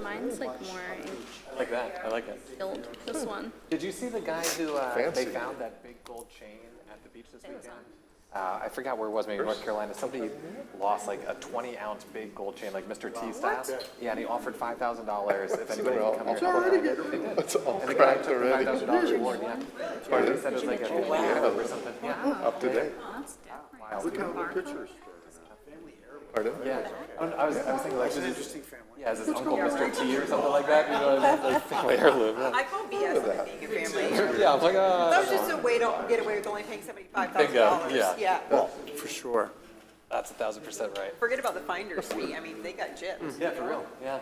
Mine's like more I like that. I like it. build. This one. Did you see the guy who they found that big gold chain at the beach this weekend? I forgot where it was, maybe North Carolina. Somebody lost like a 20-ounce big gold chain, like Mr. T style. Yeah, and he offered $5,000 if anybody can come here. They did. It's all And the guy cracked took the already. $5,000 reward. Yeah. Yeah, he said it was like a year or something. Yeah. Up to date. Look how the pictures. Pardon? Yeah. I was thinking like, interesting family. Yeah, is his uncle Mr. T or something like that? You know, like family heirloom. Yeah. I call BS on being a family. Yeah, I was like, That was just a way to get away with only paying somebody $5,000. Yeah. Yeah. For sure. That's 1,000% right. Forget about the finder's fee. I mean, they got gypped. Yeah, for real. Yeah.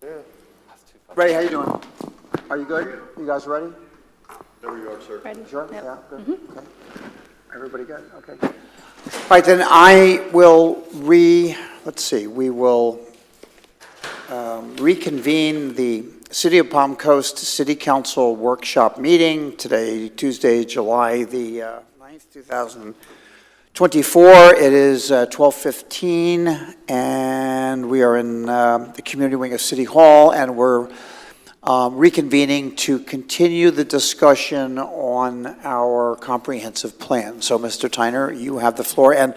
Yeah. That's too funny. Ray, how you doing? Are you good? You guys ready? There we are, sir. Ready? Sure? Yep. Yeah, good. Okay. Everybody good? Okay. All right, then I will we will reconvene the City of Palm Coast City Council Workshop Meeting today, Tuesday, July the 9th, 2024. It is 12:15, and we are in the community wing of City Hall, and we're reconvening to continue the discussion on our comprehensive plan. So, Mr. Tyner, you have the floor, and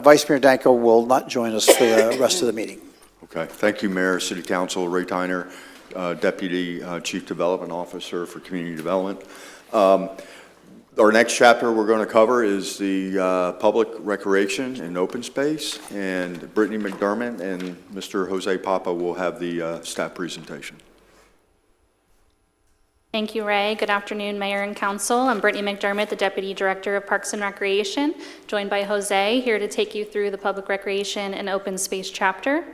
Vice Mayor Danko will not join us for the rest of the meeting. Okay, thank you, Mayor, City Council, Ray Tyner, Deputy Chief Development Officer for Community Development. Our next chapter we're going to cover is the public recreation and open space, and Brittany McDermott and Mr. Jose Papa will have the staff presentation. Thank you, Ray. Good afternoon, Mayor and Council. I'm Brittany McDermott, the Deputy Director of Parks and Recreation, joined by Jose, here to take you through the Public Recreation and Open Space chapter.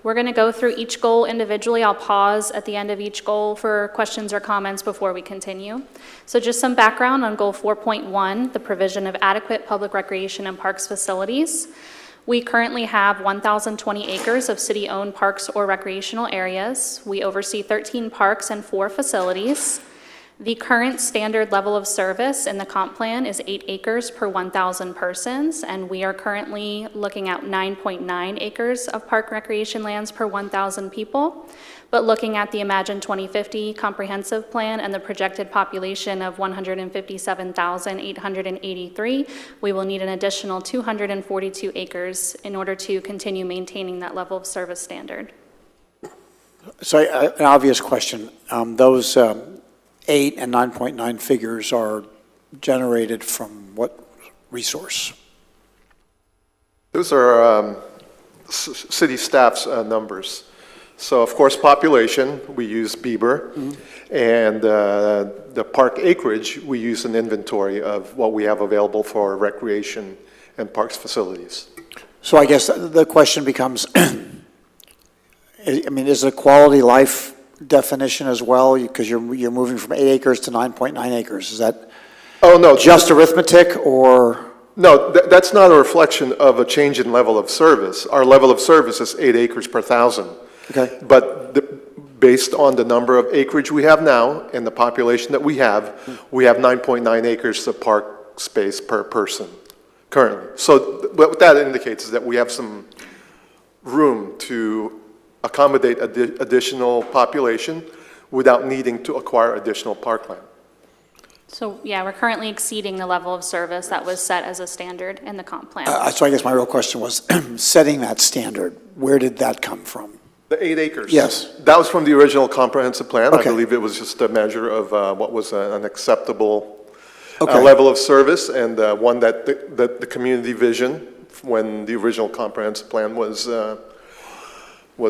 We're going to go through each goal individually. I'll pause at the end of each goal for questions or comments before we continue. So just some background on Goal 4.1, the provision of adequate public recreation and parks facilities. We currently have 1,020 acres of city-owned parks or recreational areas. We oversee 13 parks and 4 facilities. The current standard level of service in the comp plan is 8 acres per 1,000 persons, and we are currently looking at 9.9 acres of park recreation lands per 1,000 people. But looking at the Imagine 2050 comprehensive plan and the projected population of 157,883, we will need an additional 242 acres in order to continue maintaining that level of service standard. So an obvious question, those 8 and 9.9 figures are generated from what resource? Those are city staff's numbers. So, of course, population, we use Bieber, and the park acreage, we use an inventory of what we have available for recreation and parks facilities. So I guess the question becomes, I mean, is it a quality life definition as well? Because you're moving from 8 acres to 9.9 acres. Is that just arithmetic, or? No, that's not a reflection of a change in level of service. Our level of service is 8 acres per 1,000. Okay. But based on the number of acreage we have now and the population that we have 9.9 acres of park space per person currently. So what that indicates is that we have some room to accommodate additional population without needing to acquire additional parkland. So yeah, we're currently exceeding the level of service that was set as a standard in the comp plan. So I guess my real question was, setting that standard, where did that come from? The 8 acres. Yes. That was from the original comprehensive plan. Okay. I believe it was just a measure of what was an acceptable Okay. level of service, and one that the community vision when the original comprehensive plan was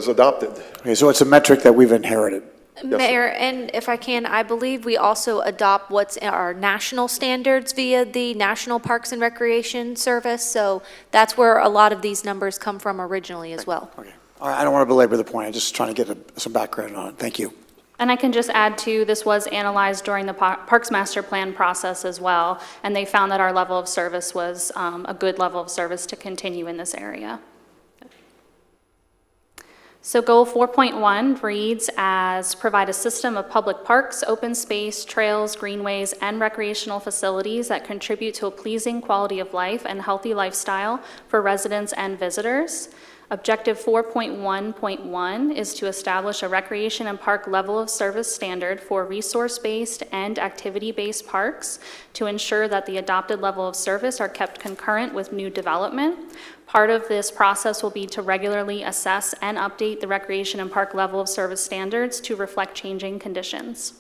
adopted. Okay, so it's a metric that we've inherited. Mayor, and if I can, I believe we also adopt what's our national standards via the National Parks and Recreation Service, so that's where a lot of these numbers come from originally as well. Okay. All right, I don't want to belabor the point. I'm just trying to get some background on it. Thank you. And I can just add too, this was analyzed during the Parks Master Plan process as well, and they found that our level of service was a good level of service to continue in this area. So Goal 4.1 reads as provide a system of public parks, open space, trails, greenways, and recreational facilities that contribute to a pleasing quality of life and healthy lifestyle for residents and visitors. Objective 4.1.1 is to establish a recreation and park level of service standard for resource-based and activity-based parks to ensure that the adopted level of service are kept concurrent with new development. Part of this process will be to regularly assess and update the recreation and park level of service standards to reflect changing conditions.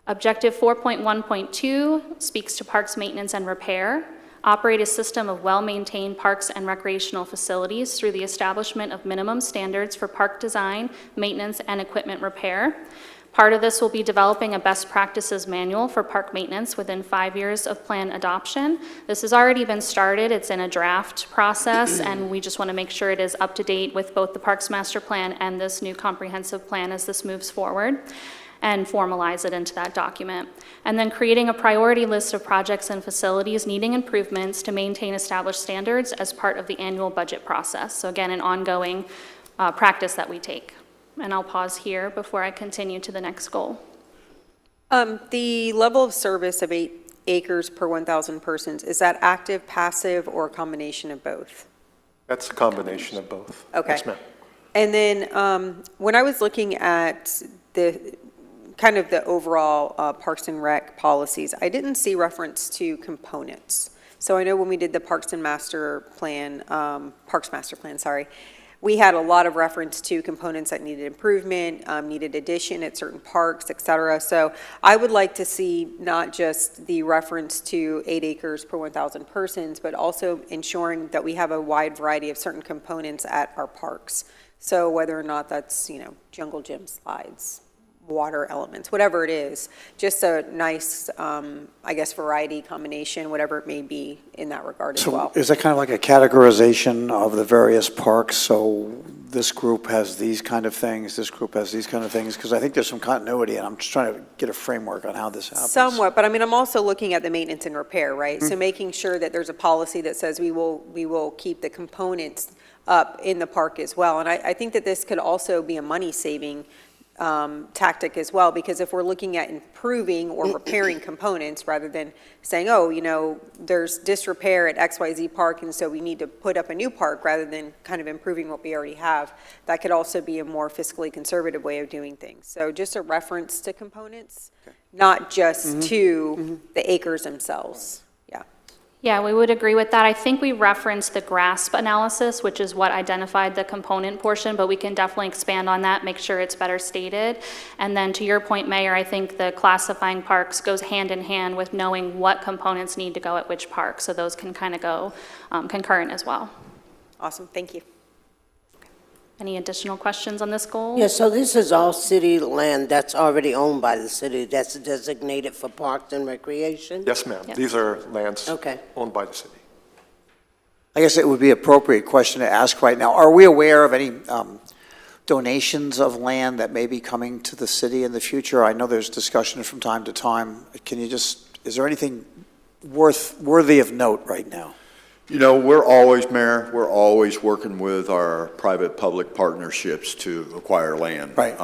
Objective 4.1.2 speaks to parks maintenance and repair. Operate a system of well-maintained parks and recreational facilities through the establishment of minimum standards for park design, maintenance, and equipment repair. Part of this will be developing a best practices manual for park maintenance within 5 years of plan adoption. This has already been started. It's in a draft process, and we just want to make sure it is up to date with both the Parks Master Plan and this new comprehensive plan as this moves forward, and formalize it into that document. And then creating a priority list of projects and facilities needing improvements to maintain established standards as part of the annual budget process. So again, an ongoing practice that we take. And I'll pause here before I continue to the next goal. The level of service of 8 acres per 1,000 persons, is that active, passive, or a combination of both? That's a combination of both. Okay. Yes, ma'am. And then when I was looking at the kind of the overall Parks and Rec policies, I didn't see reference to components. So I know when we did the Parks Master Plan, sorry, we had a lot of reference to components that needed improvement, needed addition at certain parks, et cetera. So I would like to see not just the reference to 8 acres per 1,000 persons, but also ensuring that we have a wide variety of certain components at our parks. So whether or not that's, jungle gym slides, water elements, whatever it is, just a nice, variety combination, whatever it may be in that regard as well. So is that kind of like a categorization of the various parks? So this group has these kind of things, this group has these kind of things? Because I think there's some continuity, and I'm just trying to get a framework on how this happens. Somewhat, but I'm also looking at the maintenance and repair, right? So making sure that there's a policy that says we will keep the components up in the park as well. And I think that this could also be a money-saving tactic as well, because if we're looking at improving or repairing components rather than saying, there's disrepair at XYZ Park and so we need to put up a new park rather than kind of improving what we already have, that could also be a more fiscally conservative way of doing things. So just a reference to components, not just to the acres themselves. Yeah, we would agree with that. I think we referenced the GRASP analysis, which is what identified the component portion, but we can definitely expand on that, make sure it's better stated. And then to your point, Mayor, I think the classifying parks goes hand in hand with knowing what components need to go at which park, so those can kind of go concurrent as well. Awesome, thank you. Any additional questions on this goal? Yeah, so this is all city land that's already owned by the city, that's designated for parks and recreation? Yes, ma'am. Yep. These are lands Okay. owned by the city. I guess it would be an appropriate question to ask right now. Are we aware of any donations of land that may be coming to the city in the future? I know there's discussion from time to time. Is there anything worthy of note right now? We're always working with our private-public partnerships to acquire land. Right.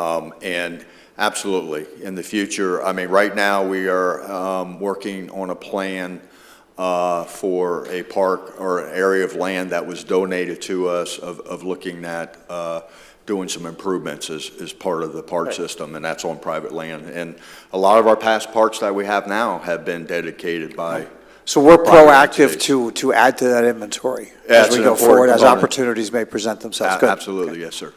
And absolutely, in the future, right now we are working on a plan for a park or an area of land that was donated to us of looking at doing some improvements as part of the park system, and that's on private land. And a lot of our past parks that we have now have been dedicated by So we're private proactive entities. to add to that inventory That's as we an go important forward, as component. opportunities may present themselves. Good. Absolutely, yes, sir.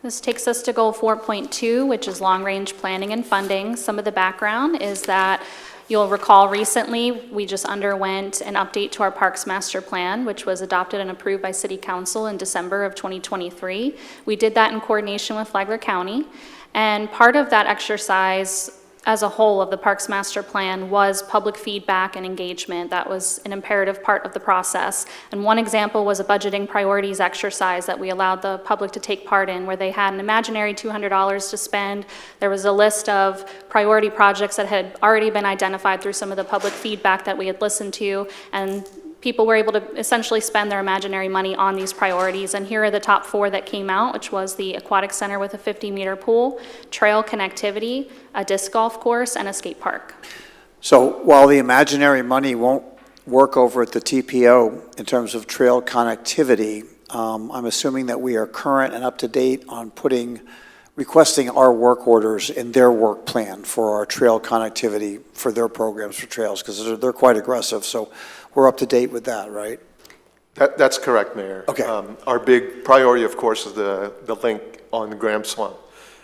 This takes us to goal 4.2, which is long-range planning and funding. Some of the background is that you'll recall recently, we just underwent an update to our Parks Master Plan, which was adopted and approved by City Council in December of 2023. We did that in coordination with Flagler County, and part of that exercise as a whole of the Parks Master Plan was public feedback and engagement. That was an imperative part of the process. And one example was a budgeting priorities exercise that we allowed the public to take part in, where they had an imaginary $200 to spend. There was a list of priority projects that had already been identified through some of the public feedback that we had listened to, and people were able to essentially spend their imaginary money on these priorities. And here are the top 4 that came out, which was the aquatic center with a 50-meter pool, trail connectivity, a disc golf course, and a skate park. So while the imaginary money won't work over at the TPO in terms of trail connectivity, I'm assuming that we are current and up to date on requesting our work orders in their work plan for our trail connectivity for their programs for trails, because they're quite aggressive, so we're up to date with that, right? That's correct, Mayor. Okay. Our big priority, of course, is the link on Graham Swamp.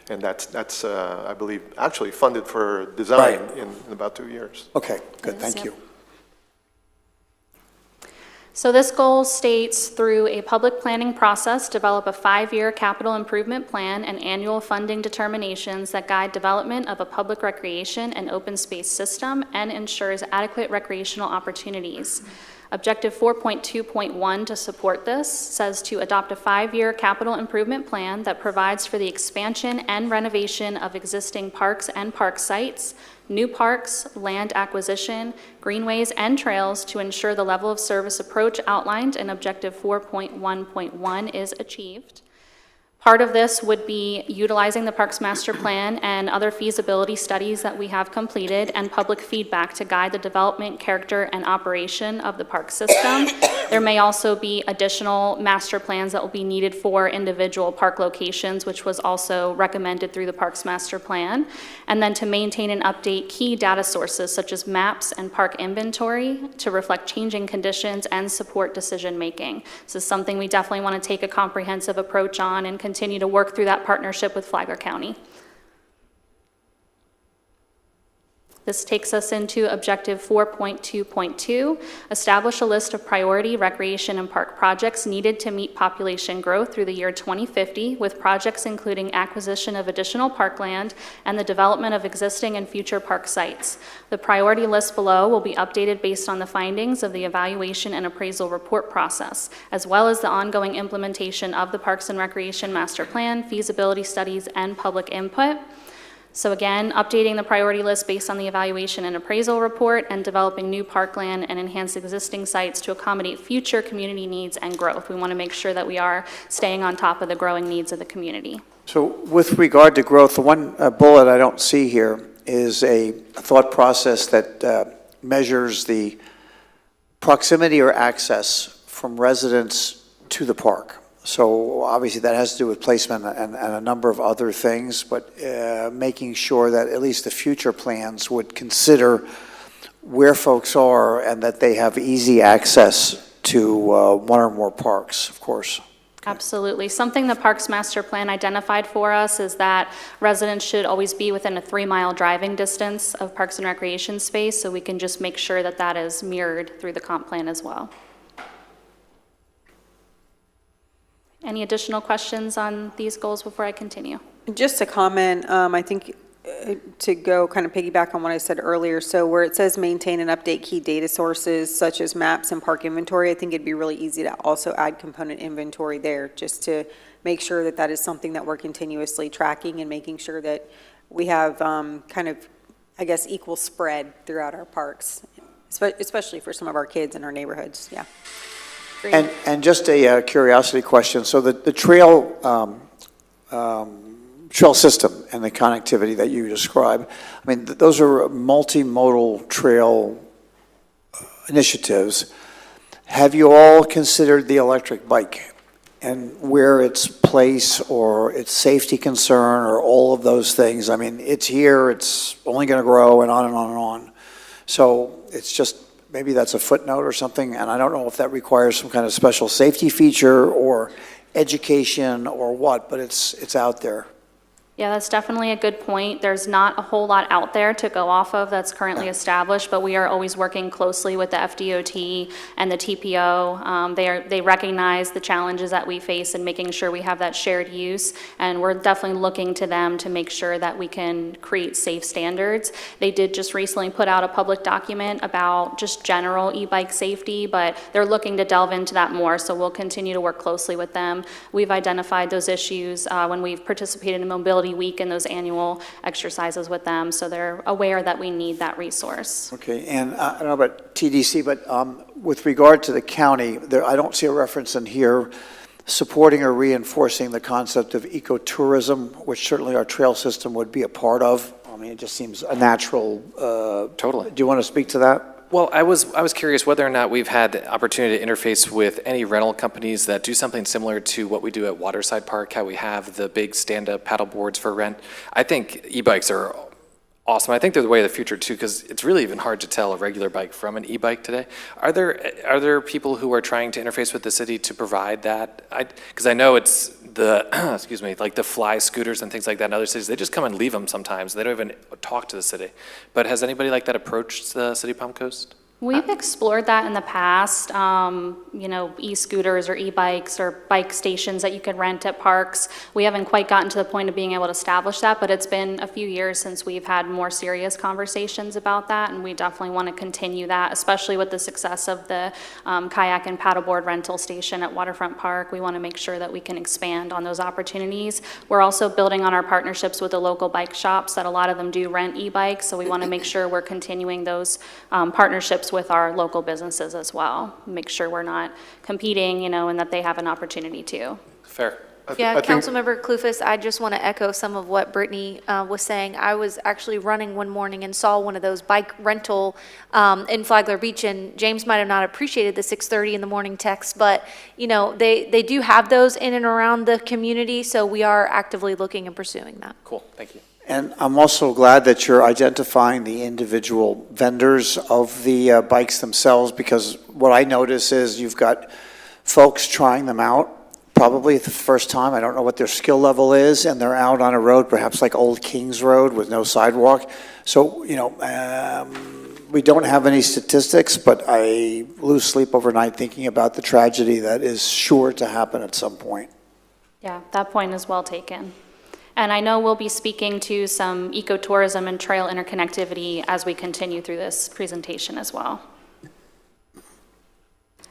And that's I believe, actually funded for design Right. in about 2 years. Okay, good, Yes, thank yep. you. So this goal states through a public planning process, develop a 5-year capital improvement plan and annual funding determinations that guide development of a public recreation and open space system and ensures adequate recreational opportunities. Objective 4.2.1 to support this says to adopt a 5-year capital improvement plan that provides for the expansion and renovation of existing parks and park sites, new parks, land acquisition, greenways, and trails to ensure the level of service approach outlined in Objective 4.1.1 is achieved. Part of this would be utilizing the Parks Master Plan and other feasibility studies that we have completed and public feedback to guide the development, character, and operation of the park system. There may also be additional master plans that will be needed for individual park locations, which was also recommended through the Parks Master Plan. And then to maintain and update key data sources such as maps and park inventory to reflect changing conditions and support decision-making. This is something we definitely want to take a comprehensive approach on and continue to work through that partnership with Flagler County. This takes us into Objective 4.2.2, establish a list of priority recreation and park projects needed to meet population growth through the year 2050, with projects including acquisition of additional parkland and the development of existing and future park sites. The priority list below will be updated based on the findings of the evaluation and appraisal report process, as well as the ongoing implementation of the Parks and Recreation Master Plan, feasibility studies, and public input. So again, updating the priority list based on the evaluation and appraisal report and developing new parkland and enhance existing sites to accommodate future community needs and growth. We want to make sure that we are staying on top of the growing needs of the community. So with regard to growth, the one bullet I don't see here is a thought process that measures the proximity or access from residents to the park. So obviously that has to do with placement and a number of other things, but making sure that at least the future plans would consider where folks are and that they have easy access to one or more parks, of course. Absolutely. Something the Parks Master Plan identified for us is that residents should always be within a 3-mile driving distance of parks and recreation space, so we can just make sure that that is mirrored through the comp plan as well. Any additional questions on these goals before I continue? Just a comment, I think to go kind of piggyback on what I said earlier, so where it says maintain and update key data sources such as maps and park inventory, I think it'd be really easy to also add component inventory there, just to make sure that that is something that we're continuously tracking and making sure that we have kind of, I guess, equal spread throughout our parks, especially for some of our kids in our neighborhoods, yeah. And just a curiosity question, so the trail trail system and the connectivity that you describe, I mean, those are multimodal trail initiatives. Have you all considered the electric bike and where its place or its safety concern or all of those things? I mean, it's here, it's only going to grow and on and on and on. So it's just, maybe that's a footnote or something, and I don't know if that requires some kind of special safety feature or education or what, but it's out there. Yeah, that's definitely a good point. There's not a whole lot out there to go off of that's currently established, but we are always working closely with the FDOT and the TPO. They recognize the challenges that we face in making sure we have that shared use, and we're definitely looking to them to make sure that we can create safe standards. They did just recently put out a public document about just general e-bike safety, but they're looking to delve into that more, so we'll continue to work closely with them. We've identified those issues when we've participated in Mobility Week and those annual exercises with them, so they're aware that we need that resource. Okay, and I don't know about TDC, but with regard to the county, I don't see a reference in here supporting or reinforcing the concept of ecotourism, which certainly our trail system would be a part of. I mean, it just seems a natural. Totally. Do you want to speak to that? Well, I was curious whether or not we've had the opportunity to interface with any rental companies that do something similar to what we do at Waterside Park, how we have the big stand-up paddle boards for rent. I think e-bikes are awesome. I think they're the way of the future too, because it's really even hard to tell a regular bike from an e-bike today. Are there people who are trying to interface with the city to provide that? Because I know it's the, excuse me, like the fly scooters and things like that in other cities. They just come and leave them sometimes. They don't even talk to the city. But has anybody like that approached the city of Palm Coast? We've explored that in the past, e-scooters or e-bikes or bike stations that you could rent at parks. We haven't quite gotten to the point of being able to establish that, but it's been a few years since we've had more serious conversations about that, and we definitely want to continue that, especially with the success of the kayak and paddleboard rental station at Waterfront Park. We want to make sure that we can expand on those opportunities. We're also building on our partnerships with the local bike shops that a lot of them do rent e-bikes, so we want to make sure we're continuing those partnerships with our local businesses as well. Make sure we're not competing, and that they have an opportunity to. Fair. Yeah, I think- Councilmember Clufus, I just want to echo some of what Brittany was saying. I was actually running one morning and saw one of those bike rental in Flagler Beach, and James might have not appreciated the 6:30 in the morning text, but, they do have those in and around the community, so we are actively looking and pursuing that. Cool, thank you. And I'm also glad that you're identifying the individual vendors of the bikes themselves, because what I notice is you've got folks trying them out, probably the first time. I don't know what their skill level is, and they're out on a road, perhaps like Old Kings Road with no sidewalk. So, we don't have any statistics, but I lose sleep overnight thinking about the tragedy that is sure to happen at some point. Yeah, that point is well taken. And I know we'll be speaking to some ecotourism and trail interconnectivity as we continue through this presentation as well.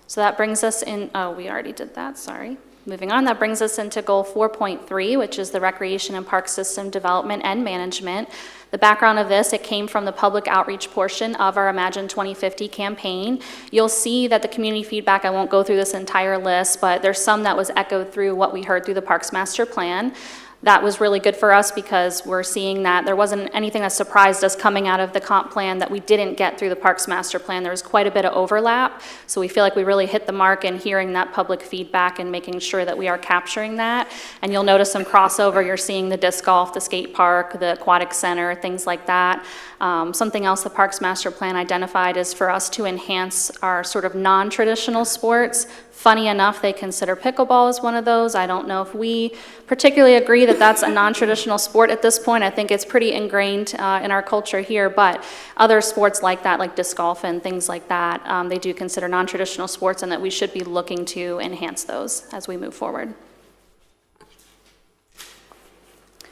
So that brings us in, we already did that, sorry. Moving on, that brings us into goal 4.3, which is the recreation and park system development and management. The background of this, it came from the public outreach portion of our Imagine 2050 campaign. You'll see that the community feedback, I won't go through this entire list, but there's some that was echoed through what we heard through the Parks Master Plan. That was really good for us because we're seeing that there wasn't anything that surprised us coming out of the comp plan that we didn't get through the Parks Master Plan. There was quite a bit of overlap, so we feel like we really hit the mark in hearing that public feedback and making sure that we are capturing that. And you'll notice some crossover. You're seeing the disc golf, the skate park, the aquatic center, things like that. Something else the Parks Master Plan identified is for us to enhance our sort of non-traditional sports. Funny enough, they consider pickleball as one of those. I don't know if we particularly agree that that's a non-traditional sport at this point. I think it's pretty ingrained in our culture here, but other sports like that, like disc golf and things like that, they do consider non-traditional sports, and that we should be looking to enhance those as we move forward.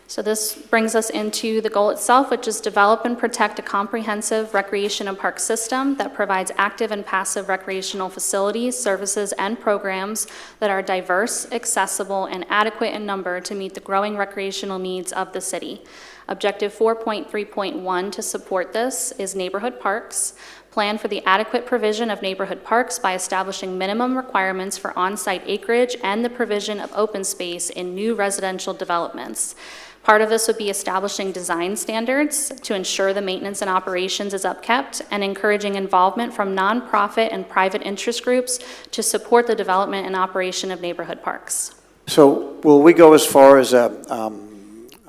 So this brings us into the goal itself, which is develop and protect a comprehensive recreation and park system that provides active and passive recreational facilities, services, and programs that are diverse, accessible, and adequate in number to meet the growing recreational needs of the city. Objective 4.3.1 to support this is neighborhood parks. Plan for the adequate provision of neighborhood parks by establishing minimum requirements for on-site acreage and the provision of open space in new residential developments. Part of this would be establishing design standards to ensure the maintenance and operations is upkept, and encouraging involvement from nonprofit and private interest groups to support the development and operation of neighborhood parks. So will we go as far as a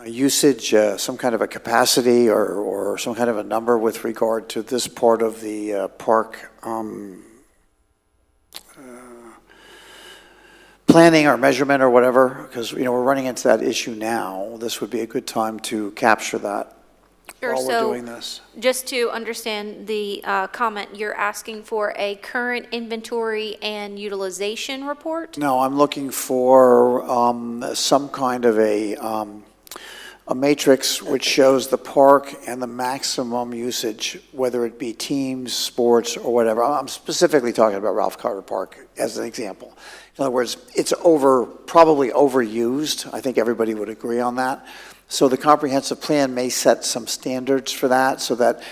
usage, some kind of a capacity or some kind of a number with regard to this part of the park planning or measurement or whatever? Because, we're running into that issue now. This would be a good time to capture that Sure, while we're so doing this. just to understand the comment, you're asking for a current inventory and utilization report? No, I'm looking for some kind of a matrix which shows the park and the maximum usage, whether it be teams, sports, or whatever. I'm specifically talking about Ralph Carter Park as an example. In other words, it's probably overused. I think everybody would agree on that. So the comprehensive plan may set some standards for that so that,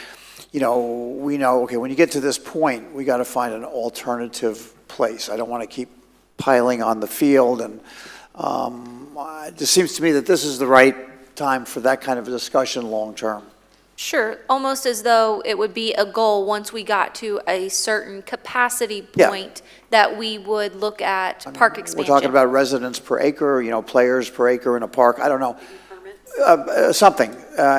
we know, okay, when you get to this point, we got to find an alternative place. I don't want to keep piling on the field, and it just seems to me that this is the right time for that kind of a discussion long term. Sure, almost as though it would be a goal once we got to a certain capacity Yeah. point that we would look at park expansion. We're talking about residents per acre, players per acre in a park, I don't know. Something,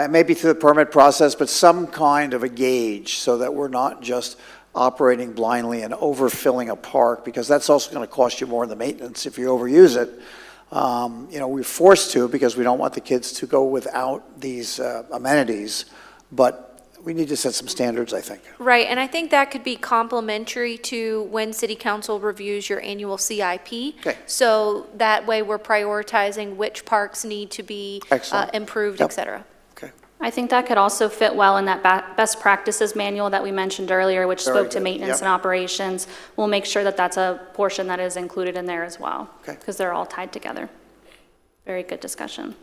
maybe through the permit process, but some kind of a gauge so that we're not just operating blindly and overfilling a park, because that's also going to cost you more in the maintenance if you overuse it. We're forced to because we don't want the kids to go without these amenities, but we need to set some standards, I think. Right, and I think that could be complementary to when city council reviews your annual CIP. Okay. So that way we're prioritizing which parks need to be Excellent. improved, Yep. et cetera. Okay. I think that could also fit well in that best practices manual that we mentioned earlier, which Very spoke to good, maintenance yep. and operations. We'll make sure that that's a portion that is included in there as well. Okay. Because they're all tied together. Very good discussion.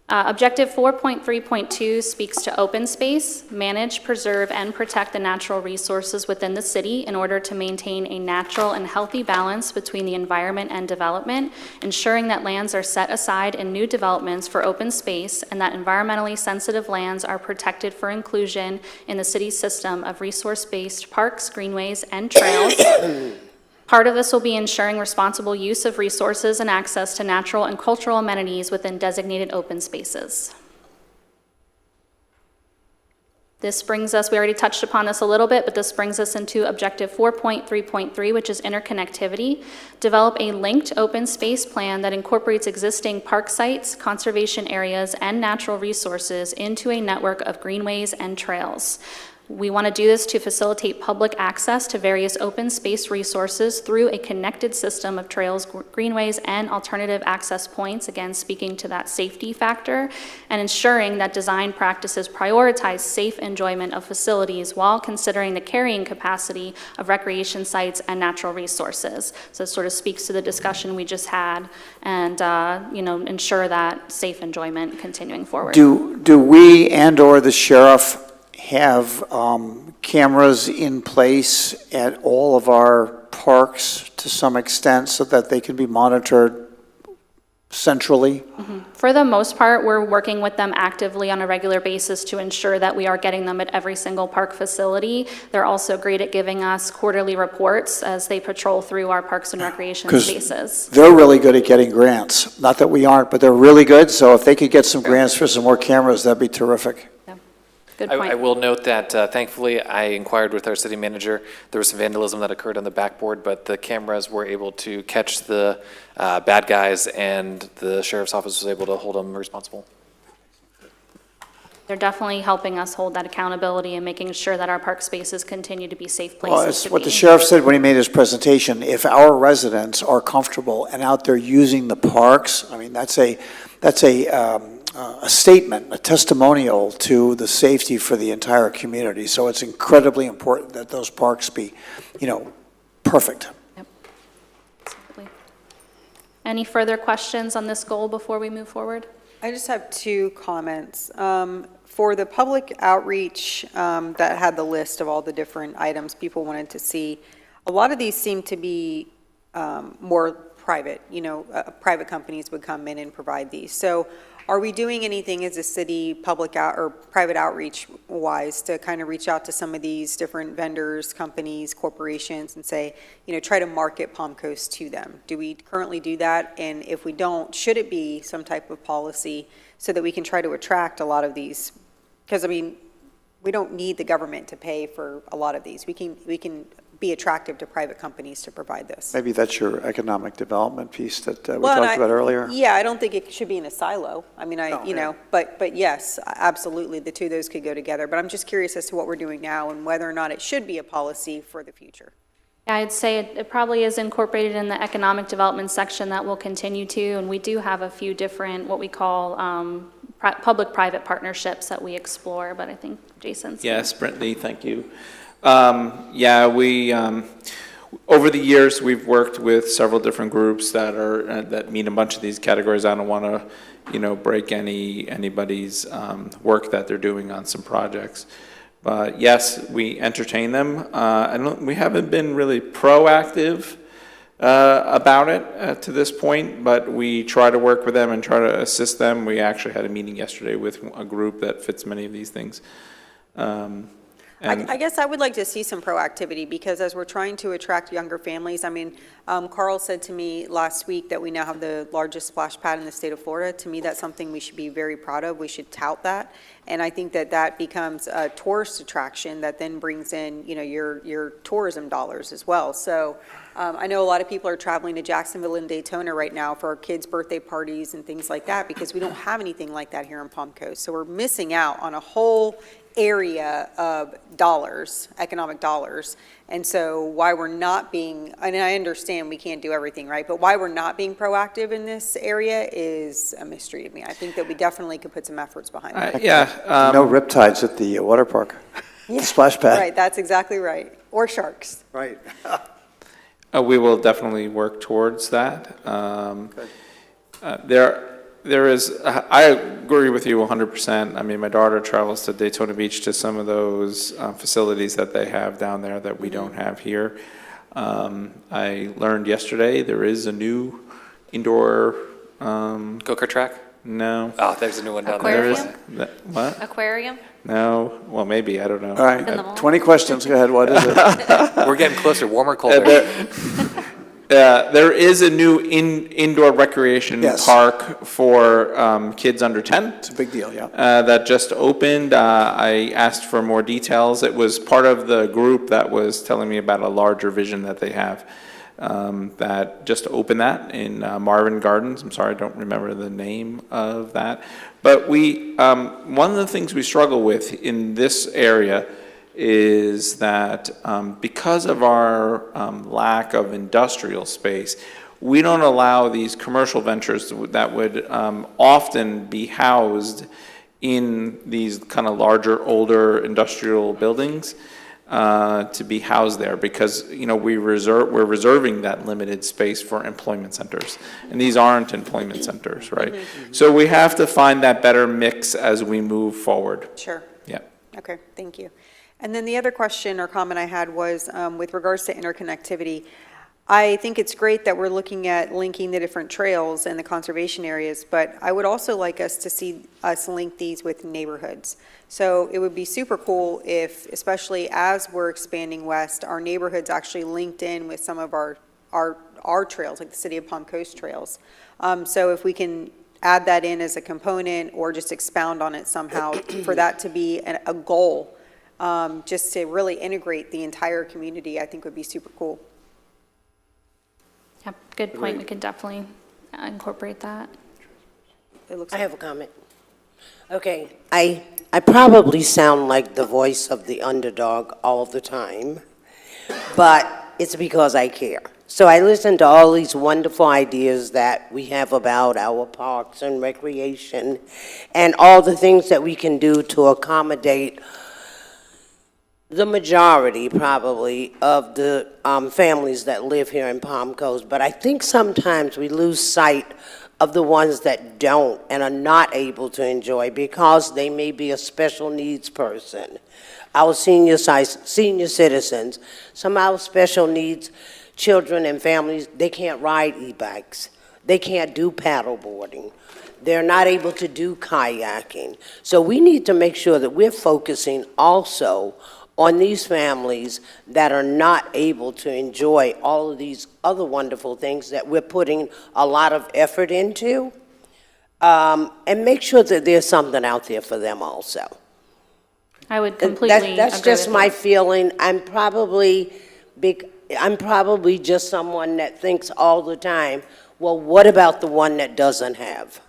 Objective 4.3.2 speaks to open space, manage, preserve, and protect the natural resources within the city in order to maintain a natural and healthy balance between the environment and development, ensuring that lands are set aside in new developments for open space and that environmentally sensitive lands are protected for inclusion in the city's system of resource-based parks, greenways, and trails. Part of this will be ensuring responsible use of resources and access to natural and cultural amenities within designated open spaces. This brings us, we already touched upon this a little bit, but this brings us into Objective 4.3.3, which is interconnectivity. Develop a linked open space plan that incorporates existing park sites, conservation areas, and natural resources into a network of greenways and trails. We want to do this to facilitate public access to various open space resources through a connected system of trails, greenways, and alternative access points, again, speaking to that safety factor, and ensuring that design practices prioritize safe enjoyment of facilities while considering the carrying capacity of recreation sites and natural resources. So it sort of speaks to the discussion we just had and, ensure that safe enjoyment continuing forward. Do we and/or the sheriff have cameras in place at all of our parks to some extent so that they can be monitored centrally? For the most part, we're working with them actively on a regular basis to ensure that we are getting them at every single park facility. They're also great at giving us quarterly reports as they patrol through our parks and recreation 'Cause spaces. They're really good at getting grants. Not that we aren't, but they're really good. So if they could get some grants for some more cameras, that'd be terrific. Good I point. will note that thankfully, I inquired with our city manager. There was some vandalism that occurred on the backboard, but the cameras were able to catch the bad guys, and the sheriff's office was able to hold them responsible. They're definitely helping us hold that accountability and making sure that our park spaces continue to be safe Well, places it's to what be. the sheriff said when he made his presentation. If our residents are comfortable and out there using the parks, I mean, that's a statement, a testimonial to the safety for the entire community. So it's incredibly important that those parks be, perfect. Absolutely. Any further questions on this goal before we move forward? I just have two comments. For the public outreach that had the list of all the different items people wanted to see, a lot of these seem to be more private, private companies would come in and provide these. So are we doing anything as a city, public out or private outreach wise, to kind of reach out to some of these different vendors, companies, corporations, and say, try to market Palm Coast to them? Do we currently do that? And if we don't, should it be some type of policy so that we can try to attract a lot of these? Because, we don't need the government to pay for a lot of these. We can be attractive to private companies to provide this. Maybe that's your economic development piece that we Well, and talked about earlier. Yeah, I don't think it should be in a silo. No. But yes, absolutely, the two of those could go together. But I'm just curious as to what we're doing now and whether or not it should be a policy for the future. Yeah, I'd say it probably is incorporated in the economic development section that we'll continue to, and we do have a few different, what we call public-private partnerships that we explore, but I think Jason's. Yes, Brittany, thank you. We, over the years, we've worked with several different groups that meet a bunch of these categories. I don't want to, break anybody's work that they're doing on some projects. But yes, we entertain them. We haven't been really proactive about it to this point, but we try to work with them and try to assist them. We actually had a meeting yesterday with a group that fits many of these things. And I guess I would like to see some proactivity, because as we're trying to attract younger families, I mean, Carl said to me last week that we now have the largest splash pad in the state of Florida. To me, that's something we should be very proud of. We should tout that. And I think that that becomes a tourist attraction that then brings in, you know, your tourism dollars as well. So I know a lot of people are traveling to Jacksonville and Daytona right now for our kids' birthday parties and things like that, because we don't have anything like that here in Palm Coast. So we're missing out on a whole area of dollars, economic dollars. And so why we're not being, and I understand we can't do everything, right? But why we're not being proactive in this area is a mystery to me. I think that we definitely could put some efforts behind that. No riptides at the water park, the splash pad. Right, that's exactly right. Or sharks. Right. We will definitely work towards that. There is, I agree with you 100%. I mean, my daughter travels to Daytona Beach to some of those facilities that they have down there that we don't have here. I learned yesterday there is a new indoor, Go-kart track? no. Oh, there's a new one down Aquarium? there. What? Aquarium? No, well, maybe, I don't know. All In the right, mall? 20 questions, go ahead, what is it? We're getting closer, warmer, colder. There is a new indoor recreation Yes. park for kids under 10. It's a big deal, yeah. That just opened. I asked for more details. It was part of the group that was telling me about a larger vision that they have, that just opened that in Marvin Gardens. I'm sorry, I don't remember the name of that. But one of the things we struggle with in this area is that because of our lack of industrial space, we don't allow these commercial ventures that would often be housed in these kind of larger, older industrial buildings to be housed there, because, you know, we're reserving that limited space for employment centers, and these aren't employment centers, right? So we have to find that better mix as we move forward. Sure. Yeah. Okay, thank you. And then the other question or comment I had was with regards to interconnectivity. I think it's great that we're looking at linking the different trails and the conservation areas, but I would also like us to see us link these with neighborhoods. So it would be super cool if, especially as we're expanding west, our neighborhoods actually linked in with some of our trails, like the City of Palm Coast trails. So if we can add that in as a component or just expound on it somehow for that to be a goal, just to really integrate the entire community, I think would be super cool. Yep, good point. We can definitely incorporate that. It looks I like have a comment. Okay, I probably sound like the voice of the underdog all the time, but it's because I care. So I listen to all these wonderful ideas that we have about our parks and recreation and all the things that we can do to accommodate the majority, probably, of the families that live here in Palm Coast. But I think sometimes we lose sight of the ones that don't and are not able to enjoy because they may be a special needs person. Our senior citizens, some of our special needs children and families, they can't ride e-bikes. They can't do paddle boarding. They're not able to do kayaking. So we need to make sure that we're focusing also on these families that are not able to enjoy all of these other wonderful things that we're putting a lot of effort into, and make sure that there's something out there for them also. I would And completely that's agree just with my that. feeling. I'm probably just someone that thinks all the time, well, what about the one that doesn't have?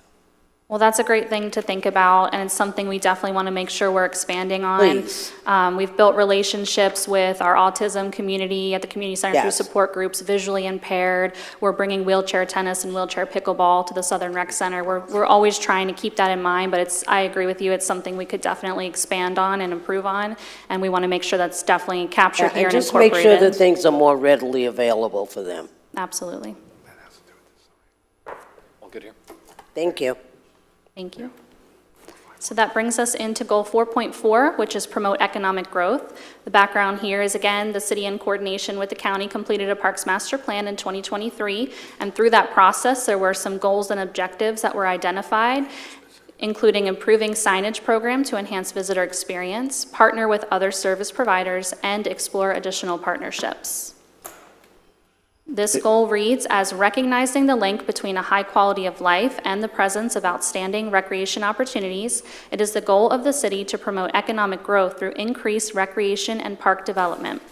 Well, that's a great thing to think about, and it's something we definitely want to make sure we're expanding on. Please. We've built relationships with our autism community at the community center through Yes. support groups, visually impaired. We're bringing wheelchair tennis and wheelchair pickleball to the Southern Rec Center. We're always trying to keep that in mind, but I agree with you, it's something we could definitely expand on and improve on, and we want to make sure that's definitely captured here And and just make sure that incorporated. things are more readily available for them. Absolutely. All good here? Thank you. Thank you. So that brings us into goal 4.4, which is promote economic growth. The background here is, again, the city in coordination with the county completed a Parks Master Plan in 2023, and through that process, there were some goals and objectives that were identified, including improving signage program to enhance visitor experience, partner with other service providers, and explore additional partnerships. This goal reads as recognizing the link between a high quality of life and the presence of outstanding recreation opportunities. It is the goal of the city to promote economic growth through increased recreation and park development.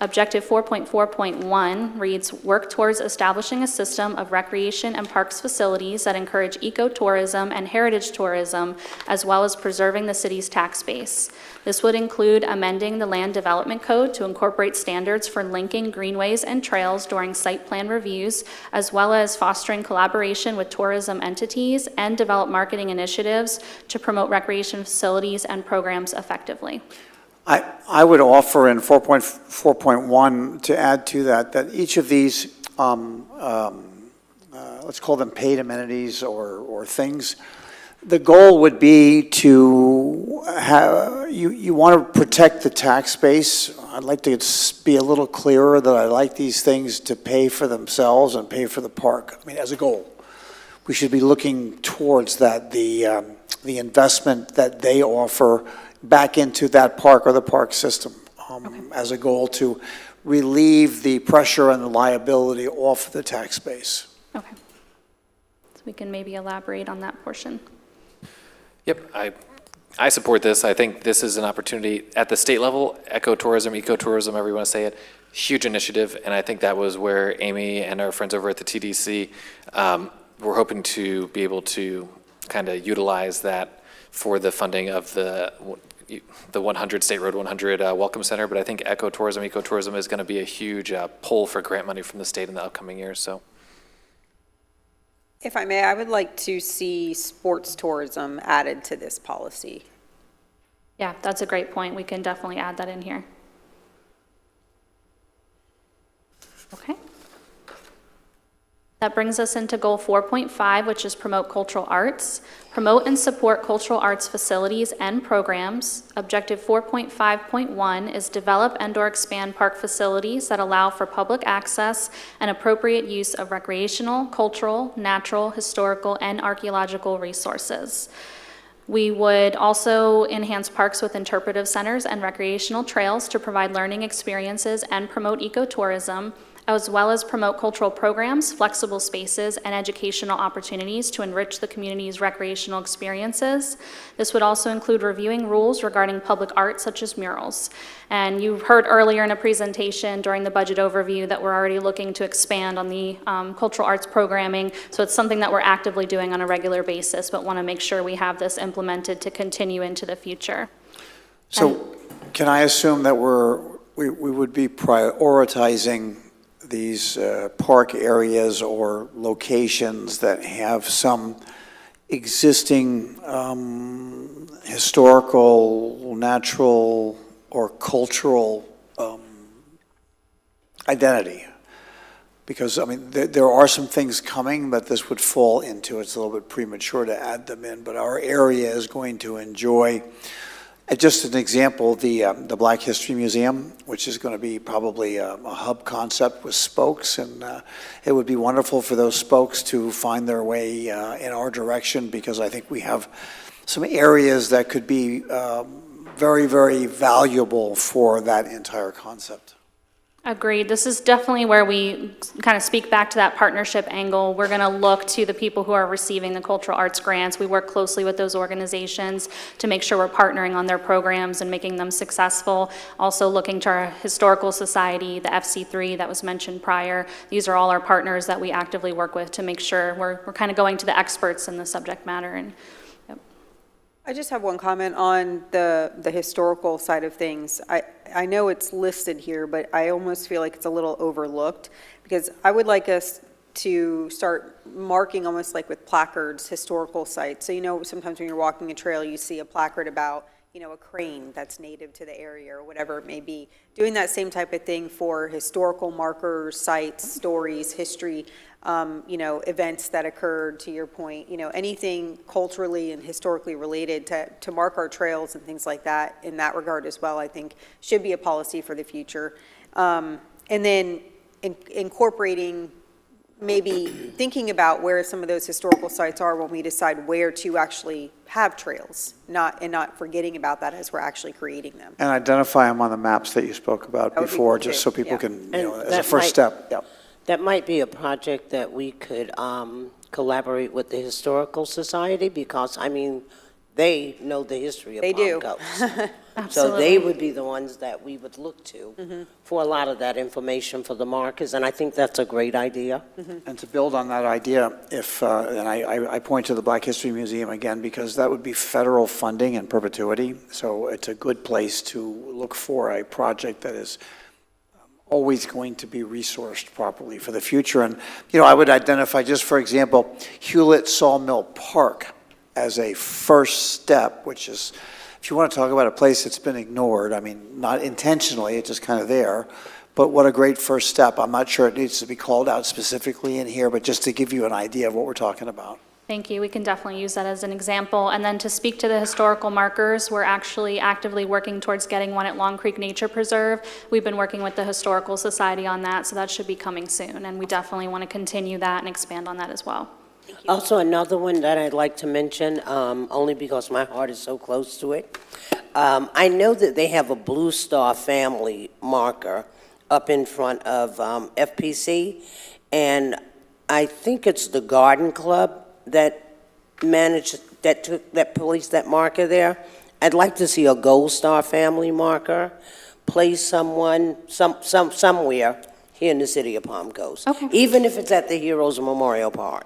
Objective 4.4.1 reads, work towards establishing a system of recreation and parks facilities that encourage ecotourism and heritage tourism, as well as preserving the city's tax base. This would include amending the Land Development Code to incorporate standards for linking greenways and trails during site plan reviews, as well as fostering collaboration with tourism entities and develop marketing initiatives to promote recreation facilities and programs effectively. I would offer in 4.4.1 to add to that, that each of these, let's call them paid amenities or things, the goal would be to have, you want to protect the tax base. I'd like to be a little clearer that I like these things to pay for themselves and pay for the park. I mean, as a goal, we should be looking towards that, the investment that they offer back into that park or the park system as a goal to relieve the pressure and the liability off the tax base. Okay. So we can maybe elaborate on that portion. Yep, I support this. I think this is an opportunity at the state level, ecotourism, however you want to say it, huge initiative, and I think that was where Amy and our friends over at the TDC were hoping to be able to kind of utilize that for the funding of the 100 State Road 100 Welcome Center, but I think ecotourism is going to be a huge pull for grant money from the state in the upcoming years. So, If I may, I would like to see sports tourism added to this policy. Yeah, that's a great point. We can definitely add that in here. Okay. That brings us into goal 4.5, which is promote cultural arts. Promote and support cultural arts facilities and programs. Objective 4.5.1 is develop and/or expand park facilities that allow for public access and appropriate use of recreational, cultural, natural, historical, and archaeological resources. We would also enhance parks with interpretive centers and recreational trails to provide learning experiences and promote ecotourism, as well as promote cultural programs, flexible spaces, and educational opportunities to enrich the community's recreational experiences. This would also include reviewing rules regarding public art, such as murals. And you heard earlier in a presentation during the budget overview that we're already looking to expand on the cultural arts programming. So it's something that we're actively doing on a regular basis, but want to make sure we have this implemented to continue into the future. So can I assume that we would be prioritizing these park areas or locations that have some existing historical, natural, or cultural identity? Because, I mean, there are some things coming that this would fall into. It's a little bit premature to add them in, but our area is going to enjoy, just an example, the Black History Museum, which is going to be probably a hub concept with spokes, and it would be wonderful for those spokes to find their way in our direction, because I think we have some areas that could be very, very valuable for that entire concept. Agreed. This is definitely where we kind of speak back to that partnership angle. We're going to look to the people who are receiving the cultural arts grants. We work closely with those organizations to make sure we're partnering on their programs and making them successful. Also looking to our historical society, the FC3 that was mentioned prior. These are all our partners that we actively work with to make sure we're kind of going to the experts in the subject matter. And I just have one comment on the historical side of things. I know it's listed here, but I almost feel like it's a little overlooked, because I would like us to start marking almost like with placards, historical sites. So, you know, sometimes when you're walking a trail, you see a placard about, you know, a crane that's native to the area or whatever it may be. Doing that same type of thing for historical markers, sites, stories, history. events that occurred, to your point, anything culturally and historically related to mark our trails and things like that in that regard as well, I think should be a policy for the future. And then incorporating, maybe thinking about where some of those historical sites are when we decide where to actually have trails, not forgetting about that as we're actually creating them. And identify them on the maps that you spoke about That would be before, cool, just too. so people Yeah. can, And as a that first might- step. Yep. That might be a project that we could collaborate with the Historical Society, because, I mean, they know the history of They do. Palm Coast. So they Absolutely. would be the ones that we would look to for a lot of that information for the markers, and I think that's a great idea. And to build on that idea, and I point to the Black History Museum again, because that would be federal funding in perpetuity, so it's a good place to look for a project that is always going to be resourced properly for the future. And, I would identify, just for example, Hewlett Sawmill Park as a first step, which is, if you want to talk about a place that's been ignored, I mean, not intentionally, it's just kind of there, but what a great first step. I'm not sure it needs to be called out specifically in here, but just to give you an idea of what we're talking about. Thank you. We can definitely use that as an example. And then to speak to the historical markers, we're actually actively working towards getting one at Long Creek Nature Preserve. We've been working with the Historical Society on that, so that should be coming soon. And we definitely want to continue that and expand on that as well. Also, another one that I'd like to mention, only because my heart is so close to it. I know that they have a Blue Star family marker up in front of FPC, and I think it's the Garden Club that placed that marker there. I'd like to see a Gold Star family marker placed somewhere here in the city of Palm Coast. Okay. Even if it's at the Heroes Memorial Park.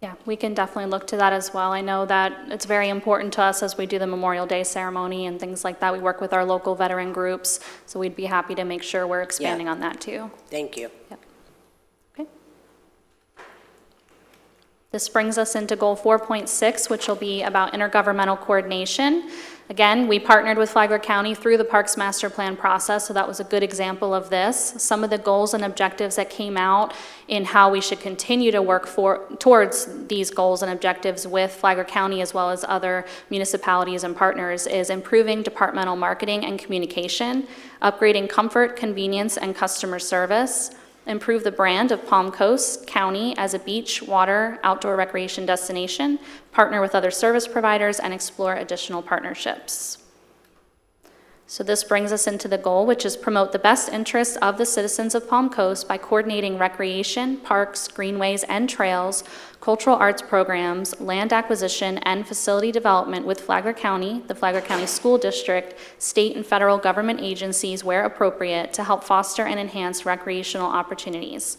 Yeah, we can definitely look to that as well. I know that it's very important to us as we do the Memorial Day ceremony and things like that. We work with our local veteran groups, so we'd be happy to make sure we're expanding on that too. Thank you. Okay. This brings us into Goal 4.6, which will be about intergovernmental coordination. Again, we partnered with Flagler County through the Parks Master Plan process, so that was a good example of this. Some of the goals and objectives that came out in how we should continue to work towards these goals and objectives with Flagler County as well as other municipalities and partners is improving departmental marketing and communication, upgrading comfort, convenience, and customer service, improve the brand of Palm Coast County as a beach, water, outdoor recreation destination, partner with other service providers, and explore additional partnerships. So this brings us into the goal, which is promote the best interests of the citizens of Palm Coast by coordinating recreation, parks, greenways, and trails, cultural arts programs, land acquisition, and facility development with Flagler County, the Flagler County School District, state and federal government agencies where appropriate to help foster and enhance recreational opportunities.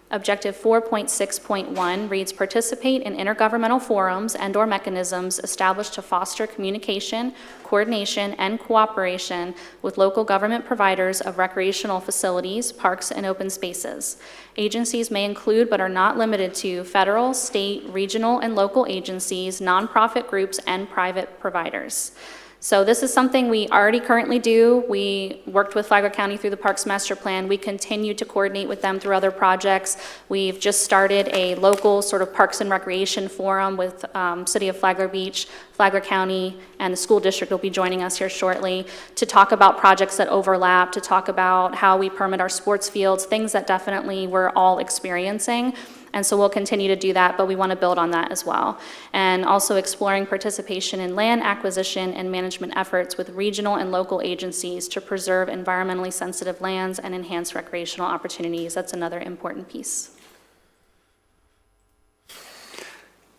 Objective 4.6.1 reads, participate in intergovernmental forums and/or mechanisms established to foster communication, coordination, and cooperation with local government providers of recreational facilities, parks, and open spaces. Agencies may include but are not limited to federal, state, regional, and local agencies, nonprofit groups, and private providers. So this is something we already currently do. We worked with Flagler County through the Parks Master Plan. We continue to coordinate with them through other projects. We've just started a local sort of Parks and Recreation Forum with City of Flagler Beach, Flagler County, and the school district will be joining us here shortly to talk about projects that overlap, to talk about how we permit our sports fields, things that definitely we're all experiencing. And so we'll continue to do that, but we want to build on that as well. And also exploring participation in land acquisition and management efforts with regional and local agencies to preserve environmentally sensitive lands and enhance recreational opportunities. That's another important piece.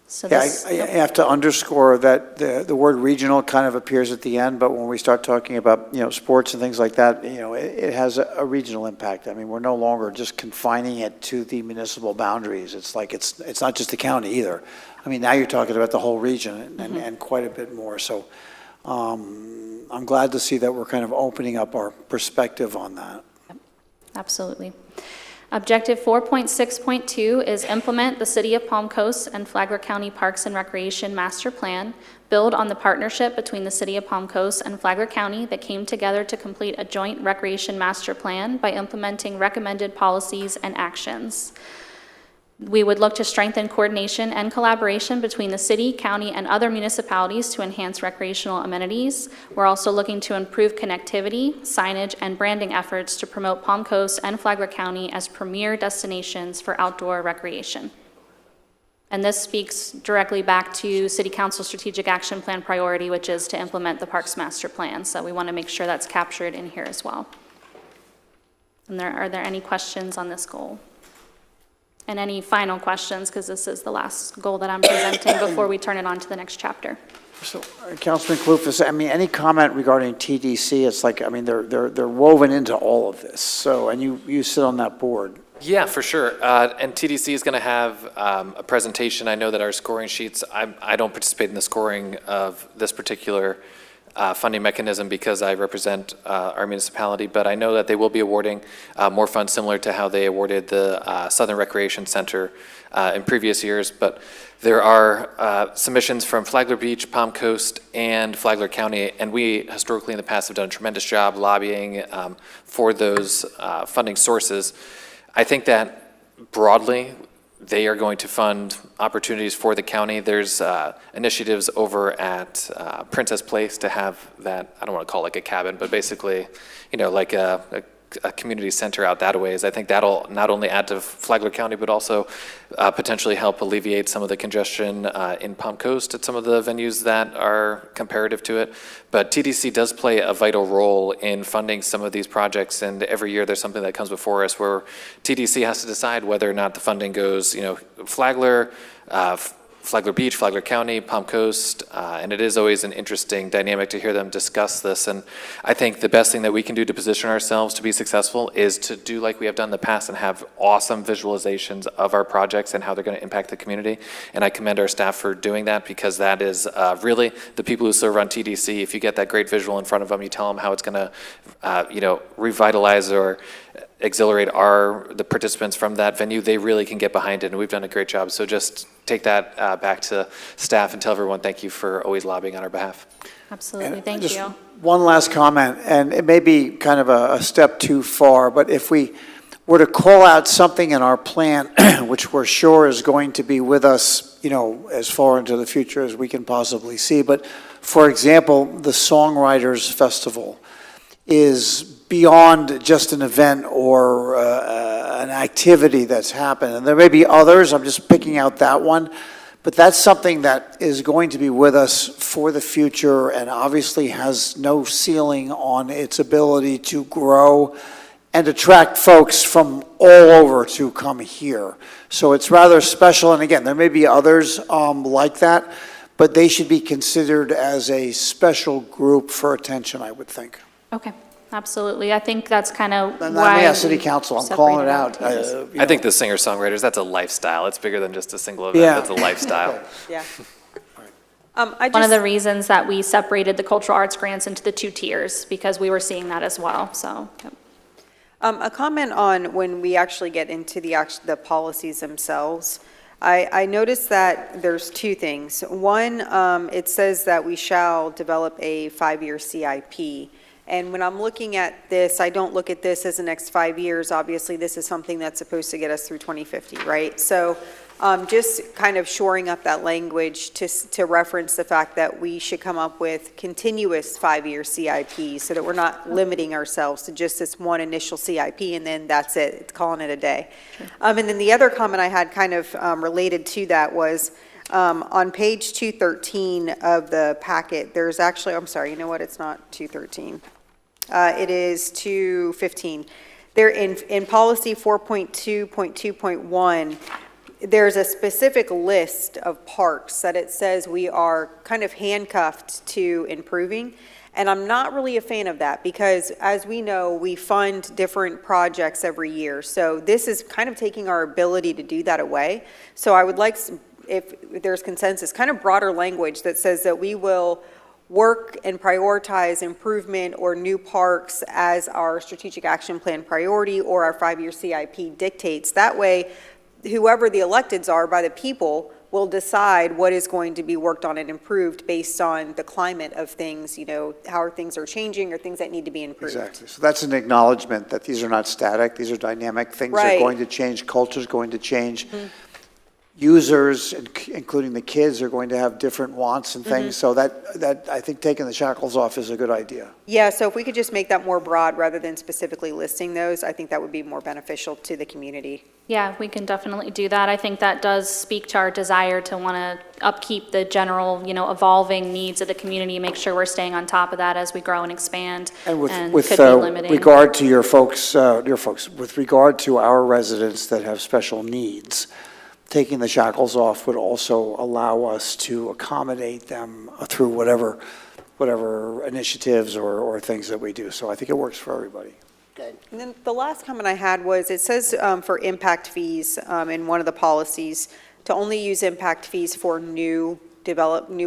So Yeah, this, I have to underscore that the word regional kind of appears at the end, but when we start talking about, sports and things like that, it has a regional impact. I mean, we're no longer just confining it to the municipal boundaries. It's like, it's not just the county either. I mean, now you're talking about the whole region and quite a bit more. So I'm glad to see that we're kind of opening up our perspective on that. absolutely. Objective 4.6.2 is implement the City of Palm Coast and Flagler County Parks and Recreation Master Plan, build on the partnership between the City of Palm Coast and Flagler County that came together to complete a joint recreation master plan by implementing recommended policies and actions. We would look to strengthen coordination and collaboration between the city, county, and other municipalities to enhance recreational amenities. We're also looking to improve connectivity, signage, and branding efforts to promote Palm Coast and Flagler County as premier destinations for outdoor recreation. And this speaks directly back to City Council Strategic Action Plan priority, which is to implement the Parks Master Plan. So we want to make sure that's captured in here as well. And are there any questions on this goal? And any final questions, because this is the last goal that I'm presenting before we turn it on to the next chapter. So, Councilman Kalufas, I mean, any comment regarding TDC? It's like, I mean, they're woven into all of this. So, and you sit on that board. Yeah, for sure. And TDC is going to have a presentation. I know that our scoring sheets, I don't participate in the scoring of this particular funding mechanism because I represent our municipality, but I know that they will be awarding more funds similar to how they awarded the Southern Recreation Center in previous years. But there are submissions from Flagler Beach, Palm Coast, and Flagler County, and we historically in the past have done a tremendous job lobbying for those funding sources. I think that broadly, they are going to fund opportunities for the county. There's initiatives over at Princess Place to have that, I don't want to call it like a cabin, but basically, you know, like a community center out that ways. I think that'll not only add to Flagler County, but also potentially help alleviate some of the congestion in Palm Coast at some of the venues that are comparative to it. But TDC does play a vital role in funding some of these projects, and every year there's something that comes before us where TDC has to decide whether or not the funding goes, you know, Flagler, Flagler Beach, Flagler County, Palm Coast, and it is always an interesting dynamic to hear them discuss this. And I think the best thing that we can do to position ourselves to be successful is to do like we have done in the past and have awesome visualizations of our projects and how they're going to impact the community. And I commend our staff for doing that, because that is really the people who serve on TDC. If you get that great visual in front of them, you tell them how it's going to, you know, revitalize or exhilarate the participants from that venue, they really can get behind it, and we've done a great job. So just take that back to staff and tell everyone thank you for always lobbying on our behalf. Absolutely, thank Just you. one last comment, and it may be kind of a step too far, but if we were to call out something in our plan, which we're sure is going to be with us, you know, as far into the future as we can possibly see, but for example, the Songwriters Festival is beyond just an event or an activity that's happened. And there may be others, I'm just picking out that one, but that's something that is going to be with us for the future and obviously has no ceiling on its ability to grow and attract folks from all over to come here. So it's rather special, and again, there may be others like that, but they should be considered as a special group for attention, I would think. Okay, absolutely. I think that's kind of And why. yeah, City Council, I'm calling it out. I think the singer-songwriters, that's a lifestyle. It's bigger than just a single event. Yeah. That's a lifestyle. Yeah. One of the reasons that we separated the cultural arts grants into the two tiers, because we were seeing that as well, so. Yep. A comment on when we actually get into the policies themselves. I noticed that there's two things. One, it says that we shall develop a 5-year CIP. And when I'm looking at this, I don't look at this as the next 5 years. Obviously, this is something that's supposed to get us through 2050, right? So just kind of shoring up that language to reference the fact that we should come up with continuous 5-year CIPs so that we're not limiting ourselves to just this one initial CIP and then that's it, it's calling it a day. And then the other comment I had kind of related to that was on page 213 of the packet, there's actually, I'm sorry, you know what, it's not 213. It is 215. There in policy 4.2.2.1, there's a specific list of parks that it says we are kind of handcuffed to improving. And I'm not really a fan of that because, as we know, we fund different projects every year. So this is kind of taking our ability to do that away. So I would like, if there's consensus, kind of broader language that says that we will work and prioritize improvement or new parks as our strategic action plan priority or our 5-year CIP dictates. That way, whoever the electeds are by the people will decide what is going to be worked on and improved based on the climate of things, you know, how things are changing or things that need to be improved. Exactly. So that's an acknowledgement that these are not static, these are dynamic, things are Right. going to change, culture's going to change. users, including the kids, are going to have different wants and things. So that, I think taking the shackles off is a good idea. Yeah, so if we could just make that more broad rather than specifically listing those, I think that would be more beneficial to the community. Yeah, we can definitely do that. I think that does speak to our desire to want to upkeep the general, evolving needs of the community, make sure we're staying on top of that as we grow and expand, And with could be limiting. regard to your folks, with regard to our residents that have special needs, taking the shackles off would also allow us to accommodate them through whatever initiatives or things that we do. So I think it works for everybody. Good. And then the last comment I had was, it says for impact fees in one of the policies, to only use impact fees for new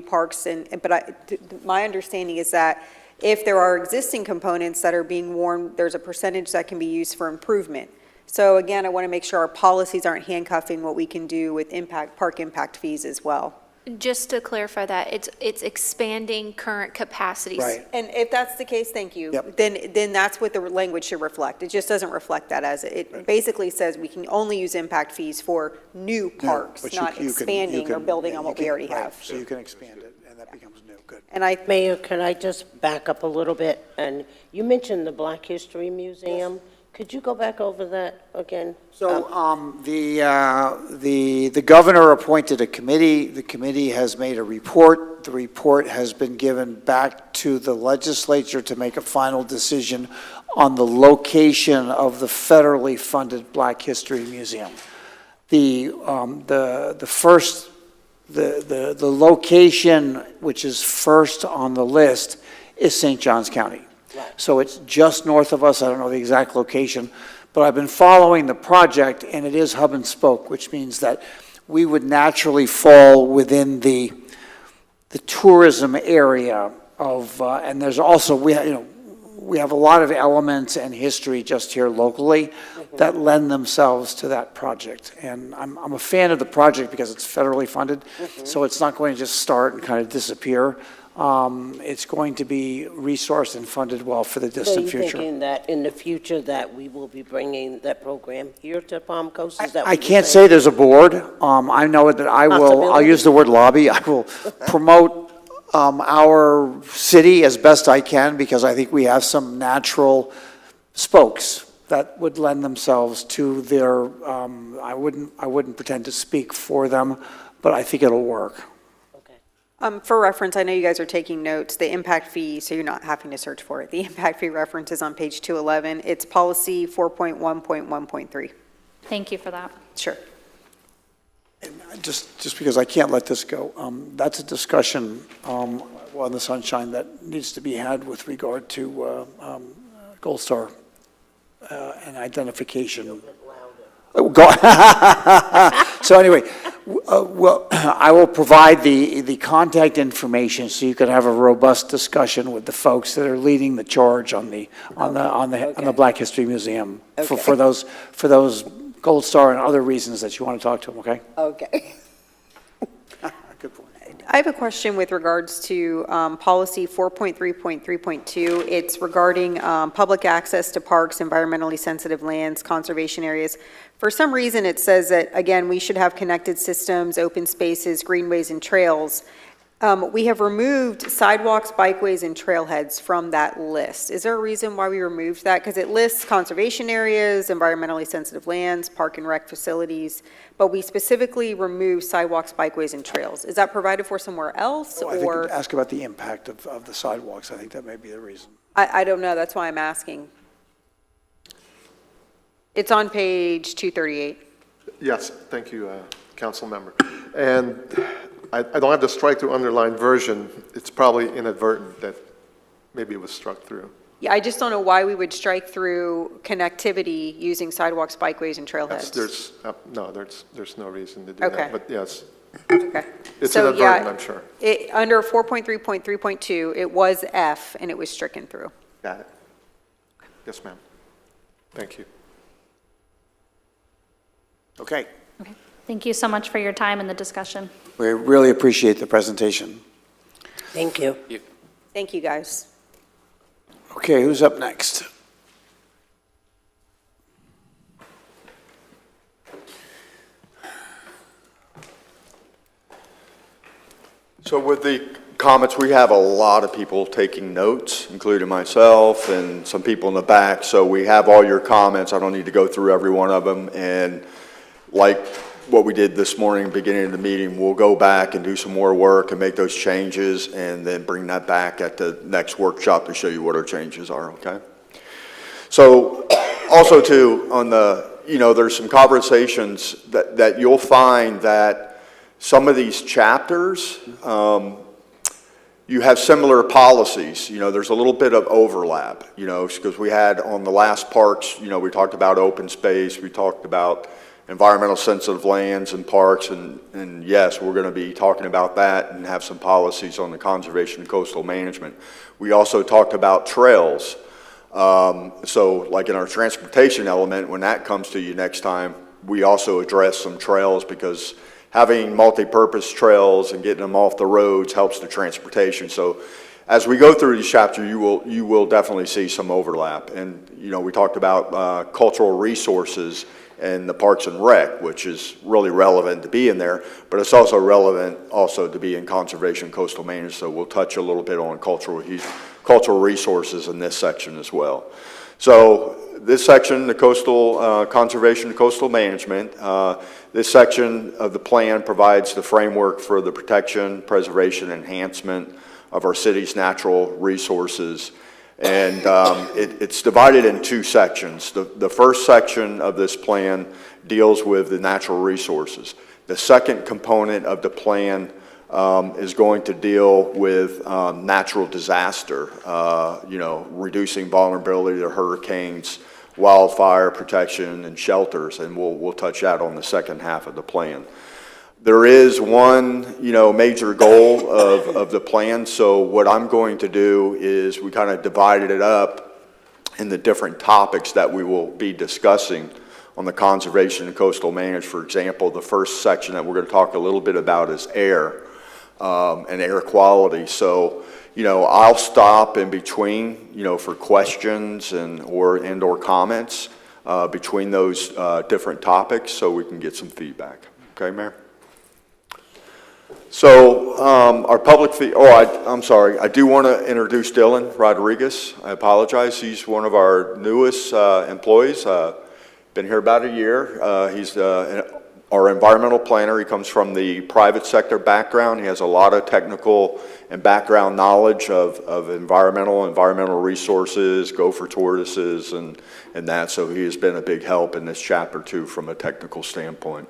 parks, but my understanding is that if there are existing components that are being worn, there's a percentage that can be used for improvement. So again, I want to make sure our policies aren't handcuffing what we can do with park impact fees as well. Just to clarify that, it's expanding current capacities. Right. And if that's the case, thank you. Yep. Then that's what the language should reflect. It just doesn't reflect that as, it basically says we can only use impact fees for new parks, But not you can- expanding or building on what we already right, have. So you can expand it, and that becomes new, good. And I, Mayor, can I just back up a little bit? And you mentioned the Black History Museum. Could you go back over that again? So the governor appointed a committee. The committee has made a report. The report has been given back to the legislature to make a final decision on the location of the federally funded Black History Museum. The location which is first on the list is St. Johns County. So it's just north of us. I don't know the exact location, but I've been following the project, and it is hub and spoke, which means that we would naturally fall within the tourism area of, and there's also, we have a lot of elements and history just here locally that lend themselves to that project. And I'm a fan of the project because it's federally funded, so it's not going to just start and kind of disappear. It's going to be resourced and funded well for the distant So you're future. thinking that in the future that we will be bringing that program here to Palm Coast? Is that I what you're can't saying? say there's a board. I know that I'll Possibility. use the word lobby. I will promote our city as best I can because I think we have some natural spokes that would lend themselves to their, I wouldn't pretend to speak for them, but I think it'll work. for reference, I know you guys are taking notes, the impact fee, so you're not having to search for it. The impact fee reference is on page 211. It's policy 4.1.1.3. Thank you for that. Sure. Just because I can't let this go, that's a discussion on the Sunshine that needs to be had with regard to Gold Star and identification. So anyway, well, I will provide the contact information so you can have a robust discussion with the folks that are leading the charge on the Black History Museum for those Gold Star and other reasons that you want to talk to them. Okay. Okay. Good point. I have a question with regards to policy 4.3.3.2. It's regarding public access to parks, environmentally sensitive lands, conservation areas. For some reason, it says that, again, we should have connected systems, open spaces, greenways, and trails. We have removed sidewalks, bikeways, and trailheads from that list. Is there a reason why we removed that? Because it lists conservation areas, environmentally sensitive lands, park and rec facilities, but we specifically remove sidewalks, bikeways, and trails. Is that provided for somewhere else, I think or? ask about the impact of the sidewalks. I think that may be the reason. I don't know, that's why I'm asking. It's on page 238. Yes, thank you, council member. And I don't have the strike-through underlined version. It's probably inadvertent that maybe it was struck through. Yeah, I just don't know why we would strike through connectivity using sidewalks, bikeways, and trailheads. There's no reason to do Okay. that. But yes, Okay. it's So, yeah, inadvertent, I'm sure. Under 4.3.3.2, it was F, and it was stricken through. Got it. Yes, ma'am. Thank you. Okay. Okay. Thank you so much for your time and the discussion. We really appreciate the presentation. Thank you. Thank you, guys. Okay, who's up next? So with the comments, we have a lot of people taking notes, including myself and some people in the back. So we have all your comments. I don't need to go through every one of them. And like what we did this morning, beginning of the meeting, we'll go back and do some more work and make those changes and then bring that back at the next workshop to show you what our changes are, okay? So also too, on the, there's some conversations that you'll find that some of these chapters, you have similar policies. There's a little bit of overlap, because we had on the last parks, we talked about open space, we talked about environmental sensitive lands and parks, and yes, we're going to be talking about that and have some policies on the conservation and coastal management. We also talked about trails. So like in our transportation element, when that comes to you next time, we also address some trails, because having multi-purpose trails and getting them off the roads helps the transportation. So as we go through these chapters, you will definitely see some overlap. And, we talked about cultural resources and the Parks and Rec, which is really relevant to be in there, but it's also relevant also to be in conservation coastal management. So we'll touch a little bit on cultural resources in this section as well. So this section, the coastal conservation and coastal management, this section of the plan provides the framework for the protection, preservation, enhancement of our city's natural resources. And it's divided in two sections. The first section of this plan deals with the natural resources. The second component of the plan is going to deal with natural disaster, reducing vulnerability to hurricanes, wildfire protection, and shelters, and we'll touch that on the second half of the plan. There is one, major goal of the plan. So what I'm going to do is we kind of divided it up in the different topics that we will be discussing on the conservation and coastal management. For example, the first section that we're going to talk a little bit about is air and air quality. So, I'll stop in between, for questions or comments between those different topics so we can get some feedback. Okay, Mayor? So our public I'm sorry. I do want to introduce Dylan Rodriguez. I apologize. He's one of our newest employees. Been here about a year. He's our environmental planner. He comes from the private sector background. He has a lot of technical and background knowledge of environmental resources, gopher tortoises, and that. So he has been a big help in this chapter too from a technical standpoint.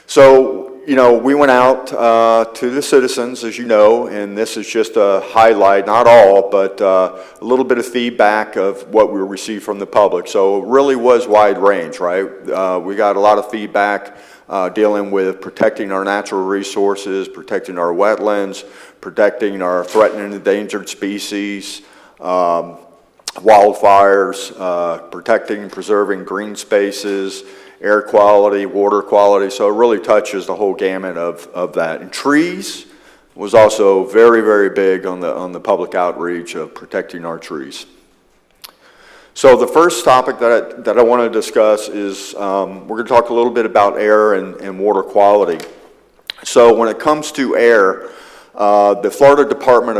So, we went out to the citizens, as you know, and this is just a highlight, not all, but a little bit of feedback of what we received from the public. So it really was wide range, right? We got a lot of feedback dealing with protecting our natural resources, protecting our wetlands, protecting our threatened and endangered species, wildfires, protecting and preserving green spaces, air quality, water quality. So it really touches the whole gamut of that. And trees was also very, very big on the public outreach of protecting our trees. So the first topic that I want to discuss is we're going to talk a little bit about air and water quality. So when it comes to air, the Florida Department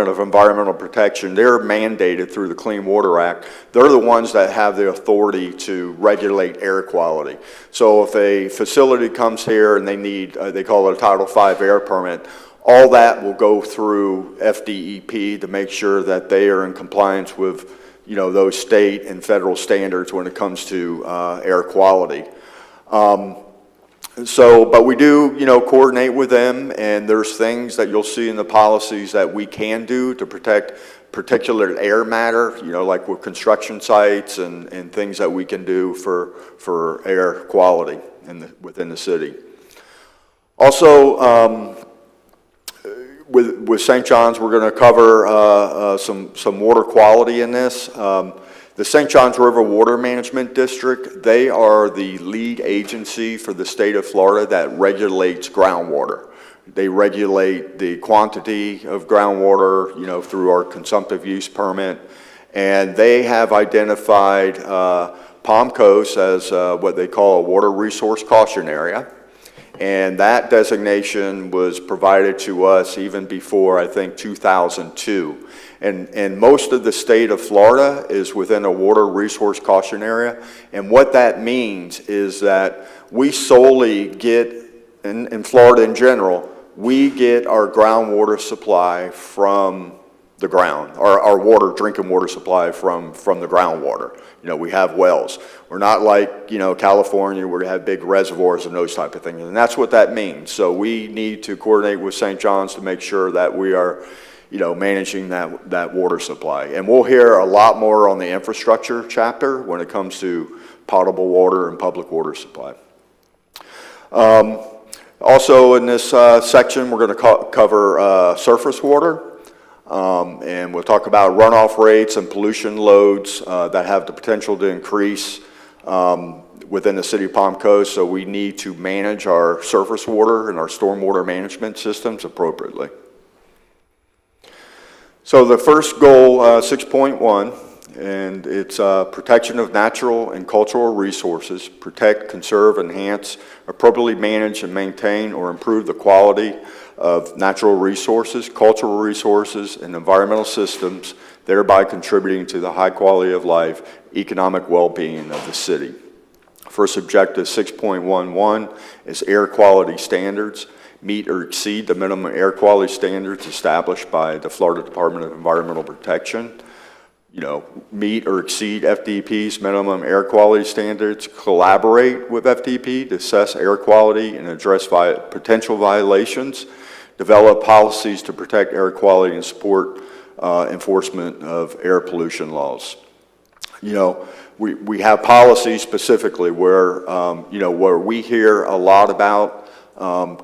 of Environmental Protection, they're mandated through the Clean Water Act. They're the ones that have the authority to regulate air quality. So if a facility comes here and they need, they call it a Title V air permit, all that will go through FDEP to make sure that they are in compliance with, those state and federal standards when it comes to air quality. But we do, coordinate with them, and there's things that you'll see in the policies that we can do to protect particular air matter, like with construction sites and things that we can do for air quality within the city. Also, with St. John's, we're going to cover some water quality in this. The St. John's River Water Management District, they are the lead agency for the state of Florida that regulates groundwater. They regulate the quantity of groundwater, through our consumptive use permit, and they have identified Palm Coast as what they call a water resource caution area. And that designation was provided to us even before, I think, 2002. And most of the state of Florida is within a water resource caution area. And what that means is that we solely get, in Florida in general, we get our groundwater supply from the ground, our water, drinking water supply from the groundwater. You know, we have wells. We're not like, you know, California where we have big reservoirs and those type of things. And that's what that means. So we need to coordinate with St. John's to make sure that we are, you know, managing that water supply. And we'll hear a lot more on the infrastructure chapter when it comes to potable water and public water supply. Also in this section, we're going to cover surface water. And we'll talk about runoff rates and pollution loads that have the potential to increase within the city of Palm Coast. So we need to manage our surface water and our stormwater management systems appropriately. So the first goal, 6.1, and it's protection of natural and cultural resources, protect, conserve, enhance, appropriately manage and maintain or improve the quality of natural resources, cultural resources, and environmental systems, thereby contributing to the high quality of life, economic well-being of the city. First objective, 6.11, is air quality standards. Meet or exceed the minimum air quality standards established by the Florida Department of Environmental Protection. You know, meet or exceed FDP's minimum air quality standards, collaborate with FDP to assess air quality and address potential violations, develop policies to protect air quality and support enforcement of air pollution laws. You know, we have policies specifically where, you know, where we hear a lot about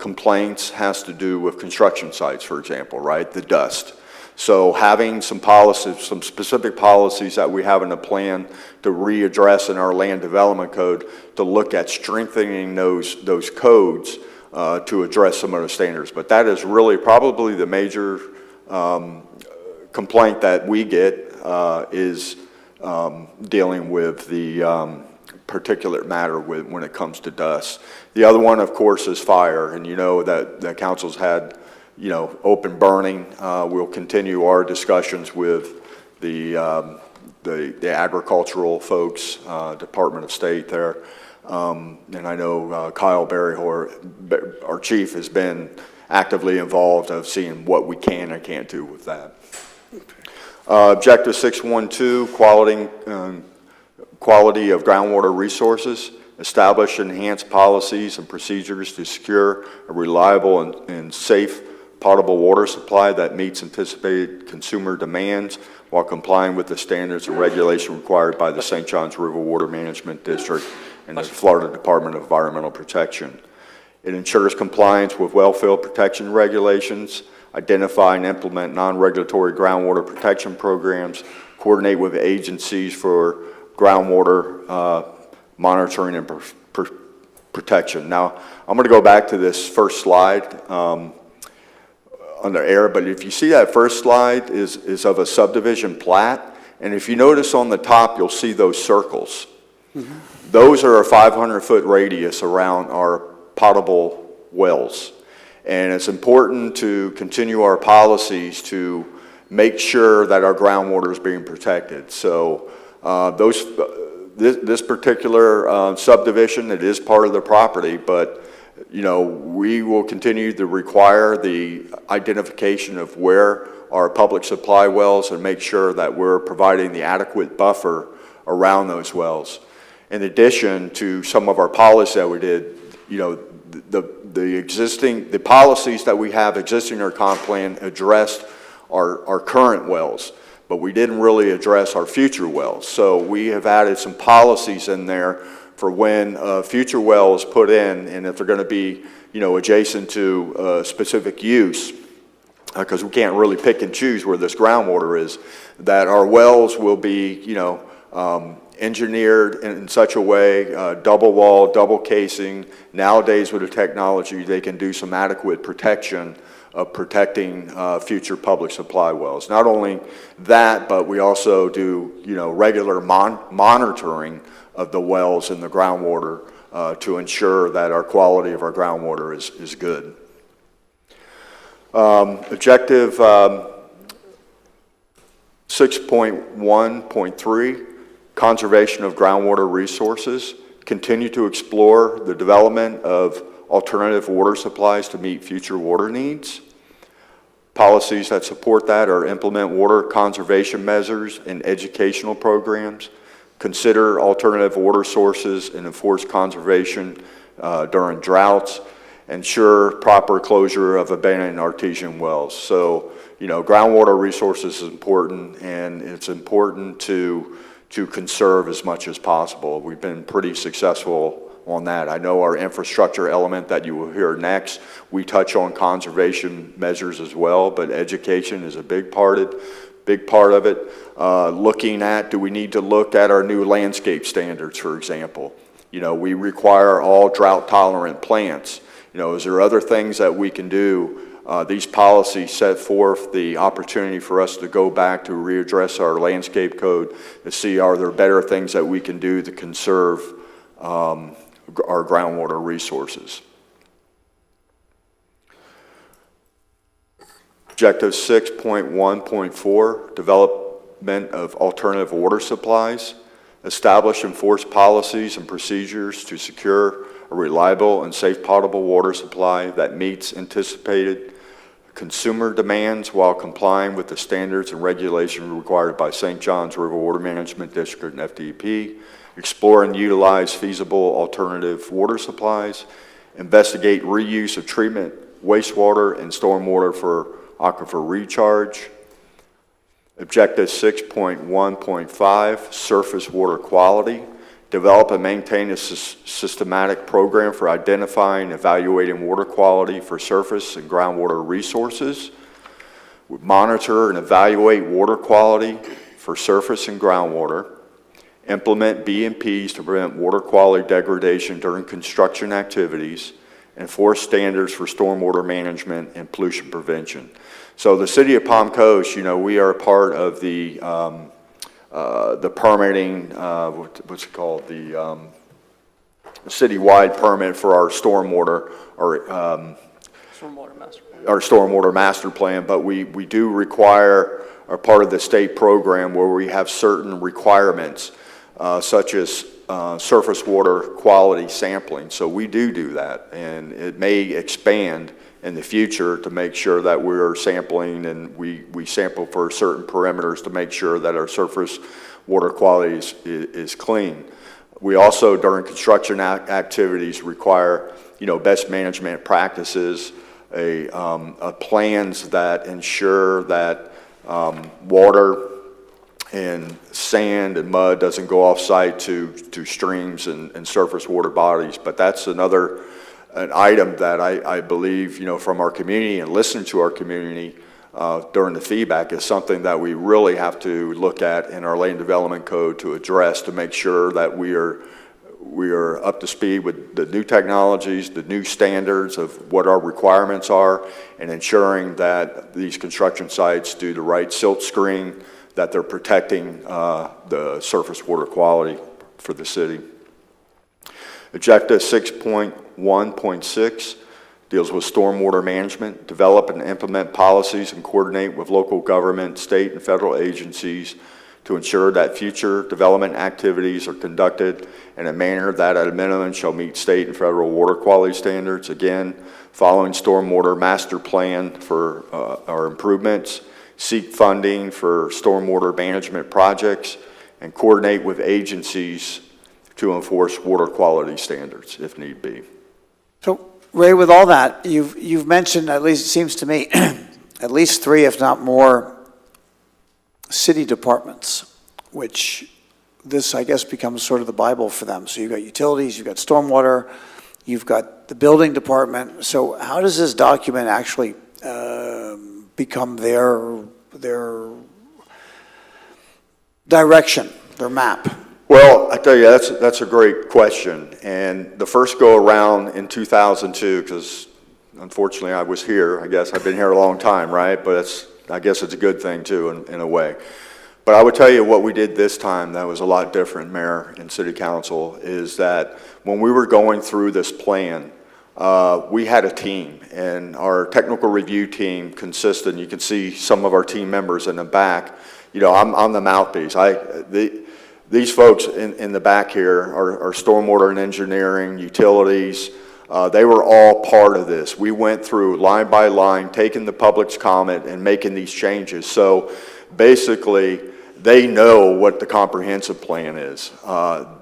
complaints has to do with construction sites, for example, right? The dust. So having some policies, some specific policies that we have in the plan to readdress in our land development code to look at strengthening those codes to address some of the standards. But that is really probably the major complaint that we get is dealing with the particulate matter when it comes to dust. The other one, of course, is fire, and you know that the council's had, you know, open burning. We'll continue our discussions with the agricultural folks, Department of State there. And I know Kyle Berryhor, our chief, has been actively involved of seeing what we can and can't do with that. Objective 6.12, quality of groundwater resources. Establish and enhance policies and procedures to secure a reliable and safe potable water supply that meets anticipated consumer demands while complying with the standards and regulation required by the St. Johns River Water Management District and the Florida Department of Environmental Protection. It ensures compliance with wellfield protection regulations, identify and implement non-regulatory groundwater protection programs, coordinate with agencies for groundwater monitoring and protection. Now, I'm going to go back to this first slide under air, but if you see that first slide is of a subdivision plat, and if you notice on the top, you'll see those circles. Mm-hmm. Those are a 500-foot radius around our potable wells. And it's important to continue our policies to make sure that our groundwater is being protected. So this particular subdivision, it is part of the property, but you know, we will continue to require the identification of where our public supply wells and make sure that we're providing the adequate buffer around those wells. In addition to some of our policies that we did, you know, the policies that we have existing in our comp plan addressed our current wells, but we didn't really address our future wells. So we have added some policies in there for when a future well is put in, and if they're going to be, you know, adjacent to a specific use, because we can't really pick and choose where this groundwater is, that our wells will be, you know, engineered in such a way, double wall, double casing. Nowadays with the technology, they can do some adequate protection of protecting future public supply wells. Not only that, but we also do, you know, regular monitoring of the wells and the groundwater to ensure that our quality of our groundwater is good. Objective 6.1.3, conservation of groundwater resources. Continue to explore the development of alternative water supplies to meet future water needs. Policies that support that are implement water conservation measures and educational programs, consider alternative water sources and enforce conservation during droughts, ensure proper closure of abandoned artesian wells. So, you know, groundwater resources is important, and it's important to conserve as much as possible. We've been pretty successful on that. I know our infrastructure element that you will hear next, we touch on conservation measures as well, but education is a big part of it. Looking at, do we need to look at our new landscape standards, for example? You know, we require all drought-tolerant plants. You know, is there other things that we can do? These policies set forth the opportunity for us to go back to readdress our landscape code to see, are there better things that we can do to conserve our groundwater resources. Objective 6.1.4, development of alternative water supplies. Establish and enforce policies and procedures to secure a reliable and safe potable water supply that meets anticipated consumer demands while complying with the standards and regulations required by St. John's River Water Management District and FDP. Explore and utilize feasible alternative water supplies. Investigate reuse of treatment, wastewater, and stormwater for aquifer recharge. Objective 6.1.5, surface water quality. Develop and maintain a systematic program for identifying and evaluating water quality for surface and groundwater resources. Monitor and evaluate water quality for surface and groundwater. Implement B&Ps to prevent water quality degradation during construction activities. Enforce standards for stormwater management and pollution prevention. So the City of Palm Coast, you know, we are a part of the permitting, what's it called, the citywide permit for our stormwater, our stormwater master plan, but we do require, are part of the state program where we have certain requirements, such as surface water quality sampling. So we do that, and it may expand in the future to make sure that we're sampling, and we sample for certain parameters to make sure that our surface water quality is clean. We also, during construction activities, require, you know, best management practices, plans that ensure that water and sand and mud doesn't go off-site to streams and surface water bodies. But that's an item that I believe, you know, from our community and listening to our community during the feedback is something that we really have to look at in our land development code to address, to make sure that we are up to speed with the new technologies, the new standards of what our requirements are, and ensuring that these construction sites do the right silt screen, that they're protecting the surface water quality for the city. Objective 6.1.6 deals with stormwater management. Develop and implement policies and coordinate with local government, state and federal agencies to ensure that future development activities are conducted in a manner that at a minimum shall meet state and federal water quality standards. Again, following stormwater master plan for our improvements, seek funding for stormwater management projects, and coordinate with agencies to enforce water quality standards if need be. So, Ray, with all that, you've mentioned, at least it seems to me, at least 3, if not more, city departments, which this, I guess, becomes sort of the Bible for them. So you've got utilities, you've got stormwater, you've got the building department. So how does this document actually become their direction, their map? Well, I tell you, that's a great question. And the first go around in 2002, because unfortunately I was here, I guess I've been here a long time, right? But I guess it's a good thing too, in a way. But I would tell you what we did this time that was a lot different, Mayor and City Council, is that when we were going through this plan, we had a team, and our technical review team consisted, you can see some of our team members in the back. You know, I'm the mouthpiece. These folks in the back here are stormwater and engineering, utilities. They were all part of this. We went through line by line, taking the public's comment and making these changes. So basically, they know what the comprehensive plan is.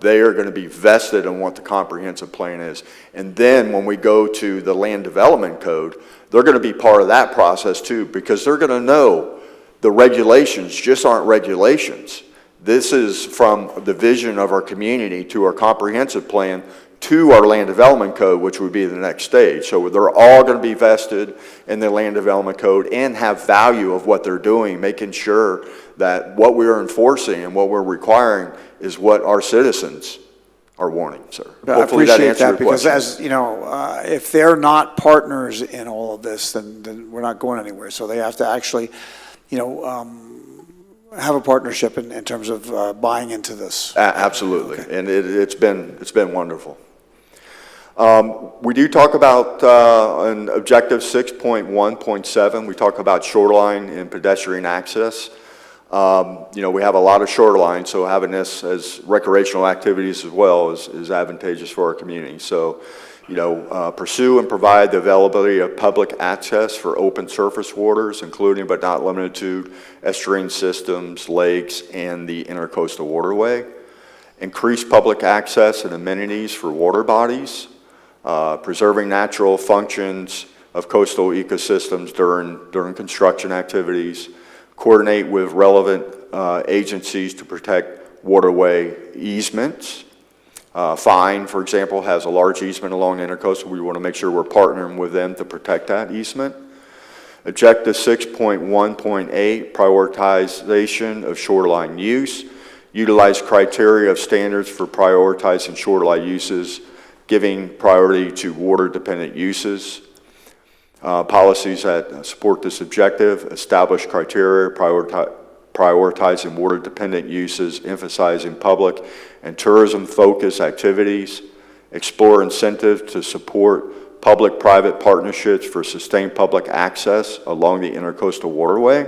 They are going to be vested in what the comprehensive plan is. And then when we go to the land development code, they're going to be part of that process too, because they're going to know the regulations just aren't regulations. This is from the vision of our community to our comprehensive plan to our land development code, which would be the next stage. So they're all going to be vested in the land development code and have value of what they're doing, making sure that what we are enforcing and what we're requiring is what our citizens are wanting, sir. I Hopefully appreciate answered your that, because question. as, you know, if they're not partners in all of this, then we're not going anywhere. So they have to actually, you know, have a partnership in terms of buying into this. Absolutely, and it's been wonderful. We do talk about, in Objective 6.1.7, we talk about shoreline and pedestrian access. You know, we have a lot of shoreline, so having this as recreational activities as well is advantageous for our community. So, you know, pursue and provide the availability of public access for open surface waters, including but not limited to estuarine systems, lakes, and the intercoastal waterway. Increase public access and amenities for water bodies. Preserving natural functions of coastal ecosystems during construction activities, coordinate with relevant agencies to protect waterway easements. Fine, for example, has a large easement along the intercoastal. We want to make sure we're partnering with them to protect that easement. Objective 6.1.8, prioritization of shoreline use. Utilize criteria of standards for prioritizing shoreline uses, giving priority to water-dependent uses. Policies that support this objective, establish criteria, prioritizing water-dependent uses, emphasizing public and tourism-focused activities, explore incentives to support public-private partnerships for sustained public access along the intercoastal waterway,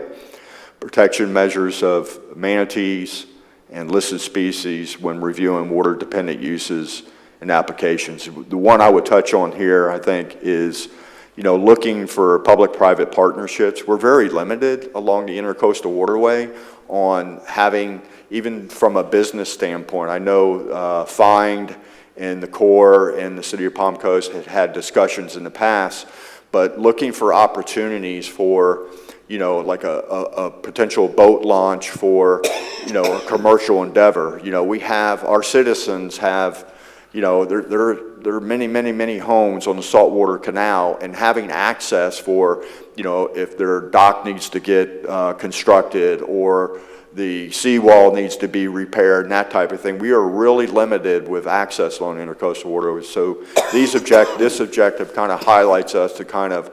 protection measures of manatees and listed species when reviewing water-dependent uses and applications. The one I would touch on here, I think, is, you know, looking for public-private partnerships. We're very limited along the intercoastal waterway on having, even from a business standpoint. I know Find and the Corps and the City of Palm Coast had discussions in the past, but looking for opportunities for, you know, like a potential boat launch for, you know, a commercial endeavor. You know, we have, our citizens have, you know, there are many homes on the saltwater canal, and having access for, you know, if their dock needs to get constructed or the seawall needs to be repaired and that type of thing. We are really limited with access along intercoastal waterways. So this objective kind of highlights us to kind of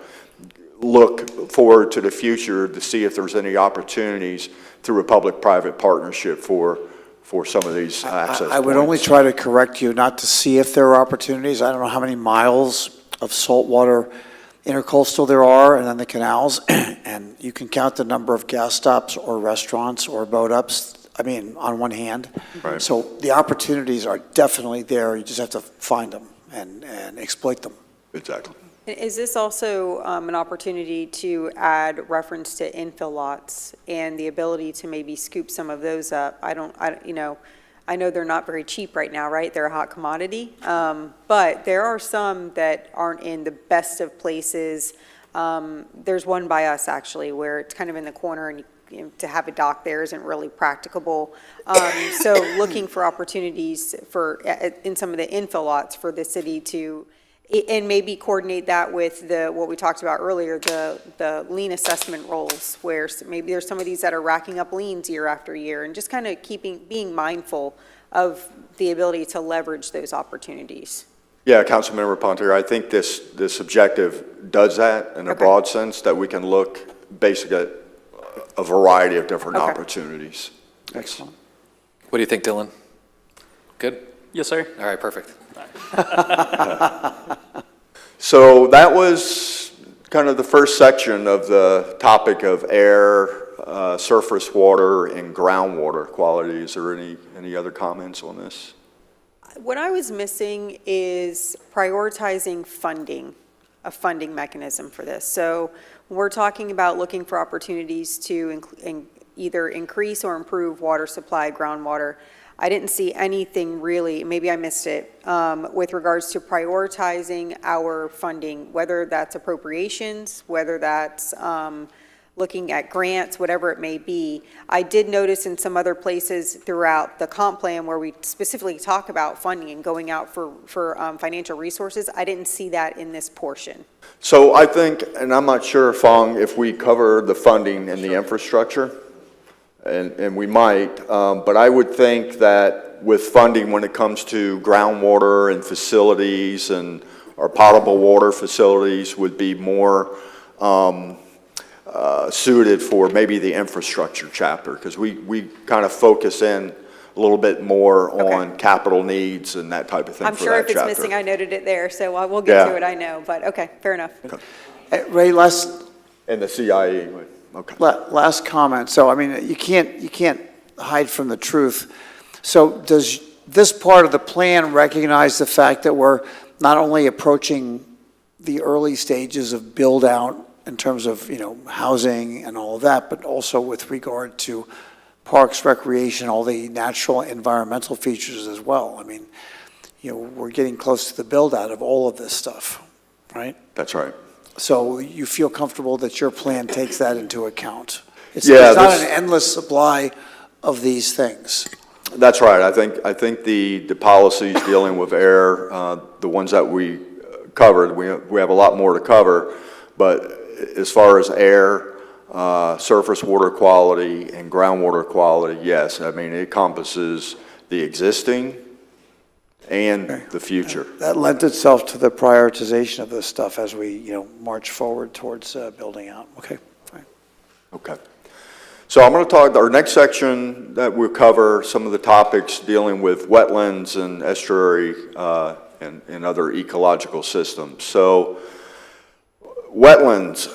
look forward to the future to see if there's any opportunities through a public-private partnership for some of these access I would points. only try to correct you not to see if there are opportunities. I don't know how many miles of saltwater intercoastal there are, and then the canals, and you can count the number of gas stops or restaurants or boat ups, I mean, on one hand. Right. So the opportunities are definitely there. You just have to find them and exploit them. Exactly. Is this also an opportunity to add reference to infill lots and the ability to maybe scoop some of those up? You know, I know they're not very cheap right now, right? They're a hot commodity. But there are some that aren't in the best of places. There's one by us, actually, where it's kind of in the corner, and you know, to have a dock there isn't really practicable. So looking for opportunities in some of the infill lots for the city to, and maybe coordinate that with what we talked about earlier, the lien assessment roles, where maybe there's some of these that are racking up liens year after year, and just kind of being mindful of the ability to leverage those opportunities. Yeah, Councilmember Pontier, I think this objective does that in a Okay. broad sense, that we can look basically at a variety of different Okay. opportunities. Excellent. What do you think, Dylan? Good? Yes, sir. All right, perfect. So that was kind of the first section of the topic of air, surface water, and groundwater quality. Is there any other comments on this? What I was missing is prioritizing funding, a funding mechanism for this. So we're talking about looking for opportunities to either increase or improve water supply, groundwater. I didn't see anything really, maybe I missed it, with regards to prioritizing our funding, whether that's appropriations, whether that's looking at grants, whatever it may be. I did notice in some other places throughout the comp plan where we specifically talk about funding and going out for financial resources. I didn't see that in this portion. So I think, and I'm not sure, Fong, if we cover the funding and the infrastructure, and we might, but I would think that with funding when it comes to groundwater and facilities and our potable water facilities would be more suited for maybe the infrastructure chapter, because we kind of focus in a little bit more on capital needs and that type of thing I'm for sure that if it's chapter. missing, I noted it there, so I will get Yeah. to it, I know, but okay, fair enough. Ray, last And the CIE, okay. last comment. So, I mean, you can't hide from the truth. So does this part of the plan recognize the fact that we're not only approaching the early stages of build-out in terms of, housing and all of that, but also with regard to parks, recreation, all the natural environmental features as well? I mean, we're getting close to the build-out of all of this stuff, right? That's right. So you feel comfortable that your plan takes that into account? It's Yeah, not this- an endless supply of these things. That's right. I think the policies dealing with air, the ones that we covered, we have a lot more to cover, but as far as air, surface water quality, and groundwater quality, yes. I mean, it encompasses the existing and the future. That lent itself to the prioritization of this stuff as we, march forward towards building out. Okay, fine. Okay. So I'm going to talk, our next section that we'll cover some of the topics dealing with wetlands and estuary and other ecological systems. So wetlands,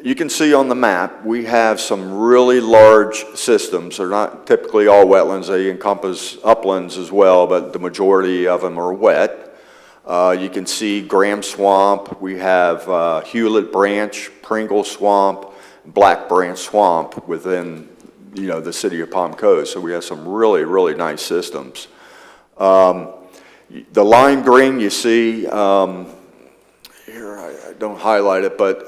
you can see on the map, we have some really large systems. They're not typically all wetlands. They encompass uplands as well, but the majority of them are wet. You can see Graham Swamp. We have Hewlett Branch, Pringle Swamp, Black Branch Swamp within, the city of Palm Coast. So we have some really, really nice systems. The lime green you see, here I don't highlight it, but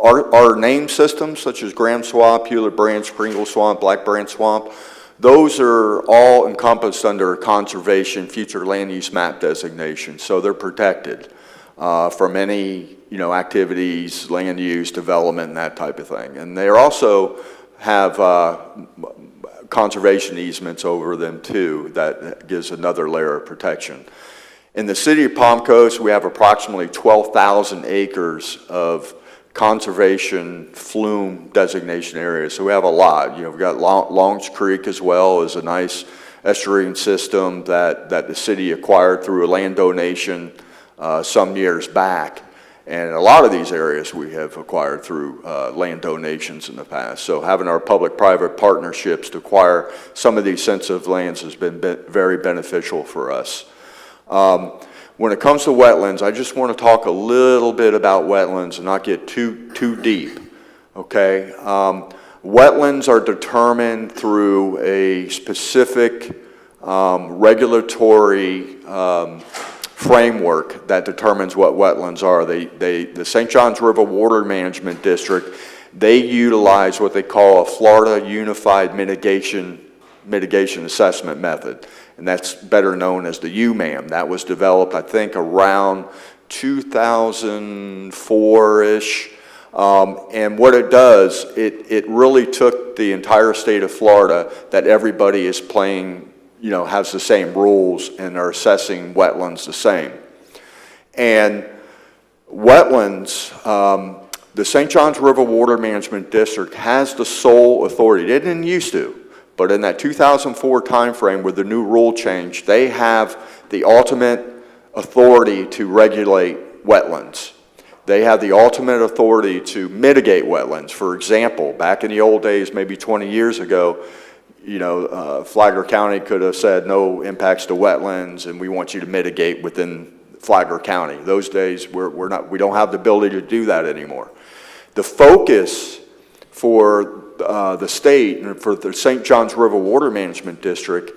our name systems such as Graham Swamp, Hewlett Branch, Pringle Swamp, Black Branch Swamp, those are all encompassed under conservation future land use map designation. So they're protected from any, activities, land use, development, and that type of thing. And they also have conservation easements over them too. That gives another layer of protection. In the city of Palm Coast, we have approximately 12,000 acres of conservation flume designation areas. So we have a lot. We've got Longs Creek as well as a nice estuarine system that the city acquired through a land donation some years back. And a lot of these areas we have acquired through land donations in the past. So having our public-private partnerships to acquire some of these sensitive lands has been very beneficial for us. When it comes to wetlands, I just want to talk a little bit about wetlands and not get too deep, okay? Wetlands are determined through a specific regulatory framework that determines what wetlands are. The St. Johns River Water Management District, they utilize what they call a Florida Unified Mitigation Assessment Method, and that's better known as the UMAM. That was developed, I think, around 2004-ish, and what it does, it really took the entire state of Florida that everybody is playing, has the same rules and are assessing wetlands the same. And wetlands, the St. Johns River Water Management District has the sole authority. It didn't used to, But in that 2004 timeframe with the new rule change, they have the ultimate authority to regulate wetlands. They have the ultimate authority to mitigate wetlands. For example, back in the old days, maybe 20 years ago, Flagler County could have said no impacts to wetlands and we want you to mitigate within Flagler County. Those days, we don't have the ability to do that anymore. The focus for the state and for the St. Johns River Water Management District,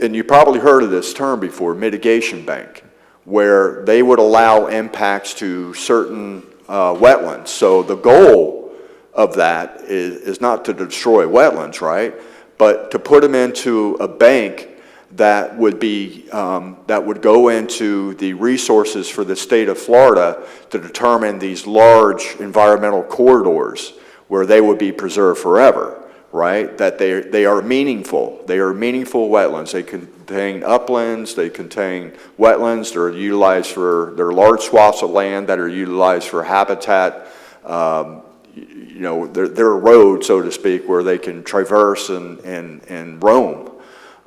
and you probably heard of this term before, mitigation bank, where they would allow impacts to certain wetlands. So the goal of that is not to destroy wetlands, right? But to put them into a bank that would be, that would go into the resources for the state of Florida to determine these large environmental corridors where they would be preserved forever, right? That they are meaningful. They are meaningful wetlands. They contain uplands, they contain wetlands that are utilized for, they're large swaths of land that are utilized for habitat. They're a road, so to speak, where they can traverse and roam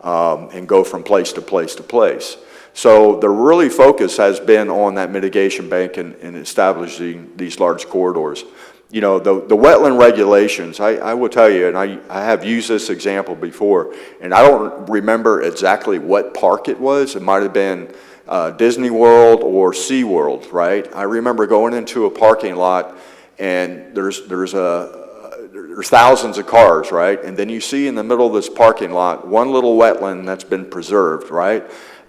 and go from place to place to place. So the really focus has been on that mitigation bank and establishing these large corridors. The wetland regulations, I will tell you, and I have used this example before, and I don't remember exactly what park it was. It might have been Disney World or SeaWorld, right? I remember going into a parking lot and there's thousands of cars, right? And then you see in the middle of this parking lot, one little wetland that's been preserved, right?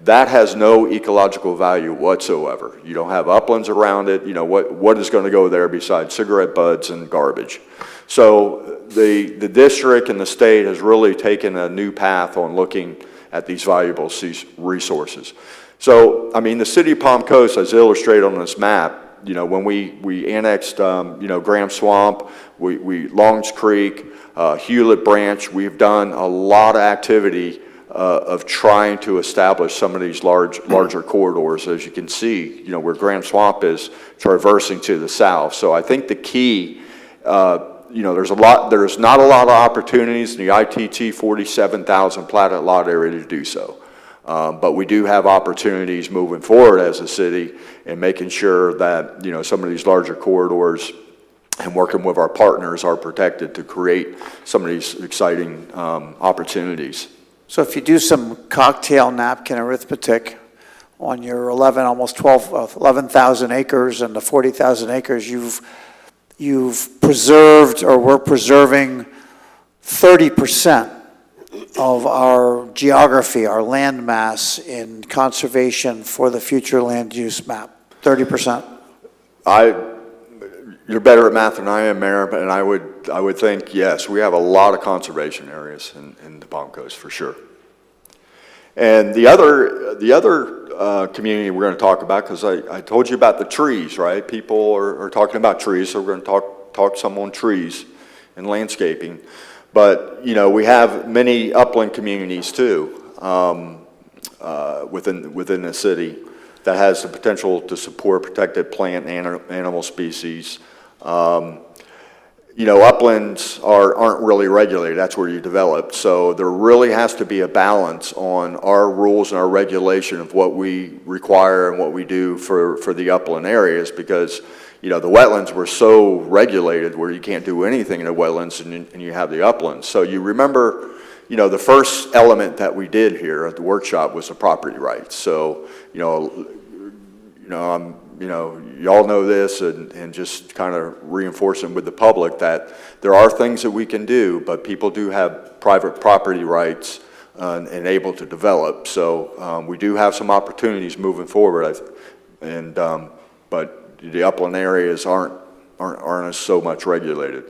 That has no ecological value whatsoever. You don't have uplands around it. What is going to go there besides cigarette butts and garbage? So the district and the state has really taken a new path on looking at these valuable resources. So, the city of Palm Coast, as illustrated on this map, when we annexed, Graham Swamp, we Longs Creek, Hewlett Branch, we've done a lot of activity of trying to establish some of these larger corridors. As you can see, where Graham Swamp is traversing to the south. So I think the key, there's not a lot of opportunities in the ITT 47,000 platted lot area to do so. But we do have opportunities moving forward as a city and making sure that, some of these larger corridors and working with our partners are protected to create some of these exciting opportunities. So if you do some cocktail napkin arithmetic on your 11,000 acres and the 40,000 acres, you've preserved, or we're preserving 30% of our geography, our land mass in conservation for the future land use map, 30%. You're better at math than I am, Mayor, and I would think, yes, we have a lot of conservation areas in the Palm Coast for sure. And the other community we're going to talk about, because I told you about the trees, right? People are talking about trees, so we're going to talk some on trees and landscaping. But, we have many upland communities too within the city that has the potential to support protected plant and animal species. Uplands aren't really regulated. That's where you develop. So there really has to be a balance on our rules and our regulation of what we require and what we do for the upland areas, because the wetlands were so regulated where you can't do anything in the wetlands and you have the uplands. So you remember, the first element that we did here at the workshop was the property rights. So, y'all know this, and just kind of reinforcing with the public that there are things that we can do, but people do have private property rights and able to develop. So we do have some opportunities moving forward, but the upland areas aren't as so much regulated.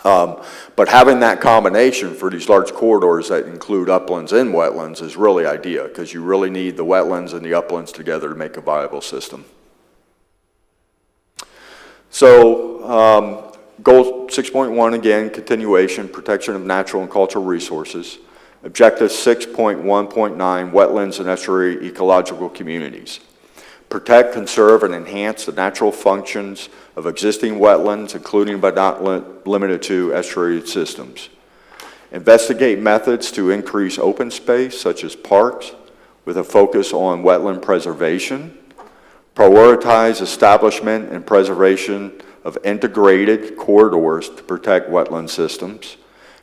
But having that combination for these large corridors that include uplands and wetlands is really ideal, because you really need the wetlands and the uplands together to make a viable system. So goal 6.1, again, continuation, protection of natural and cultural resources. Objective 6.1.9, wetlands and estuary ecological communities. Protect, conserve, and enhance the natural functions of existing wetlands, including but not limited to estuary systems. Investigate methods to increase open space, such as parks, with a focus on wetland preservation. Prioritize establishment and preservation of integrated corridors to protect wetland systems.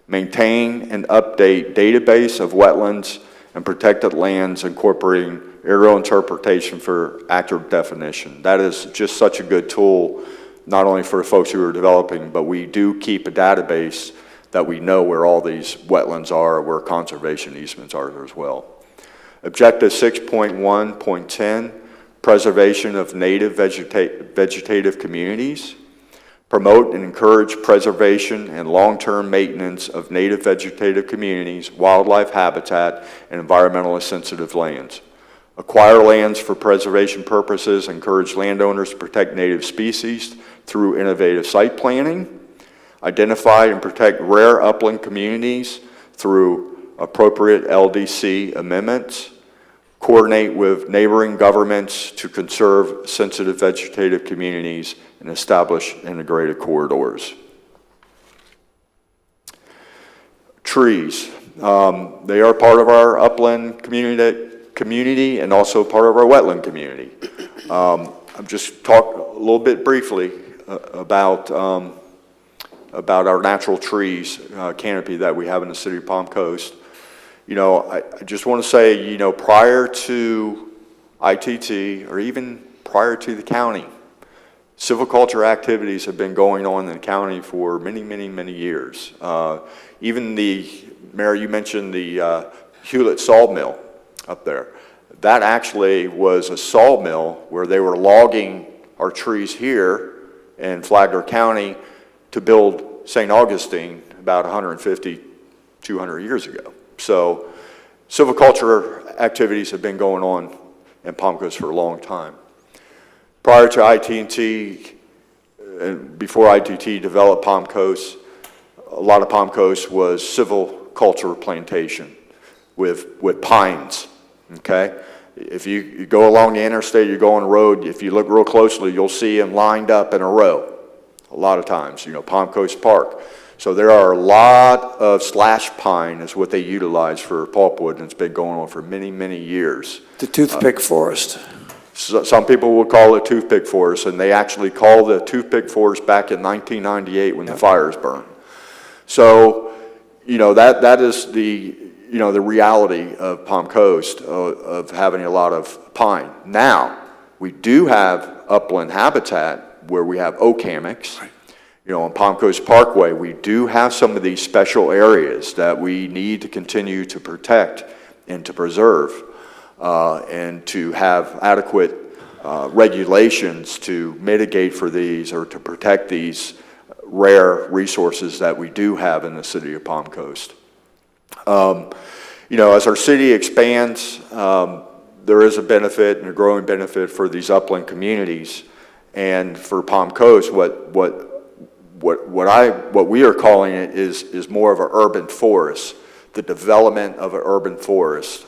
Maintain and update database of wetlands and protected lands incorporating aerial interpretation for accurate definition. That is just such a good tool, not only for the folks who are developing, but we do keep a database that we know where all these wetlands are, where conservation easements are as well. Objective 6.1.10, preservation of native vegetative communities. Promote and encourage preservation and long-term maintenance of native vegetative communities, wildlife habitat, and environmentally sensitive lands. Acquire lands for preservation purposes, encourage landowners to protect native species through innovative site planning. Identify and protect rare upland communities through appropriate LDC amendments. Coordinate with neighboring governments to conserve sensitive vegetative communities and establish integrated corridors. Trees. They are part of our upland community and also part of our wetland community. I've just talked a little bit briefly about our natural trees canopy that we have in the city of Palm Coast. You know, I just want to say, you know, prior to ITT or even prior to the county, silviculture activities have been going on in the county for many, many, many years. Even Mayor, you mentioned the Hewlett sawmill up there. That actually was a sawmill where they were logging our trees here in Flagler County to build St. Augustine about 150, 200 years ago. So silviculture activities have been going on in Palm Coast for a long time. Prior to ITT, and before ITT developed Palm Coast, a lot of Palm Coast was silviculture plantation with pines, okay? If you go along the interstate, you go on the road, if you look real closely, you'll see them lined up in a row a lot of times, you know, Palm Coast Park. So there are a lot of slash pine is what they utilize for pulpwood, and it's been going on for many, many years. The toothpick forest. So, some people will call it toothpick forest, and they actually called the toothpick forest back in 1998 when the fires burned. So, you know, that is the, you know, the reality of Palm Coast of having a lot of pine. Now, we do have upland habitat where we have oak hammocks. Right. You know, on Palm Coast Parkway, we do have some of these special areas that we need to continue to protect and to preserve, and to have adequate regulations to mitigate for these or to protect these rare resources that we do have in the city of Palm Coast. You know, as our city expands, there is a benefit and a growing benefit for these upland communities. And for Palm Coast, what we are calling it is more of an urban forest, the development of an urban forest,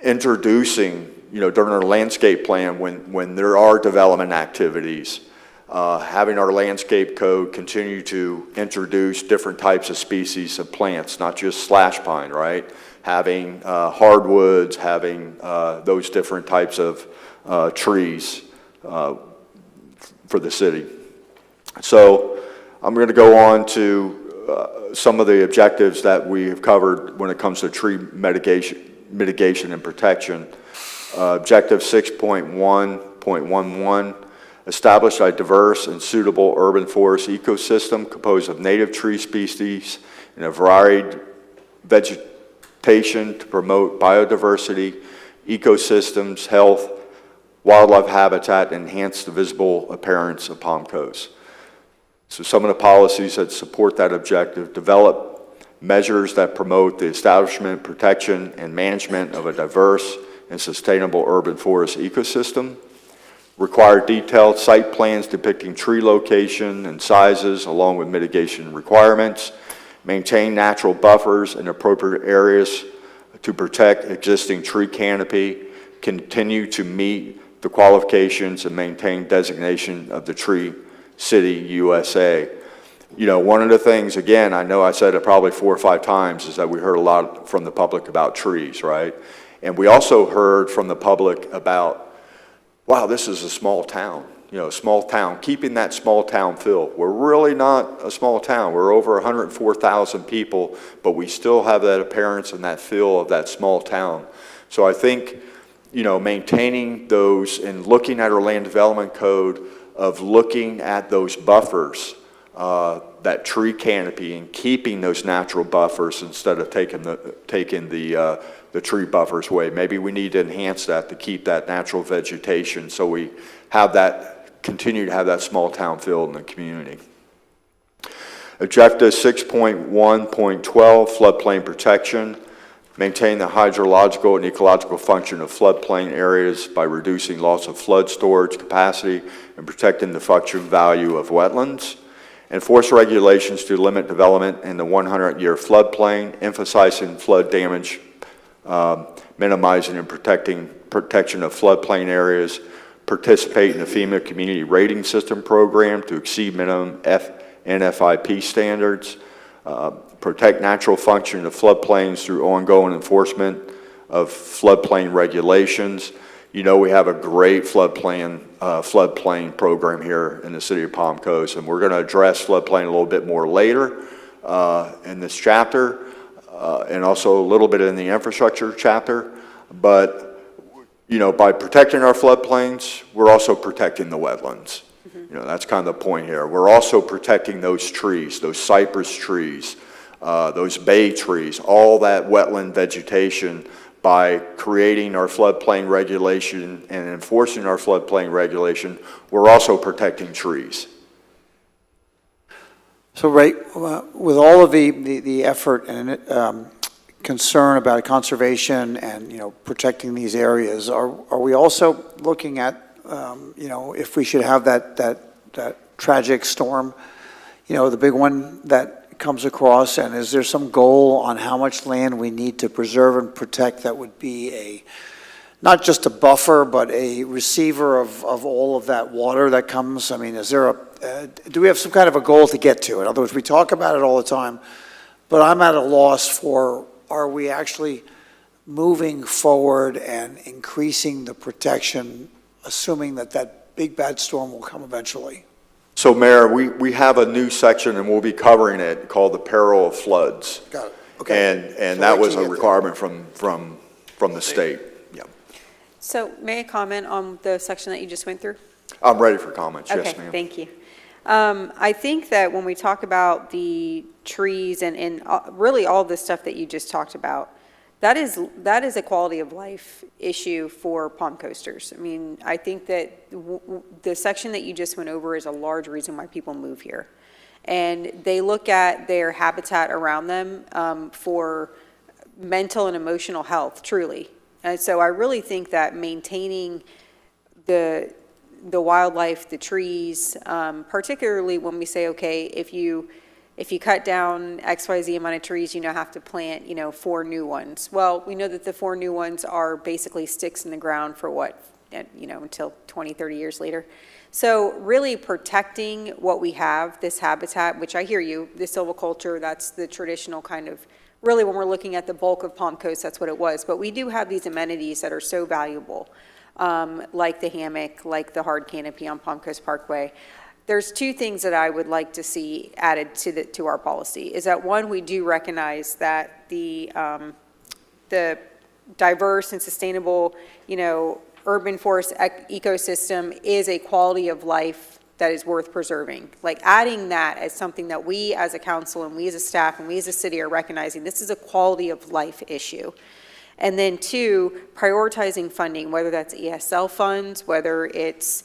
introducing, you know, during our landscape plan when there are development activities, having our landscape code continue to introduce different types of species of plants, not just slash pine, right? Having hardwoods, having those different types of trees for the city. So I'm going to go on to some of the objectives that we have covered when it comes to tree mitigation and protection. Objective 6.1.11, establish a diverse and suitable urban forest ecosystem composed of native tree species and a varied vegetation to promote biodiversity, ecosystems, health, wildlife habitat, and enhance the visible appearance of Palm Coast. So some of the policies that support that objective: develop measures that promote the establishment, protection, and management of a diverse and sustainable urban forest ecosystem. Require detailed site plans depicting tree location and sizes along with mitigation requirements. Maintain natural buffers in appropriate areas to protect existing tree canopy. Continue to meet the qualifications and maintain designation of the Tree City USA. You know, one of the things, again, I know I said it probably 4 or 5 times, is that we heard a lot from the public about trees, right? And we also heard from the public about, wow, this is a small town, you know, small town, keeping that small town feel. We're really not a small town. We're over 104,000 people, but we still have that appearance and that feel of that small town. So I think, you know, maintaining those and looking at our land development code of looking at those buffers, that tree canopy, and keeping those natural buffers instead of taking the tree buffers away. Maybe we need to enhance that to keep that natural vegetation so we have that, continue to have that small town feel in the community. Objective 6.1.12, floodplain protection. Maintain the hydrological and ecological function of floodplain areas by reducing loss of flood storage capacity and protecting the function value of wetlands. Enforce regulations to limit development in the 100-year floodplain, emphasizing flood damage, minimizing and protection of floodplain areas. Participate in the FEMA Community Rating System program to exceed minimum NFIP standards. Protect natural function of floodplains through ongoing enforcement of floodplain regulations. You know, we have a great floodplain program here in the city of Palm Coast, and we're going to address floodplain a little bit more later in this chapter, and also a little bit in the infrastructure chapter. But, you know, by protecting our floodplains, we're also protecting the wetlands. You know, that's kind of the point here. We're also protecting those trees, those cypress trees, those bay trees, all that wetland vegetation. By creating our floodplain regulation and enforcing our floodplain regulation, we're also protecting trees. So, Ray, with all of the effort and concern about conservation and, you know, protecting these areas, are we also looking at, you know, if we should have that tragic storm, you know, the big one that comes across, and is there some goal on how much land we need to preserve and protect that would be not just a buffer, but a receiver of all of that water that comes? I mean, is there do we have some kind of a goal to get to? In other words, we talk about it all the time, but I'm at a loss for, are we actually moving forward and increasing the protection, assuming that big bad storm will come eventually? So, Mayor, we have a new section, and we'll be covering it, called the peril of floods. Got it. Okay. And So that wait was till a you get requirement from the state. Yeah. So may I comment on the section that you just went through? I'm ready for comments. Yes, Okay, ma'am. thank you. I think that when we talk about the trees and really all the stuff that you just talked about, that is a quality of life issue for Palm Coasters. I mean, I think that the section that you just went over is a large reason why people move here. And they look at their habitat around them for mental and emotional health, truly. And so I really think that maintaining the wildlife, the trees, particularly when we say, okay, if you cut down XYZ amount of trees, you now have to plant, 4 new ones. Well, we know that the 4 new ones are basically sticks in the ground for what, until 20, 30 years later. So really protecting what we have, this habitat, which I hear you, the silviculture, that's the traditional kind of, really when we're looking at the bulk of Palm Coast, that's what it was. But we do have these amenities that are so valuable, like the hammock, like the hard canopy on Palm Coast Parkway. There's 2 things that I would like to see added to our policy. Is that one, we do recognize that the diverse and sustainable, urban forest ecosystem is a quality of life that is worth preserving. Like adding that as something that we as a council and we as a staff and we as a city are recognizing, this is a quality of life issue. And then 2, prioritizing funding, whether that's ESL funds, whether it's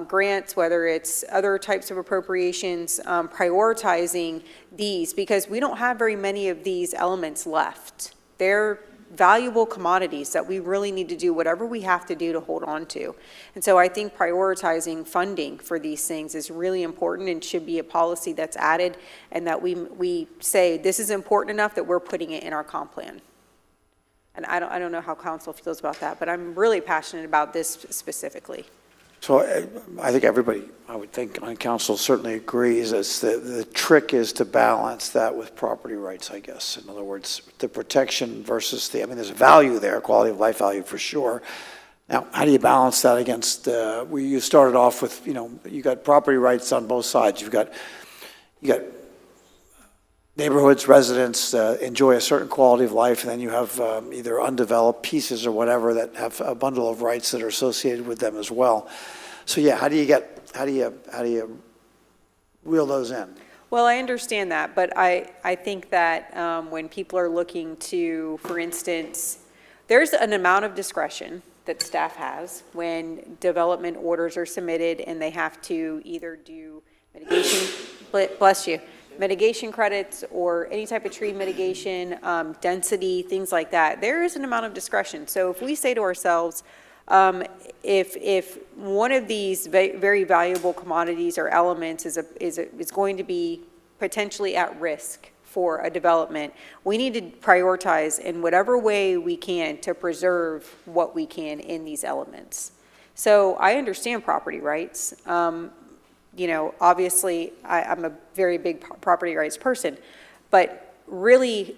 grants, whether it's other types of appropriations, prioritizing these, because we don't have very many of these elements left. They're valuable commodities that we really need to do whatever we have to do to hold on to. And so I think prioritizing funding for these things is really important and should be a policy that's added, and that we say this is important enough that we're putting it in our comp plan. And I don't know how council feels about that, but I'm really passionate about this specifically. So I think everybody, I would think on council certainly agrees as the trick is to balance that with property rights, I guess. In other words, the protection versus I mean, there's value there, quality of life value for sure. Now, how do you balance that against, you started off with, you got property rights on both sides. You got neighborhoods, residents enjoy a certain quality of life, and then you have either undeveloped pieces or whatever that have a bundle of rights that are associated with them as well. So yeah, how do you reel those in? Well, I understand that, but I think that when people are looking to, for instance, there's an amount of discretion that staff has when development orders are submitted and they have to either do mitigation, bless you, mitigation credits or any type of tree mitigation, density, things like that. There is an amount of discretion. So if we say to ourselves, if one of these very valuable commodities or elements is going to be potentially at risk for a development, we need to prioritize in whatever way we can to preserve what we can in these elements. So I understand property rights. Obviously, I'm a very big property rights person, but really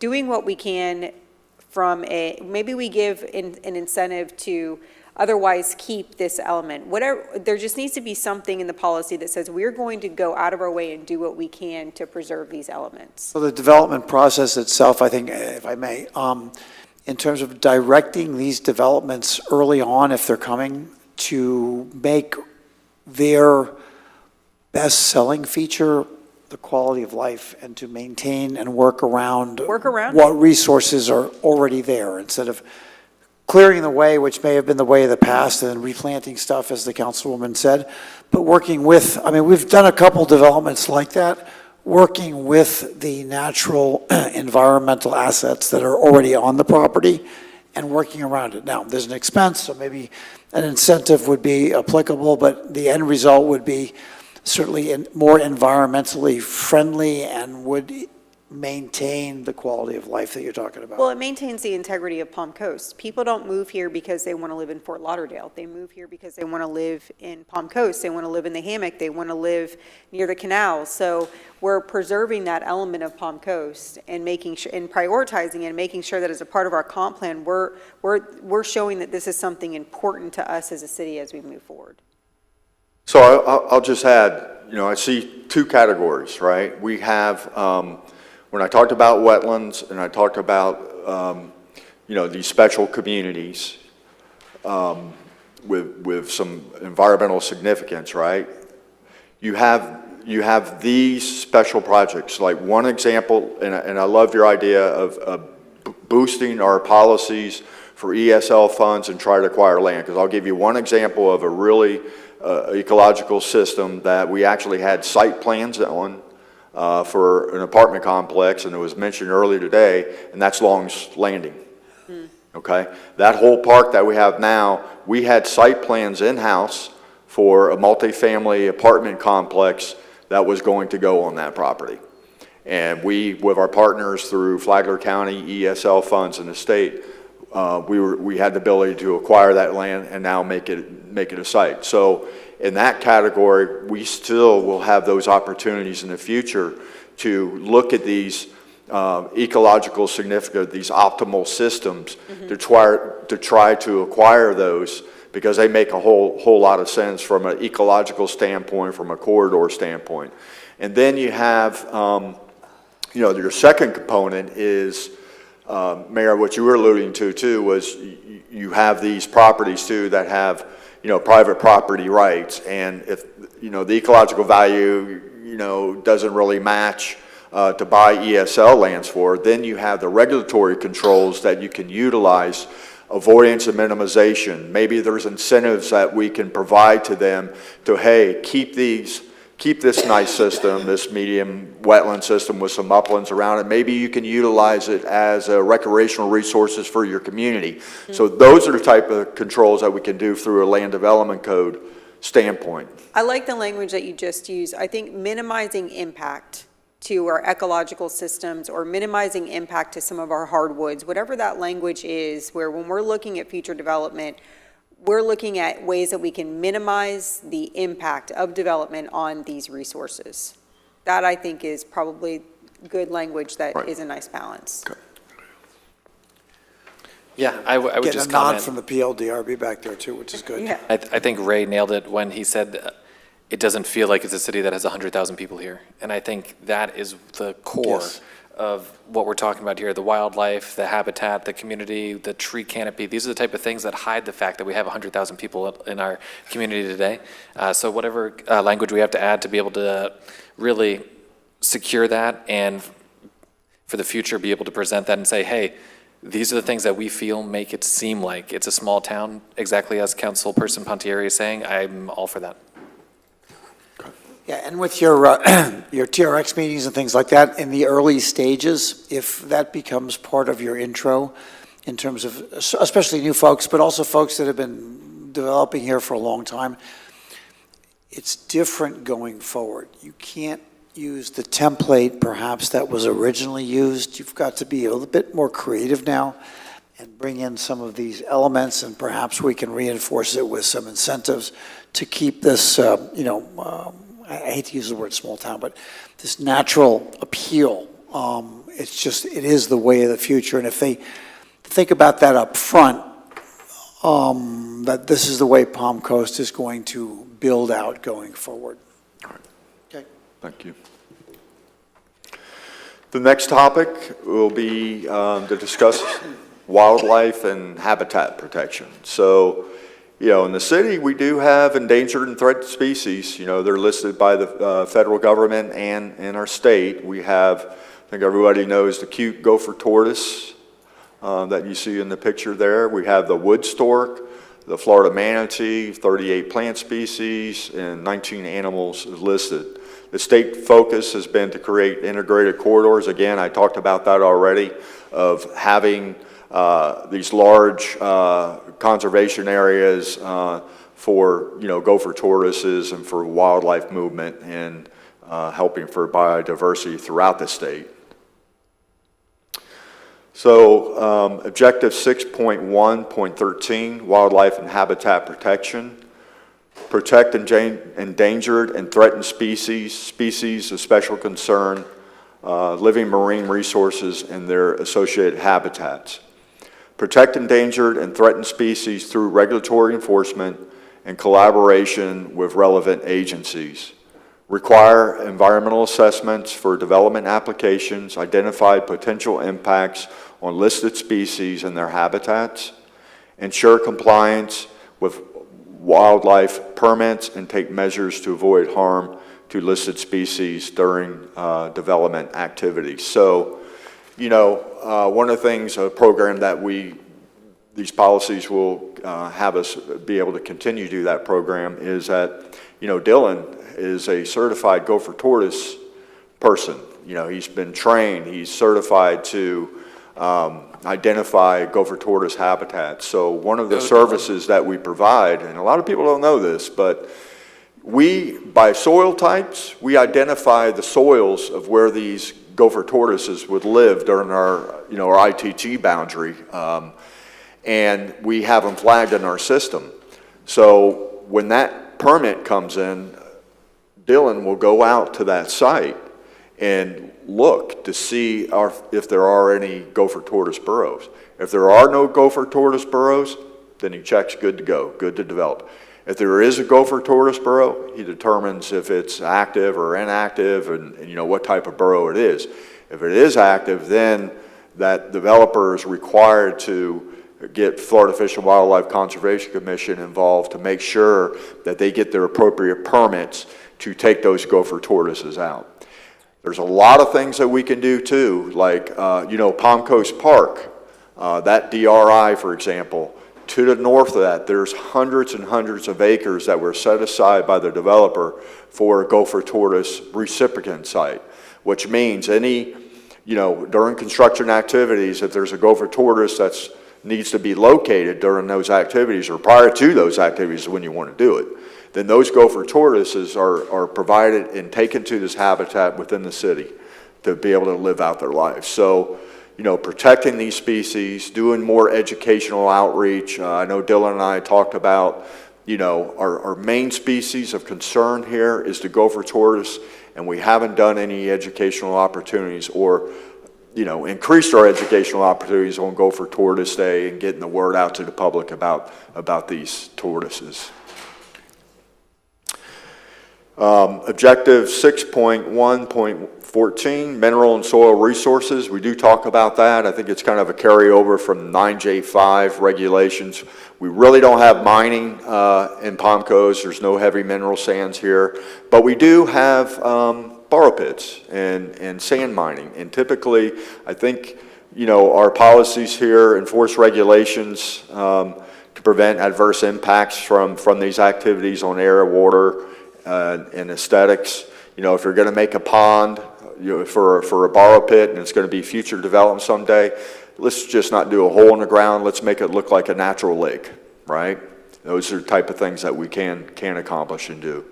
doing what we can maybe we give an incentive to otherwise keep this element. There just needs to be something in the policy that says we're going to go out of our way and do what we can to preserve these elements. So the development process itself, I think, if I may, in terms of directing these developments early on, if they're coming, to make their best-selling feature the quality of life and to maintain and work around what resources are already there, instead of clearing the way, which may have been the way of the past, and then replanting stuff, as the councilwoman said, but working with, we've done a couple developments like that, working with the natural environmental assets that are already on the property and working around it. Now, there's an expense, so maybe an incentive would be applicable, but the end result would be certainly more environmentally friendly and would maintain the quality of life that you're talking about. Well, it maintains the integrity of Palm Coast. People don't move here because they want to live in Fort Lauderdale. They move here because they want to live in Palm Coast. They want to live in the hammock. They want to live near the canals. So we're preserving that element of Palm Coast and making sure and prioritizing it and making sure that as a part of our comp plan, we're showing that this is something important to us as a city as we move forward. So I'll just add, I see two categories, right? We have, when I talked about wetlands and I talked about, these special communities with some environmental significance, right? You have these special projects. Like one example, and I love your idea of boosting our policies for ESL funds and try to acquire land, because I'll give you one example of a really ecological system that we actually had site plans on for an apartment complex, and it was mentioned earlier today, and that's Long's Landing. Okay? That whole park that we have now, we had site plans in-house for a multifamily apartment complex that was going to go on that property. And we, with our partners through Flagler County, ESL funds in the state, we had the ability to acquire that land and now make it a site. So in that category, we still will have those opportunities in the future to look at these ecological significant, these optimal systems, to try to acquire those, because they make a whole lot of sense from an ecological standpoint, from a corridor standpoint. And then you have, your second component is, Mayor, what you were alluding to too was you have these properties too that have, private property rights, and if, the ecological value, doesn't really match to buy ESL lands for, then you have the regulatory controls that you can utilize, avoidance and minimization. Maybe there's incentives that we can provide to them to, hey, keep this nice system, this medium wetland system with some uplands around it. Maybe you can utilize it as recreational resources for your community. So those are the type of controls that we can do through a land development code standpoint. I like the language that you just used. I think minimizing impact to our ecological systems or minimizing impact to some of our hardwoods, whatever that language is, where when we're looking at future development, we're looking at ways that we can minimize the impact of development on these resources. That, I think, is probably good language that Right. is a nice balance. Yeah, I would Getting a just nod comment. from the PLDRB back there too, which is good. Yeah. I think Ray nailed it when he said it doesn't feel like it's a city that has 100,000 people here. And I think that is the core Yes. of what we're talking about here, the wildlife, the habitat, the community, the tree canopy. These are the type of things that hide the fact that we have 100,000 people in our community today. So whatever language we have to add to be able to really secure that and for the future be able to present that and say, hey, these are the things that we feel make it seem like it's a small town, exactly as Councilperson Pontieri is saying. I'm all for that. Yeah, and with your, your TRX meetings and things like that, in the early stages, if that becomes part of your intro, in terms of, especially new folks, but also folks that have been developing here for a long time, it's different going forward. You can't use the template perhaps that was originally used. You've got to be a little bit more creative now and bring in some of these elements, and perhaps we can reinforce it with some incentives to keep this, I hate to use the word small town, but this natural appeal. It's just, it is the way of the future. And if they think about that up front, that this is the way Palm Coast is going to build out going forward. Okay. Thank you. The next topic will be to discuss wildlife and habitat protection. So, in the city, we do have endangered and threatened species. They're listed by the federal government and in our state. We have, I think everybody knows, the cute gopher tortoise that you see in the picture there. We have the wood stork, the Florida manatee, 38 plant species, and 19 animals listed. The state focus has been to create integrated corridors. Again, I talked about that already, of having these large conservation areas for, gopher tortoises and for wildlife movement and helping for biodiversity throughout the state. So objective 6.1.13, wildlife and habitat protection. Protect endangered and threatened species of special concern, living marine resources and their associated habitats. Protect endangered and threatened species through regulatory enforcement and collaboration with relevant agencies. Require environmental assessments for development applications, identify potential impacts on listed species and their habitats. Ensure compliance with wildlife permits and take measures to avoid harm to listed species during development activities. So, one of the things, a program that these policies will have us be able to continue to do that program is that, Dylan is a certified gopher tortoise person. He's been trained, he's certified to identify gopher tortoise habitats. So one of the services that we provide, and a lot of people don't know this, but by soil types, we identify the soils of where these gopher tortoises would live during our ITT boundary, and we have them flagged in our system. So when that permit comes in, Dylan will go out to that site and look to see if there are any gopher tortoise burrows. If there are no gopher tortoise burrows, then he checks good to go, good to develop. If there is a gopher tortoise burrow, he determines if it's active or inactive and what type of burrow it is. If it is active, then that developer is required to get Florida Fish and Wildlife Conservation Commission involved to make sure that they get their appropriate permits to take those gopher tortoises out. There's a lot of things that we can do too, like, Palm Coast Park, that DRI, for example. To the north of that, there's hundreds and hundreds of acres that were set aside by the developer for a gopher tortoise recipient site, which means during construction activities, if there's a gopher tortoise that needs to be located during those activities or prior to those activities when you want to do it, then those gopher tortoises are provided and taken to this habitat within the city to be able to live out their lives. So, protecting these species, doing more educational outreach. I know Dylan and I talked about, our main species of concern here is the gopher tortoise, and we haven't done any educational opportunities or, increased our educational opportunities on Gopher Tortoise Day and getting the word out to the public about these tortoises. Objective 6.1.14, mineral and soil resources. We do talk about that. I think it's kind of a carryover from 9J5 regulations. We really don't have mining in Palm Coast. There's no heavy mineral sands here, but we do have borrow pits and sand mining. And typically, I think, our policies here enforce regulations to prevent adverse impacts from these activities on air, water, and aesthetics. If you're going to make a pond for a borrow pit and it's going to be future development someday, let's just not do a hole in the ground. Let's make it look like a natural lake, right? Those are the type of things that we can accomplish and do.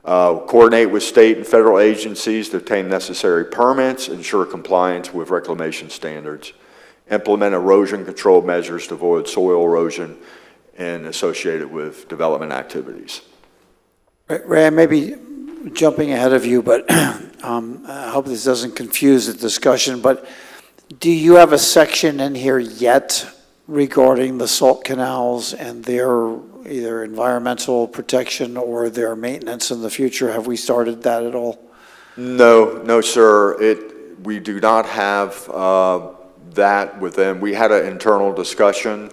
Coordinate with state and federal agencies to obtain necessary permits, ensure compliance with reclamation standards, implement erosion control measures to avoid soil erosion and associated with development activities. Ray, I may be jumping ahead of you, but I hope this doesn't confuse the discussion, but do you have a section in here yet regarding the salt canals and their either environmental protection or their maintenance in the future? Have we started that at all? No, sir. We do not have that within. We had an internal discussion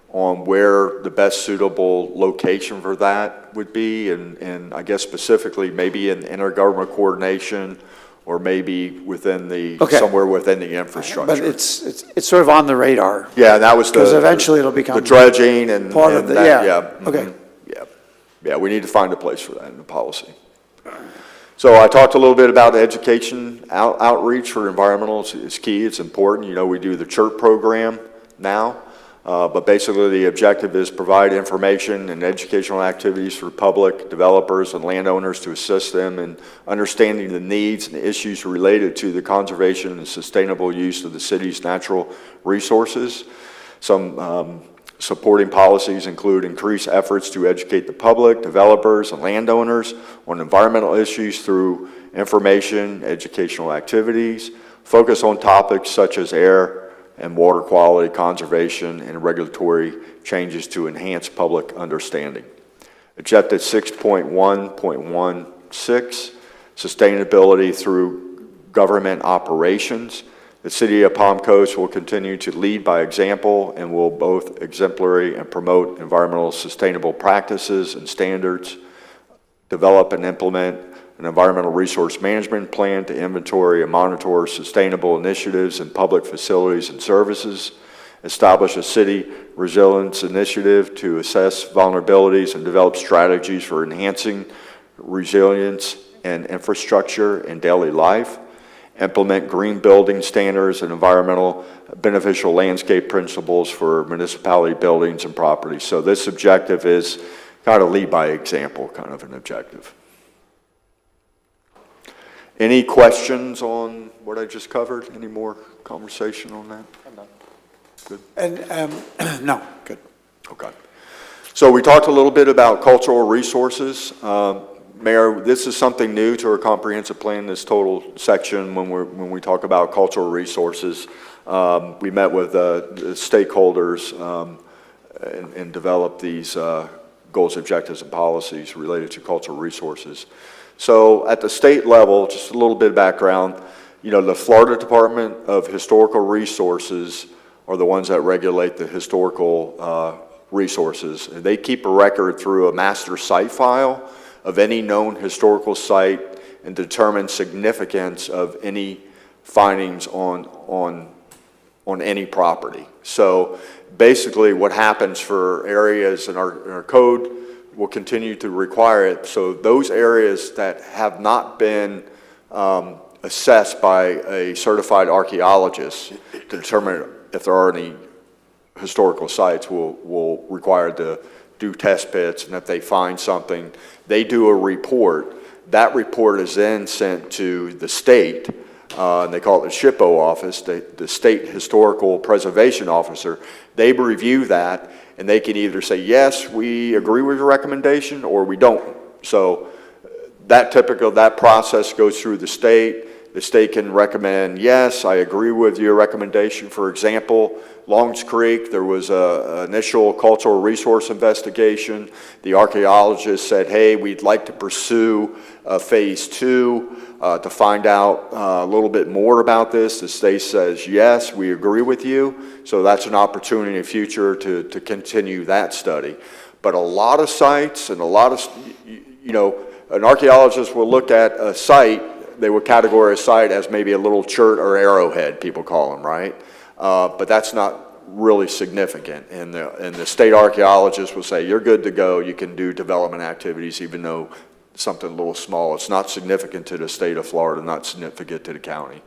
on where the best suitable location for that would be, and I guess specifically maybe in intergovernmental coordination or maybe within somewhere within the infrastructure. But it's sort of on the radar. Yeah, that was because eventually it'll become the dredging and part of the that, Okay. Yeah, we need to find a place for that in the policy. So I talked a little bit about education outreach for environmental is key. It's important. We do the CHIRP program now. But basically the objective is provide information and educational activities for public, developers, and landowners to assist them in understanding the needs and issues related to the conservation and sustainable use of the city's natural resources. Some supporting policies include increased efforts to educate the public, developers, and landowners on environmental issues through information, educational activities, focus on topics such as air and water quality, conservation, and regulatory changes to enhance public understanding. Objective 6.1.16, sustainability through government operations. The City of Palm Coast will continue to lead by example and will both exemplary and promote environmental sustainable practices and standards, develop and implement an environmental resource management plan to inventory and monitor sustainable initiatives in public facilities and services, establish a city resilience initiative to assess vulnerabilities and develop strategies for enhancing resilience and infrastructure in daily life, implement green building standards and environmental beneficial landscape principles for municipality buildings and properties. So this objective is kind of lead by example, kind of an objective. Any questions on what I just covered? Any more conversation on that? I'm done. Good. And, no, good. Okay. So we talked a little bit about cultural resources. Mayor, this is something new to our comprehensive plan, this total section when we talk about cultural resources. We met with the stakeholders and developed these goals, objectives, and policies related to cultural resources. So at the state level, just a little bit of background, the Florida Department of Historical Resources are the ones that regulate the historical resources. And they keep a record through a master site file of any known historical site and determine significance of any findings on any property. So basically what happens for areas in our code, will continue to require it. So those areas that have not been assessed by a certified archaeologist to determine if there are any historical sites will require to do test pits, and if they find something, they do a report. That report is then sent to the state and they call it the SHPO office, the State Historical Preservation Officer. They review that, and they can either say, yes, we agree with your recommendation, or we don't. So that process goes through the state. The state can recommend, yes, I agree with your recommendation. For example, Longs Creek, there was an initial cultural resource investigation. The archaeologists said, hey, we'd like to pursue phase 2 to find out a little bit more about this. The state says, yes, we agree with you. So that's an opportunity in the future to continue that study. But a lot of sites and a lot of, an archaeologist will look at a site, they would categorize a site as maybe a little chert or arrowhead, people call them, right? But that's not really significant. And the state archaeologist will say, you're good to go, you can do development activities even though something a little small. It's not significant to the state of Florida, not significant to the county.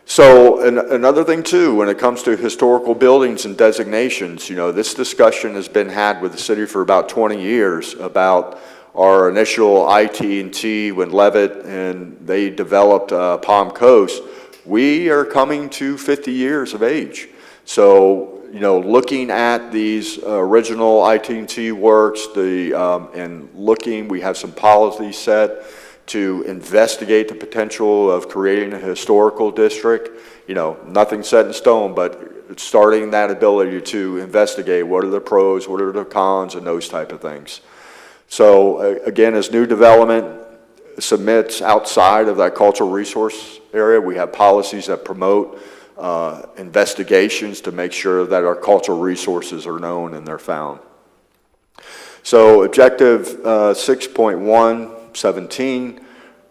So another thing too, when it comes to historical buildings and designations, this discussion has been had with the city for about 20 years about our initial IT&T when Levitt and they developed Palm Coast. We are coming to 50 years of age. So, looking at these original IT&T works, and looking, we have some policies set to investigate the potential of creating a historical district. Nothing set in stone, but starting that ability to investigate what are the pros, what are the cons, and those type of things. So again, as new development submits outside of that cultural resource area, we have policies that promote investigations to make sure that our cultural resources are known and they're found. So objective 6.117,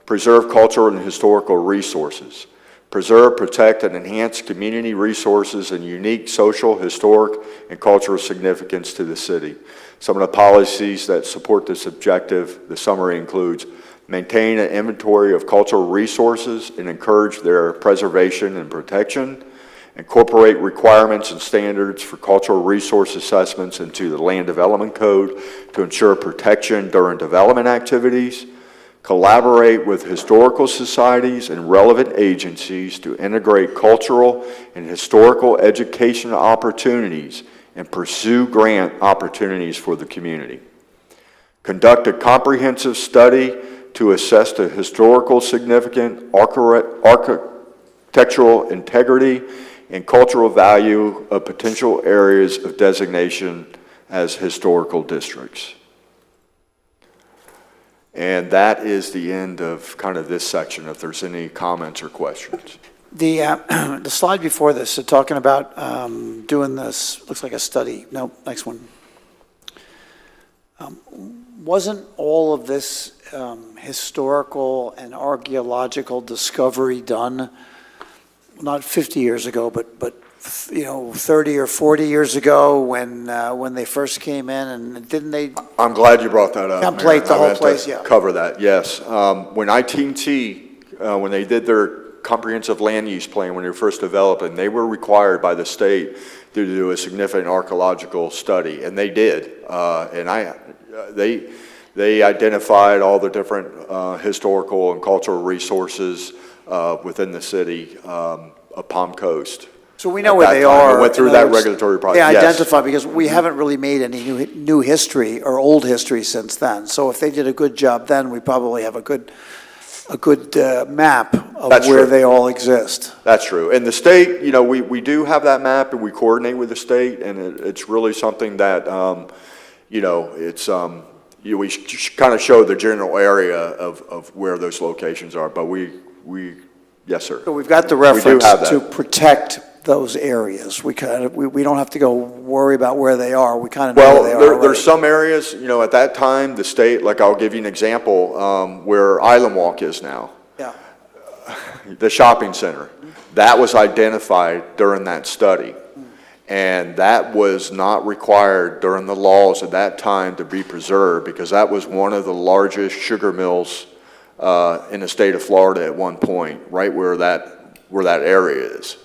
preserve cultural and historical resources. Preserve, protect, and enhance community resources and unique social, historic, and cultural significance to the city. Some of the policies that support this objective, the summary includes maintain an inventory of cultural resources and encourage their preservation and protection, incorporate requirements and standards for cultural resource assessments into the Land Development Code to ensure protection during development activities, collaborate with historical societies and relevant agencies to integrate cultural and historical educational opportunities and pursue grant opportunities for the community. Conduct a comprehensive study to assess the historical significance, architectural integrity, and cultural value of potential areas of designation as historical districts. And that is the end of kind of this section, if there's any comments or questions. The slide before this, so talking about doing this, looks like a study. No, next one. Wasn't all of this historical and archaeological discovery done, not 50 years ago, but 30 or 40 years ago when they first came in, and didn't they? I'm glad you brought that up. Template the whole place, yeah. Cover that, yes. When IT&T, when they did their comprehensive land use plan, when they were first developing, they were required by the state to do a significant archaeological study, and they did. They identified all the different historical and cultural resources within the city of Palm Coast. So we know where they are. We went through that regulatory process. They Yes. identify, because we haven't really made any new history or old history since then. So if they did a good job then, we probably have a good map of That's where true. they all exist. That's true. And the state, we do have that map, and we coordinate with the state, and it's really something that, it's, we kind of show the general area of where those locations are, but we yes, sir. So we've got the We do reference have that. to protect those areas. We don't have to go worry about where they are. We kind of know Well, where they are there's already. some areas, at that time, the state, like I'll give you an example, where Island Walk is now, Yeah. the shopping center. That was identified during that study. And that was not required during the laws at that time to be preserved, because that was one of the largest sugar mills in the state of Florida at one point, right where that area is.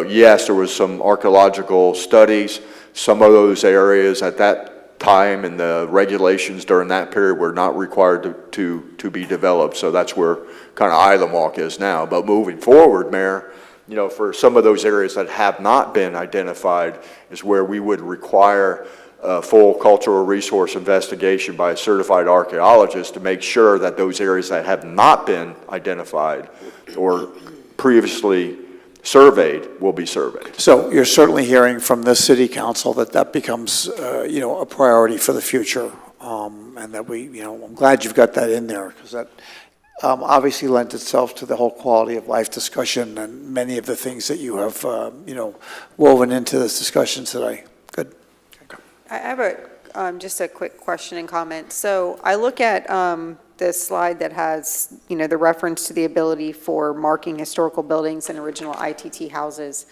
Yes, there was some archaeological studies. Some of those areas at that time and the regulations during that period were not required to be developed. So that's where kind of Island Walk is now. But moving forward, Mayor, you know, for some of those areas that have not been identified is where we would require a full cultural resource investigation by a certified archaeologist to make sure that those areas that have not been identified or previously surveyed will be surveyed. So you're certainly hearing from the city council that that becomes, you know, a priority for the future. And that we, you know, I'm glad you've got that in there, because that obviously lends itself to the whole quality of life discussion and many of the things that you have, you know, woven into this discussion today. Good. I have just a quick question and comment. So I look at this slide that has, you know, the reference to the ability for marking historical buildings and original ITT houses.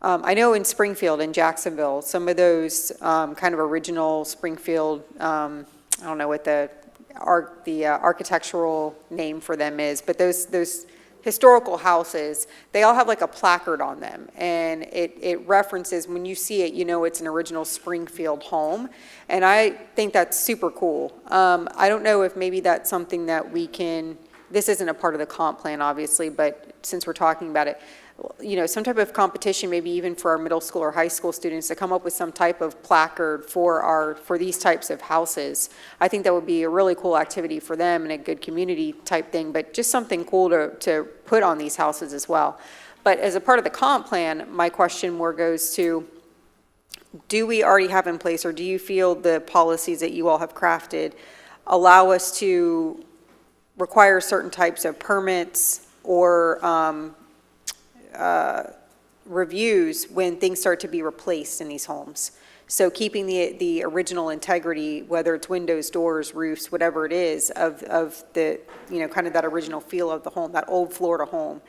I know in Springfield and Jacksonville, some of those kind of original Springfield, I don't know what the architectural name for them is, but those historical houses, they all have like a placard on them, and it references, when you see it, you know it's an original Springfield home, and I think that's super cool. I don't know if maybe that's something that we can, this isn't a part of the comp plan, obviously, but since we're talking about it, you know, some type of competition, maybe even for our middle school or high school students, to come up with some type of placard for these types of houses. I think that would be a really cool activity for them and a good community type thing, but just something cool to put on these houses as well. But as a part of the comp plan, my question more goes to, do we already have in place, or do you feel the policies that you all have crafted allow us to require certain types of permits or reviews when things start to be replaced in these homes? So keeping the original integrity, whether it's windows, doors, roofs, whatever it is, of the, you know, kind of that original feel of the home, that old Florida home,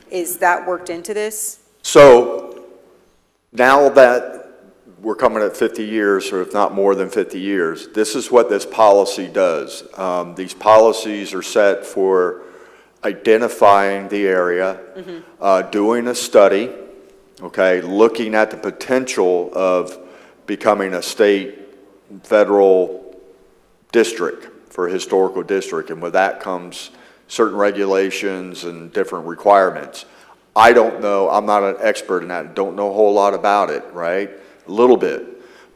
is that worked into this? So now that we're coming at 50 years, or if not more than 50 years, this is what this policy does. These policies are set for identifying the area, doing a study, okay, looking at the potential of becoming a state, federal district for a historical district, and with that comes certain regulations and different requirements. I don't know, I'm not an expert in that, don't know a whole lot about it, right? A little bit,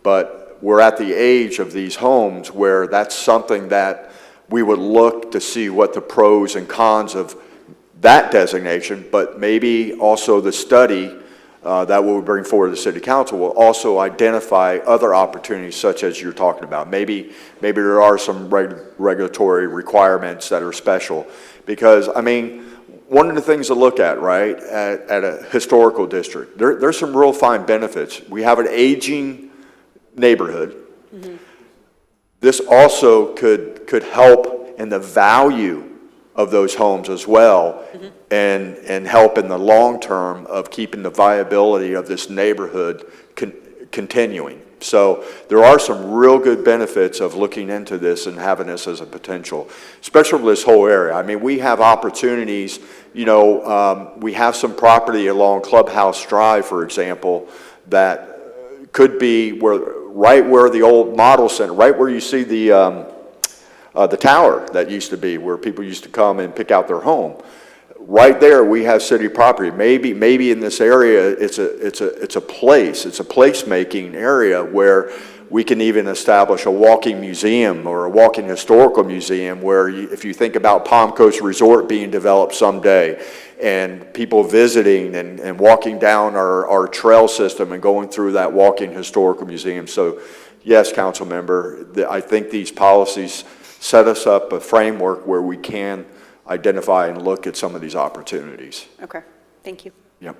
but we're at the age of these homes where that's something that we would look to see what the pros and cons of that designation, but maybe also the study that we'll bring forward to the city council will also identify other opportunities such as you're talking about. Maybe there are some regulatory requirements that are special, because I mean, one of the things to look at, right, at a historical district, there's some real fine benefits. We have an aging neighborhood. This also could help in the value of those homes as well, and help in the long term of keeping the viability of this neighborhood continuing. So there are some real good benefits of looking into this and having this as a potential, especially for this whole area. I mean, we have opportunities, you know, we have some property along Clubhouse Drive, for example, that could be right where the old model center, right where you see the tower that used to be, where people used to come and pick out their home. Right there, we have city property. Maybe in this area, it's a place-making area where we can even establish a walking museum or a walking historical museum where if you think about Palm Coast Resort being developed someday, and people visiting and walking down our trail system and going through that walking historical museum. So yes, council member, I think these policies set us up a framework where we can identify and look at some of these opportunities. Okay, thank you. Yep.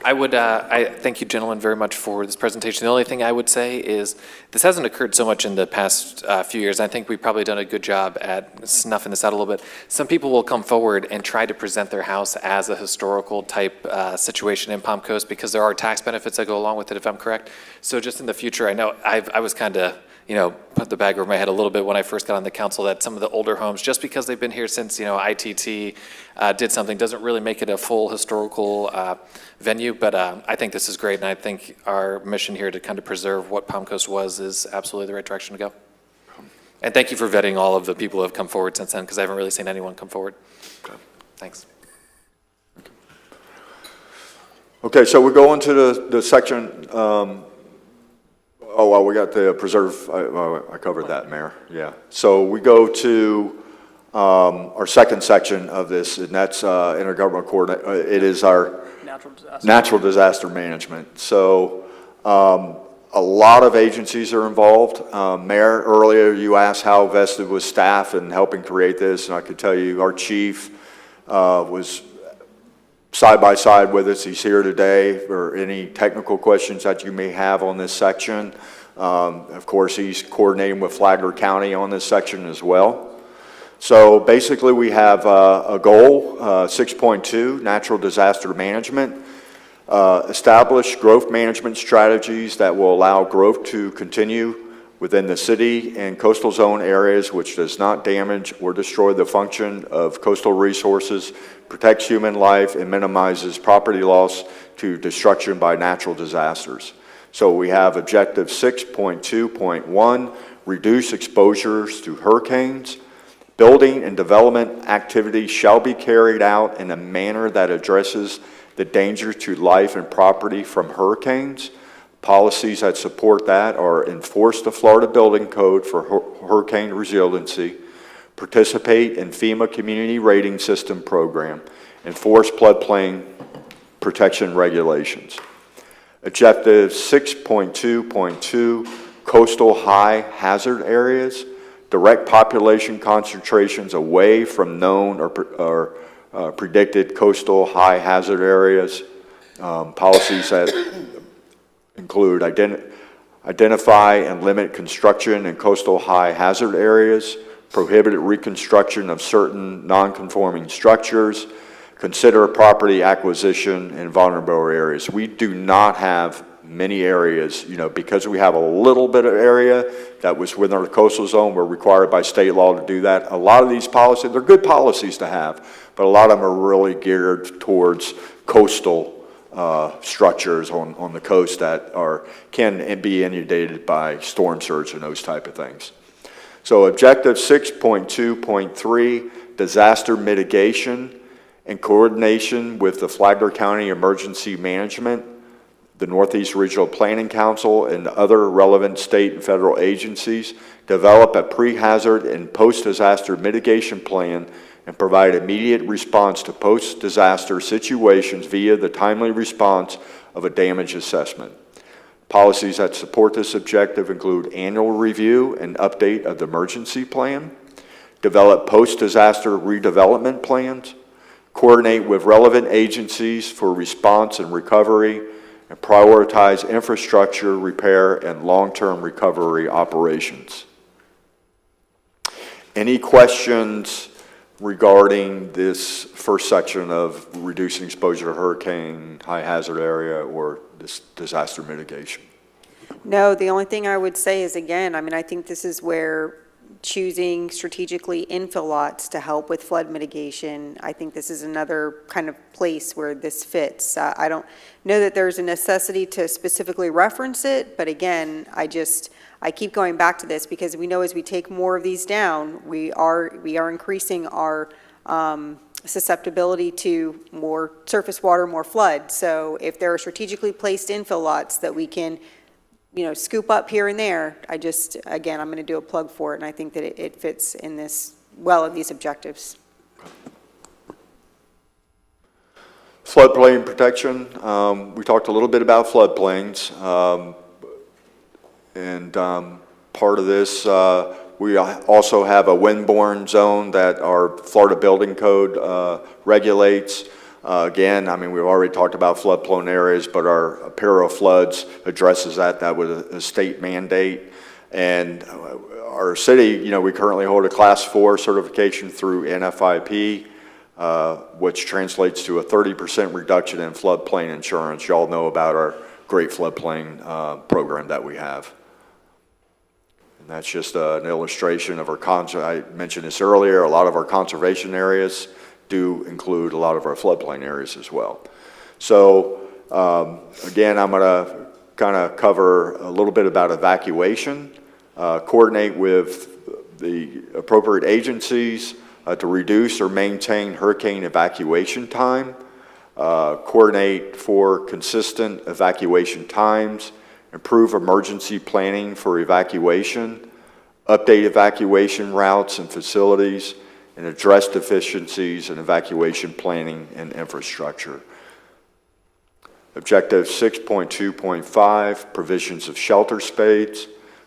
I thank you gentlemen very much for this presentation. The only thing I would say is this hasn't occurred so much in the past few years. I think we've probably done a good job at snuffing this out a little bit. Some people will come forward and try to present their house as a historical type situation in Palm Coast because there are tax benefits that go along with it, if I'm correct. So just in the future, I know I was kind of, put the bag over my head a little bit when I first got on the council that some of the older homes, just because they've been here since, ITT did something, doesn't really make it a full historical venue. But I think this is great, and I think our mission here to kind of preserve what Palm Coast was is absolutely the right direction to go. And thank you for vetting all of the people who have come forward since then, because I haven't really seen anyone come forward. Thanks. Okay, so we go into the section, we got the preserve, I covered that, Mayor, yeah. So we go to our second section of this, and that's intergovernmental coordinate, it is our natural disaster management. So a lot of agencies are involved. Mayor, earlier you asked how vested was staff in helping create this, and I could tell you our chief was side by side with us. He's here today for any technical questions that you may have on this section. Of course, he's coordinating with Flagler County on this section as well. So basically we have a goal, 6.2, natural disaster management. Establish growth management strategies that will allow growth to continue within the city and coastal zone areas which does not damage or destroy the function of coastal resources, protects human life, and minimizes property loss to destruction by natural disasters. So we have objective 6.2.1, reduce exposures to hurricanes. Building and development activities shall be carried out in a manner that addresses the danger to life and property from hurricanes. Policies that support that are enforce the Florida Building Code for hurricane resiliency, participate in FEMA Community Rating System program, enforce floodplain protection regulations. Objective 6.2.2, coastal high hazard areas, direct population concentrations away from known or predicted coastal high hazard areas. Policies that include identify and limit construction in coastal high hazard areas, prohibited reconstruction of certain non-conforming structures, consider property acquisition in vulnerable areas. We do not have many areas, because we have a little bit of area that was within our coastal zone, we're required by state law to do that. A lot of these policies, they're good policies to have, but a lot of them are really geared towards coastal structures on the coast that can be inundated by storm surge and those type of things. So objective 6.2.3, disaster mitigation in coordination with the Flagler County Emergency Management, the Northeast Regional Planning Council, and other relevant state and federal agencies, develop a pre-hazard and post-disaster mitigation plan and provide immediate response to post-disaster situations via the timely response of a damage assessment. Policies that support this objective include annual review and update of the emergency plan, develop post-disaster redevelopment plans, coordinate with relevant agencies for response and recovery, and prioritize infrastructure repair and long-term recovery operations. Any questions regarding this first section of reducing exposure to hurricane, high hazard area, or this disaster mitigation? No, the only thing I would say is, again, I think this is where choosing strategically infill lots to help with flood mitigation, I think this is another kind of place where this fits. I don't know that there's a necessity to specifically reference it, but again, I keep going back to this because we know as we take more of these down, we are increasing our susceptibility to more surface water, more flood. So if there are strategically placed infill lots that we can scoop up here and there, again, I'm going to do a plug for it, and I think that it fits in these objectives. Floodplain protection, we talked a little bit about floodplains, and part of this, we also have a windborne zone that our Florida Building Code regulates. Again, we've already talked about flood-prone areas, but our peril floods addresses that. That was a state mandate. And our city, we currently hold a Class 4 certification through NFIP, which translates to a 30% reduction in floodplain insurance. You all know about our great floodplain program that we have. That's just an illustration of I mentioned this earlier, a lot of our conservation areas do include a lot of our floodplain areas as well. So again, I'm going to kind of cover a little bit about evacuation, coordinate with the appropriate agencies to reduce or maintain hurricane evacuation time, coordinate for consistent evacuation times, improve emergency planning for evacuation, update evacuation routes and facilities, and address deficiencies in evacuation planning and infrastructure. Objective 6.2.5, provisions of shelter space,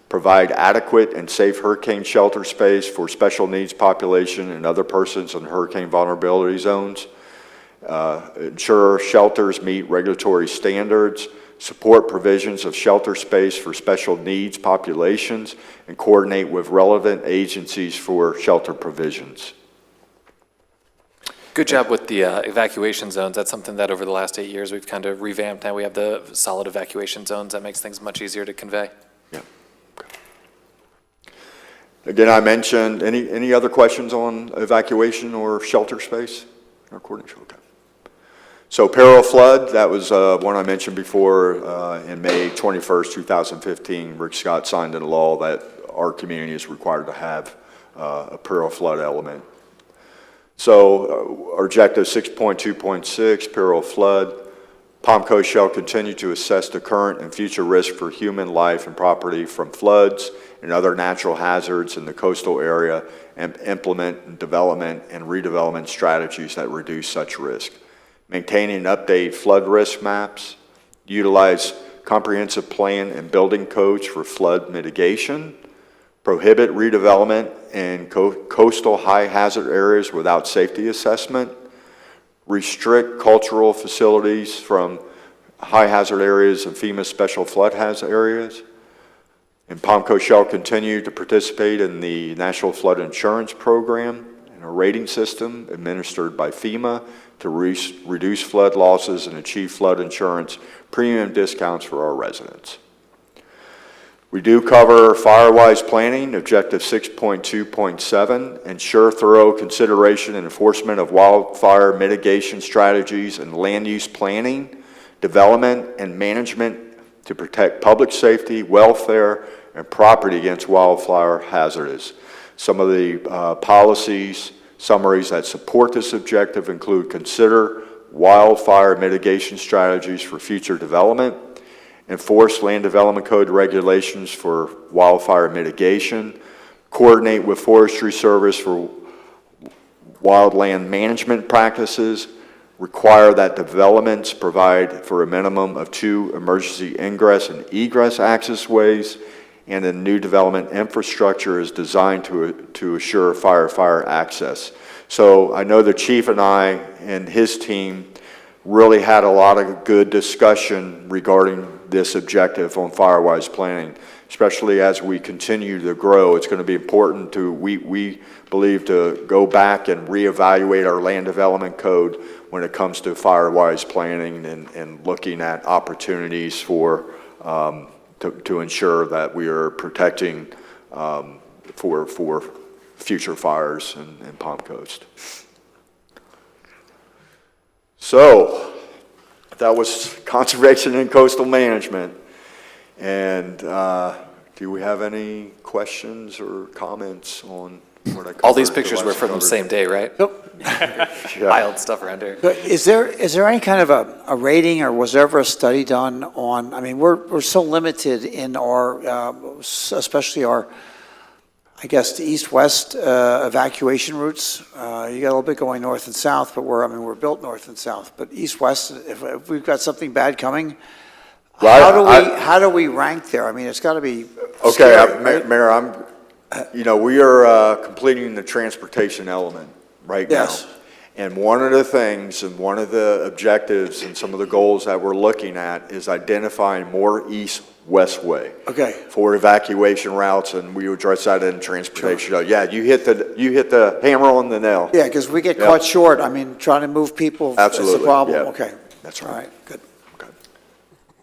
provide adequate and safe hurricane shelter space for special needs population and other persons in hurricane vulnerability zones, ensure shelters meet regulatory standards, support provisions of shelter space for special needs populations, and coordinate with relevant agencies for shelter provisions. Good job with the evacuation zones. That's something that over the last 8 years we've kind of revamped. Now we have the solid evacuation zones. That makes things much easier to convey. Yeah. Okay. Again, I mentioned, any other questions on evacuation or shelter space? Or coordination? Okay. So peril flood, that was one I mentioned before. In May 21st, 2015, Rick Scott signed into law that our community is required to have a peril flood element. So our objective 6.2.6, peril flood. POMCO shall continue to assess the current and future risk for human life and property from floods and other natural hazards in the coastal area and implement development and redevelopment strategies that reduce such risk. Maintain and update flood risk maps, utilize comprehensive plan and building codes for flood mitigation, prohibit redevelopment in coastal high hazard areas without safety assessment, restrict cultural facilities from high hazard areas and FEMA special flood hazard areas. And POMCO shall continue to participate in the National Flood Insurance Program and a rating system administered by FEMA to reduce flood losses and achieve flood insurance premium discounts for our residents. We do cover fire-wise planning, objective 6.2.7, ensure thorough consideration and enforcement of wildfire mitigation strategies and land use planning, development, and management to protect public safety, welfare, and property against wildfire hazards. Some of the policies, summaries that support this objective include consider wildfire mitigation strategies for future development, enforce land development code regulations for wildfire mitigation, coordinate with Forestry Service for wildland management practices, require that developments provide for a minimum of 2 emergency ingress and egress access ways, and the new development infrastructure is designed to assure fire access. So I know the chief and I and his team really had a lot of good discussion regarding this objective on fire-wise planning, especially as we continue to grow. It's going to be important to, we believe, to go back and reevaluate our land development code when it comes to fire-wise planning and looking at opportunities for to ensure that we are protecting for future fires in Palm Coast. So that was conservation and coastal management. And do we have any questions or comments on what I covered? All these pictures were from the same day, right? Yep. Wild stuff around here. Is there any kind of a rating, or was there ever a study done on, I mean, we're so limited in our, especially our, I guess, the east-west evacuation routes. You got a little bit going north and south, but we're built north and south. But east-west, if we've got something bad coming, Well, how do we rank there? I mean, it's got to be Okay, scary, right? Mayor, we are completing the transportation element right now. Yes. And one of the things and one of the objectives and some of the goals that we're looking at is identifying more east-west way. Okay. For evacuation routes, and we address that in transportation. Sure. Yeah, you hit the hammer on the nail. Yeah, because we get Yep. caught short. I mean, trying to move people is Absolutely, a problem. yeah. Okay. That's All right. right, good. Okay.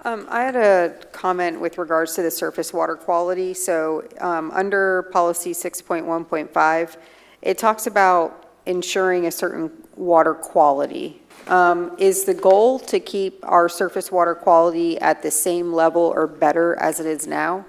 I had a comment with regards to the surface water quality. So under policy 6.1.5, it talks about ensuring a certain water quality. Is the goal to keep our surface water quality at the same level or better as it is now?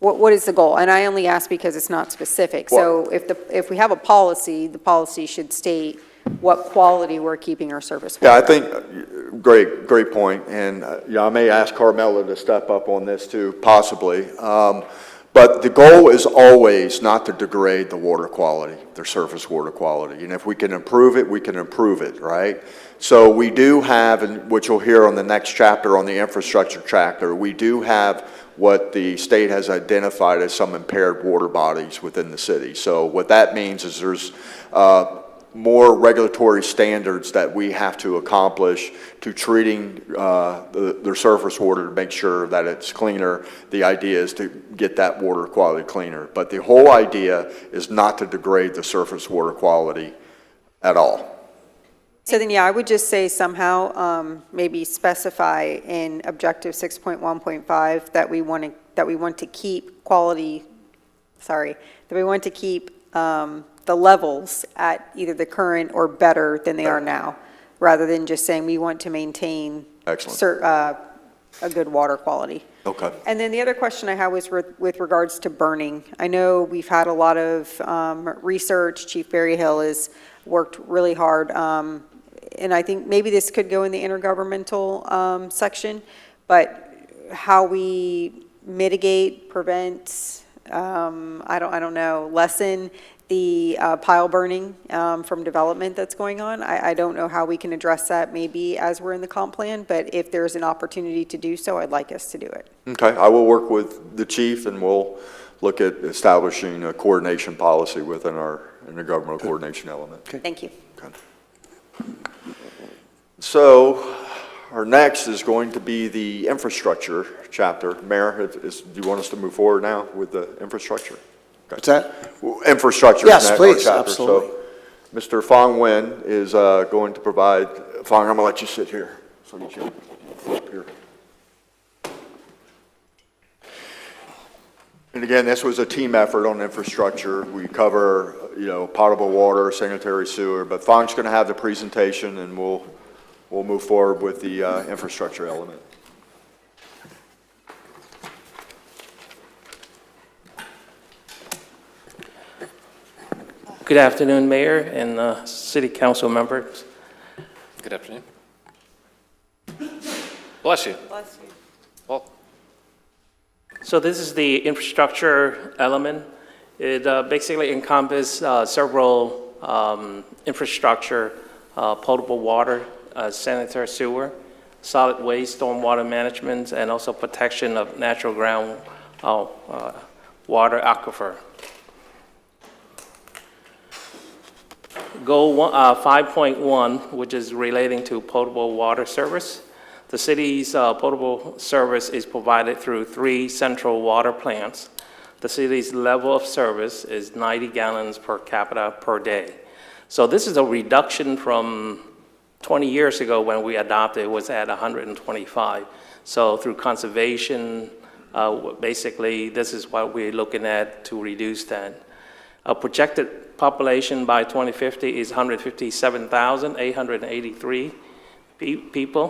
What is the goal? And I only ask because it's not specific. So if we have a policy, the policy should state what quality we're keeping our surface water. Yeah, I think, great point, and, I may ask Carmela to step up on this too, possibly. But the goal is always not to degrade the water quality, the surface water quality. And if we can improve it, we can improve it, right? So we do have, and which you'll hear on the next chapter on the infrastructure chapter, we do have what the state has identified as some impaired water bodies within the city. So what that means is there's more regulatory standards that we have to accomplish to treating their surface water to make sure that it's cleaner. The idea is to get that water quality cleaner. But the whole idea is not to degrade the surface water quality at all. So then, I would just say somehow, maybe specify in objective 6.1.5 that we want to keep quality, that we want to keep the levels at either the current or better than they are now, rather than just saying we want to maintain Excellent. A good water quality. Okay. And then the other question I had was with regards to burning. I know we've had a lot of research. Chief Berryhill has worked really hard, and I think maybe this could go in the intergovernmental section, but how we mitigate, prevent, I don't know, lessen the pile burning from development that's going on. I don't know how we can address that maybe as we're in the comp plan, but if there's an opportunity to do so, I'd like us to do it. Okay, I will work with the chief and we'll look at establishing a coordination policy within our intergovernmental coordination element. Thank you. Okay. So our next is going to be the infrastructure chapter. Mayor, do you want us to move forward now with the infrastructure? What's that? Infrastructure. Yes, is our please, chapter. absolutely. So Mr. Fong Wen is going to provide, Fong, I'm going to let you sit here. So you can flip here. And again, this was a team effort on infrastructure. We cover, potable water, sanitary sewer, but Fong's going to have the presentation and we'll move forward with the infrastructure element. Good afternoon, Mayor and City Council members. Good afternoon. Bless you. Bless you. Well, So this is the infrastructure element. It basically encompasses several infrastructure, potable water, sanitary sewer, solid waste, stormwater management, and also protection of natural ground water aquifer. Goal 5.1, which is relating to potable water service. The city's potable service is provided through 3 central water plants. The city's level of service is 90 gallons per capita per day. So this is a reduction from 20 years ago when we adopted, it was at 125. So through conservation, basically this is what we're looking at to reduce that. A projected population by 2050 is 157,883 people,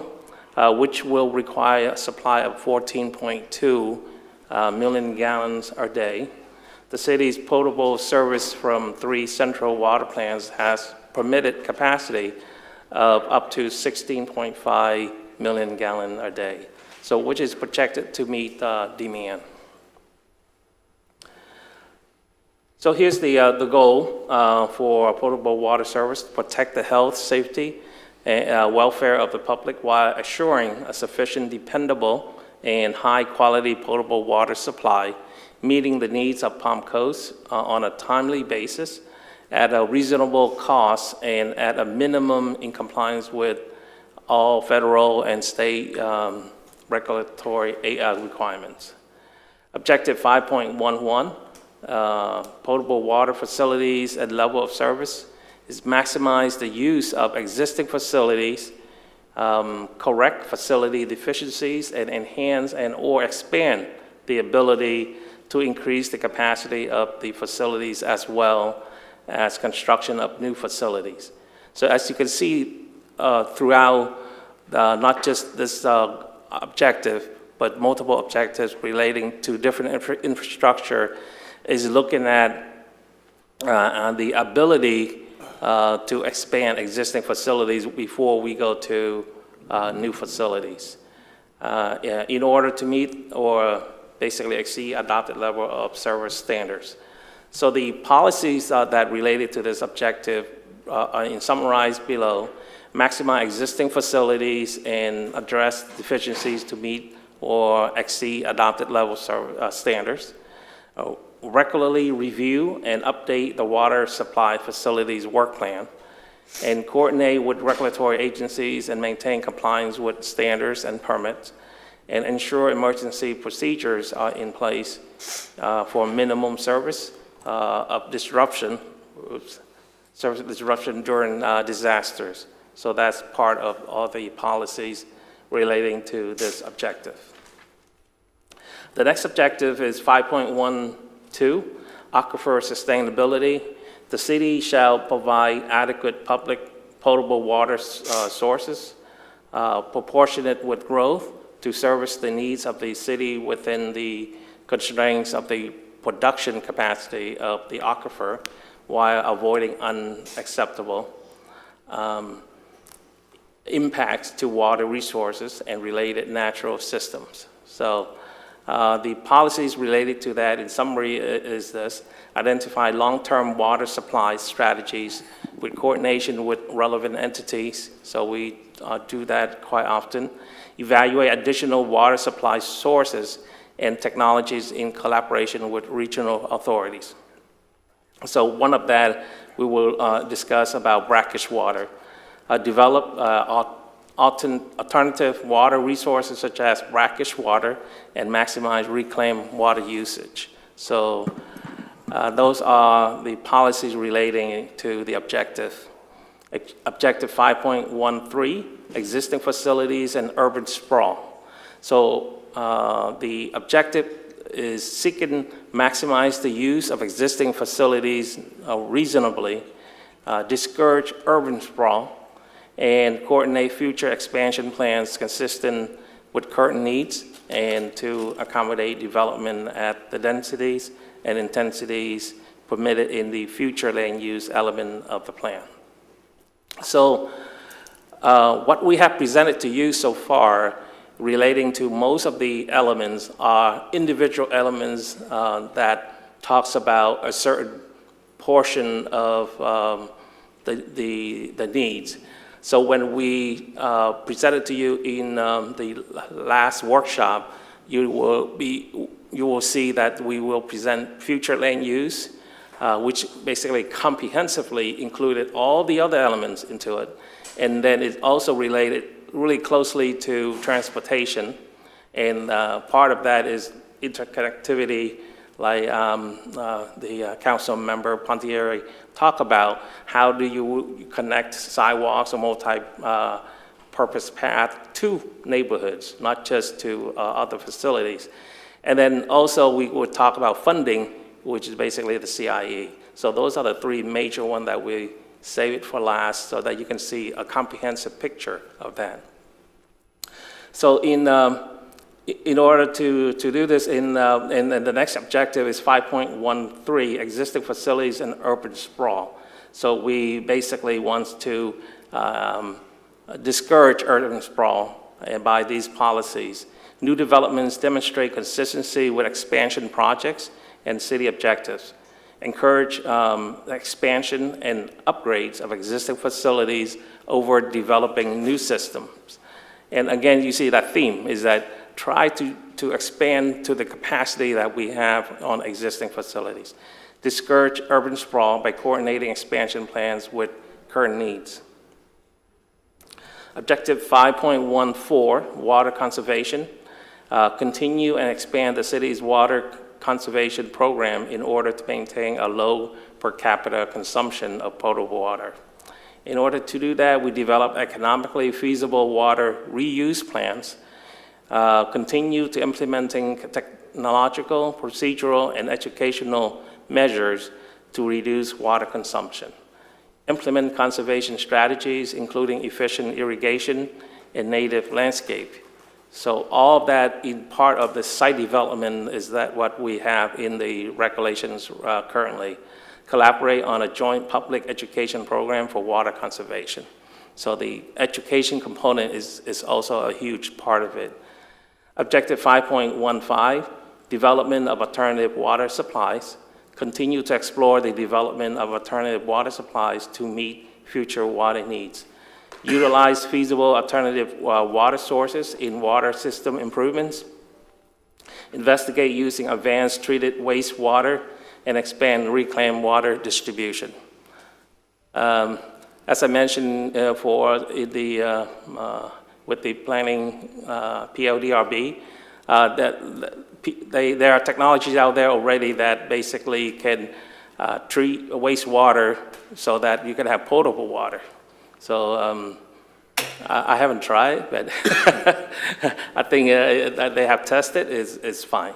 which will require a supply of 14.2 million gallons a day. The city's potable service from 3 central water plants has permitted capacity of up to 16.5 million gallons a day, so which is projected to meet demand. So here's the goal for potable water service: to protect the health, safety, and welfare of the public while assuring a sufficient, dependable, and high-quality potable water supply, meeting the needs of Palm Coast on a timely basis, at a reasonable cost, and at a minimum in compliance with all federal and state regulatory requirements. Objective 5.11. Potable water facilities at level of service is maximize the use of existing facilities correct facility deficiencies, and enhance and/or expand the ability to increase the capacity of the facilities as well as construction of new facilities. So as you can see throughout not just this objective, but multiple objectives relating to different infrastructure, is looking at the ability to expand existing facilities before we go to new facilities in order to meet or basically exceed adopted level of service standards. So the policies that related to this objective are summarized below: maximize existing facilities and address deficiencies to meet or exceed adopted level standards. Regularly review and update the water supply facilities work plan, and coordinate with regulatory agencies and maintain compliance with standards and permits, and ensure emergency procedures are in place for minimum service disruption during disasters. So that's part of all the policies relating to this objective. The next objective is 5.12, aquifer sustainability. The city shall provide adequate public potable water sources proportionate with growth to service the needs of the city within the constraints of the production capacity of the aquifer while avoiding unacceptable impacts to water resources and related natural systems. So the policies related to that, in summary, is this: identify long-term water supply strategies with coordination with relevant entities. So we do that quite often. Evaluate additional water supply sources and technologies in collaboration with regional authorities. So one of that we will discuss about brackish water. Develop alternative water resources such as brackish water and maximize reclaimed water usage. So those are the policies relating to the objective. Objective 5.13, existing facilities and urban sprawl. So the objective is seeking maximize the use of existing facilities reasonably, discourage urban sprawl, and coordinate future expansion plans consistent with current needs and to accommodate development at the densities and intensities permitted in the future land use element of the plan. So what we have presented to you so far relating to most of the elements are individual elements that talks about a certain portion of the needs. So when we presented to you in the last workshop, you will see that we will present future land use, which basically comprehensively included all the other elements into it. And then it also related really closely to transportation. And part of that is interconnectivity, like the council member Pontieri talked about. How do you connect sidewalks or multi-purpose path to neighborhoods, not just to other facilities? And then also we would talk about funding, which is basically the CIE. So those are the three major ones that we save it for last so that you can see a comprehensive picture of that. So in order to do this, in the next objective is 5.13, existing facilities and urban sprawl. So we basically want to discourage urban sprawl by these policies. New developments demonstrate consistency with expansion projects and city objectives. Encourage expansion and upgrades of existing facilities over developing new systems. And again, you see that theme is that try to expand to the capacity that we have on existing facilities. Discourage urban sprawl by coordinating expansion plans with current needs. Objective 5.14, water conservation. Continue and expand the city's water conservation program in order to maintain a low per capita consumption of potable water. In order to do that, we developed economically feasible water reuse plans, continue to implementing technological, procedural, and educational measures to reduce water consumption, implement conservation strategies, including efficient irrigation and native landscape. So all of that in part of the site development is that what we have in the regulations currently. Collaborate on a joint public education program for water conservation. So the education component is also a huge part of it. Objective 5.15, development of alternative water supplies. Continue to explore the development of alternative water supplies to meet future water needs. Utilize feasible alternative water sources in water system improvements. Investigate using advanced treated wastewater and expand reclaimed water distribution. As I mentioned with the planning PLDRB, there are technologies out there already that basically can treat wastewater so that you can have potable water. So I haven't tried, but I think that they have tested is fine.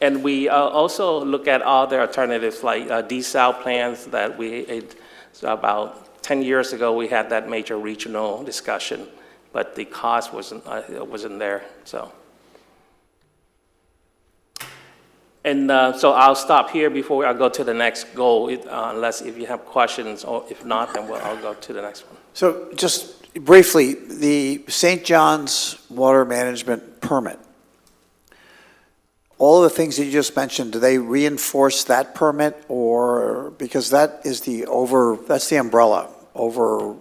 And we also look at other alternatives like desal plants that so about 10 years ago, we had that major regional discussion, but the cost wasn't there, so. And so I'll stop here before I go to the next goal, unless if you have questions, or if not, then I'll go to the next one. So just briefly, the St. John's Water Management Permit, all of the things that you just mentioned, do they reinforce that permit, or, because that is that's the umbrella over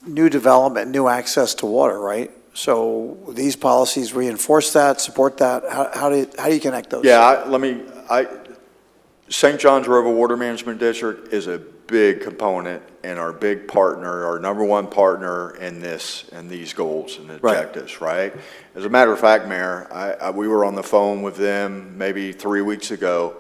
new development, new access to water, right? So these policies reinforce that, support that? How do you connect those? Yeah, St. John's River Water Management District is a big component and our big partner, our number one partner in these goals and objectives, right? As a matter of fact, Mayor, we were on the phone with them maybe 3 weeks ago,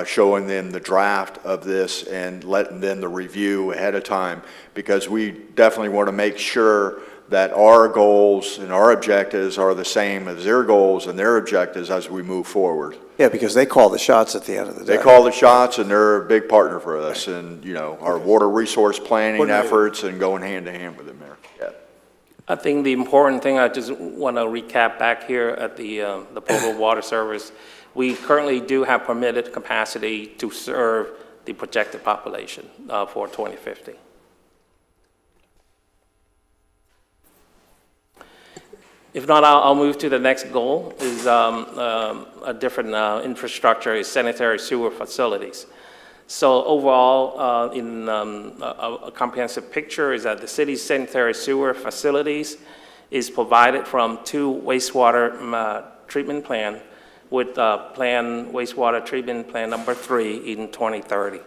showing them the draft of this and letting them the review ahead of time, because we definitely want to make sure that our goals and our objectives are the same as their goals and their objectives as we move forward. Yeah, because they call the shots at the end of the day. They call the shots, and they're a big partner for us, and, our water resource planning efforts and going hand in hand with them there. Yeah. I think the important thing, I just want to recap back here at the potable water service, we currently do have permitted capacity to serve the projected population for 2050. If not, I'll move to the next goal, is a different infrastructure, is sanitary sewer facilities. So overall, in a comprehensive picture is that the city's sanitary sewer facilities is provided from 2 wastewater treatment plants, with planned wastewater treatment plan number 3 in 2030.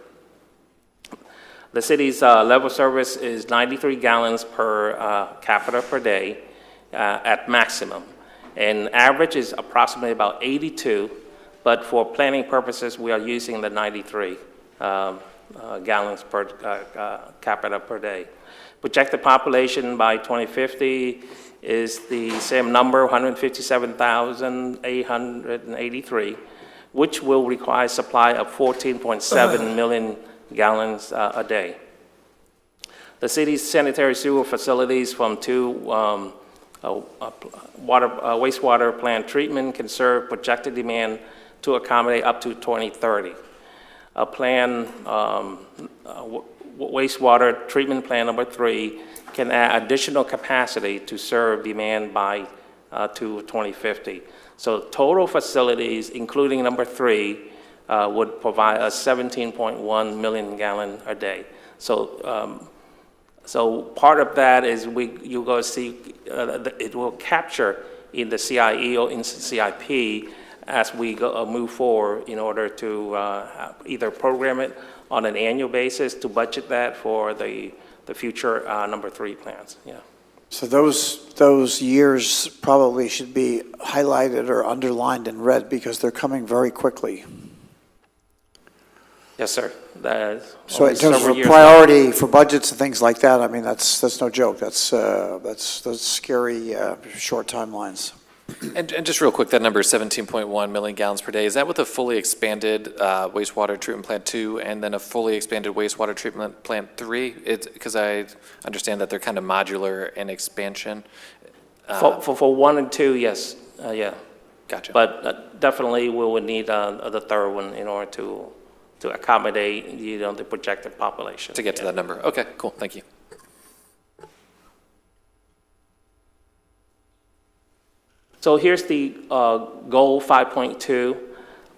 The city's level service is 93 gallons per capita per day at maximum. And average is approximately about 82, but for planning purposes, we are using the 93 gallons per capita per day. Projected population by 2050 is the same number, 157,883, which will require supply of 14.7 million gallons a day. The city's sanitary sewer facilities from 2 wastewater plant treatment can serve projected demand to accommodate up to 2030. A plan, wastewater treatment plan number 3 can add additional capacity to serve demand by to 2050. So total facilities, including number 3, would provide us 17.1 million gallon a day. So part of that is you're going to see it will capture in the CIE or in CIP as we move forward in order to either program it on an annual basis to budget that for the future number 3 plans. Yeah. So those years probably should be highlighted or underlined in red because they're coming very quickly. Yes, sir. So in terms of priority for budgets and things like that, I mean, that's no joke. That's scary, short timelines. And just real quick, that number is 17.1 million gallons per day. Is that with a fully expanded wastewater treatment plant 2 and then a fully expanded wastewater treatment plant 3? Because I understand that they're kind of modular in expansion. For 1 and 2, yes, yeah. Gotcha. But definitely we would need the third one in order to accommodate, the projected population. To get to that number. Okay, cool, thank you. So here's the goal 5.2,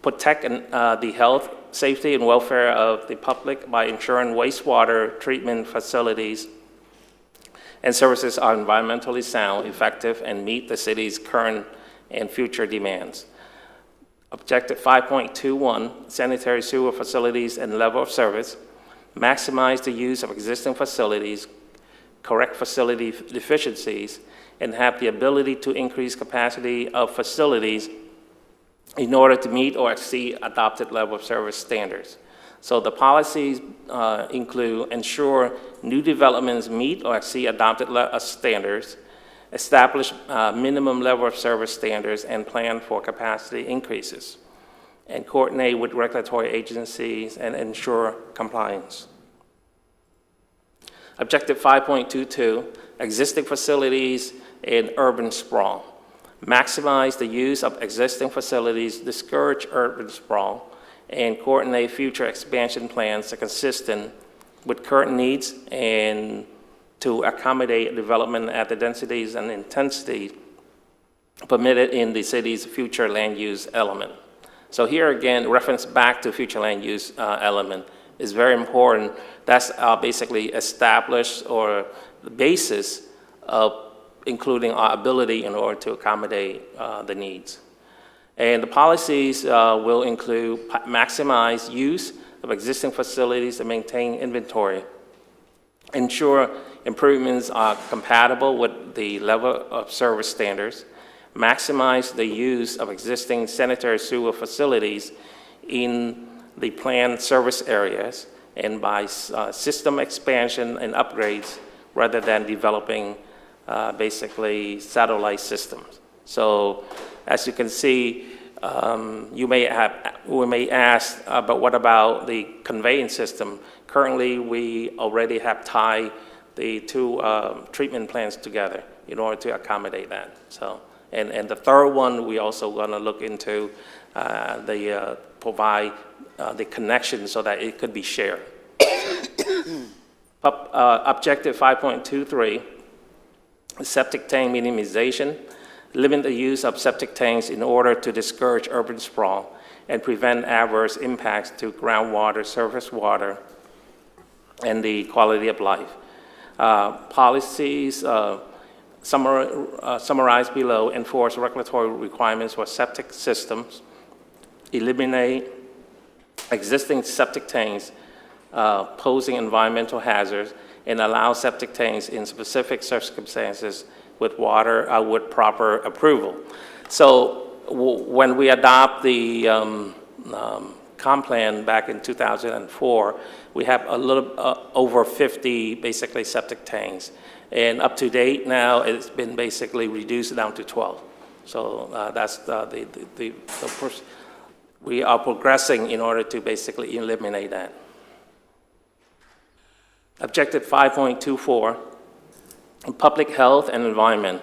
protect the health, safety, and welfare of the public by ensuring wastewater treatment facilities and services are environmentally sound, effective, and meet the city's current and future demands. Objective 5.21, sanitary sewer facilities and level of service, maximize the use of existing facilities, correct facility deficiencies, and have the ability to increase capacity of facilities in order to meet or exceed adopted level of service standards. So the policies include ensure new developments meet or exceed adopted standards, establish minimum level of service standards, and plan for capacity increases, and coordinate with regulatory agencies and ensure compliance. Objective 5.22, existing facilities in urban sprawl. Maximize the use of existing facilities, discourage urban sprawl, and coordinate future expansion plans that are consistent with current needs and to accommodate development at the densities and intensity permitted in the city's future land use element. So here again, reference back to future land use element is very important. That's basically established or the basis of including our ability in order to accommodate the needs. And the policies will include maximize use of existing facilities to maintain inventory, ensure improvements are compatible with the level of service standards, maximize the use of existing sanitary sewer facilities in the planned service areas, and by system expansion and upgrades rather than developing basically satellite systems. So as you can see, we may ask, but what about the conveyance system? Currently, we already have tied the two treatment plants together in order to accommodate that. So, and the third one, we also going to look into provide the connection so that it could be shared. Objective 5.23, septic tank minimization. Limit the use of septic tanks in order to discourage urban sprawl and prevent adverse impacts to groundwater, surface water, and the quality of life. Policies summarized below enforce regulatory requirements for septic systems, eliminate existing septic tanks posing environmental hazards, and allow septic tanks in specific circumstances with proper approval. So when we adopt the comp plan back in 2004, we have a little over 50 basically septic tanks. And up to date now, it's been basically reduced down to 12. So that's we are progressing in order to basically eliminate that. Objective 5.24, public health and environment.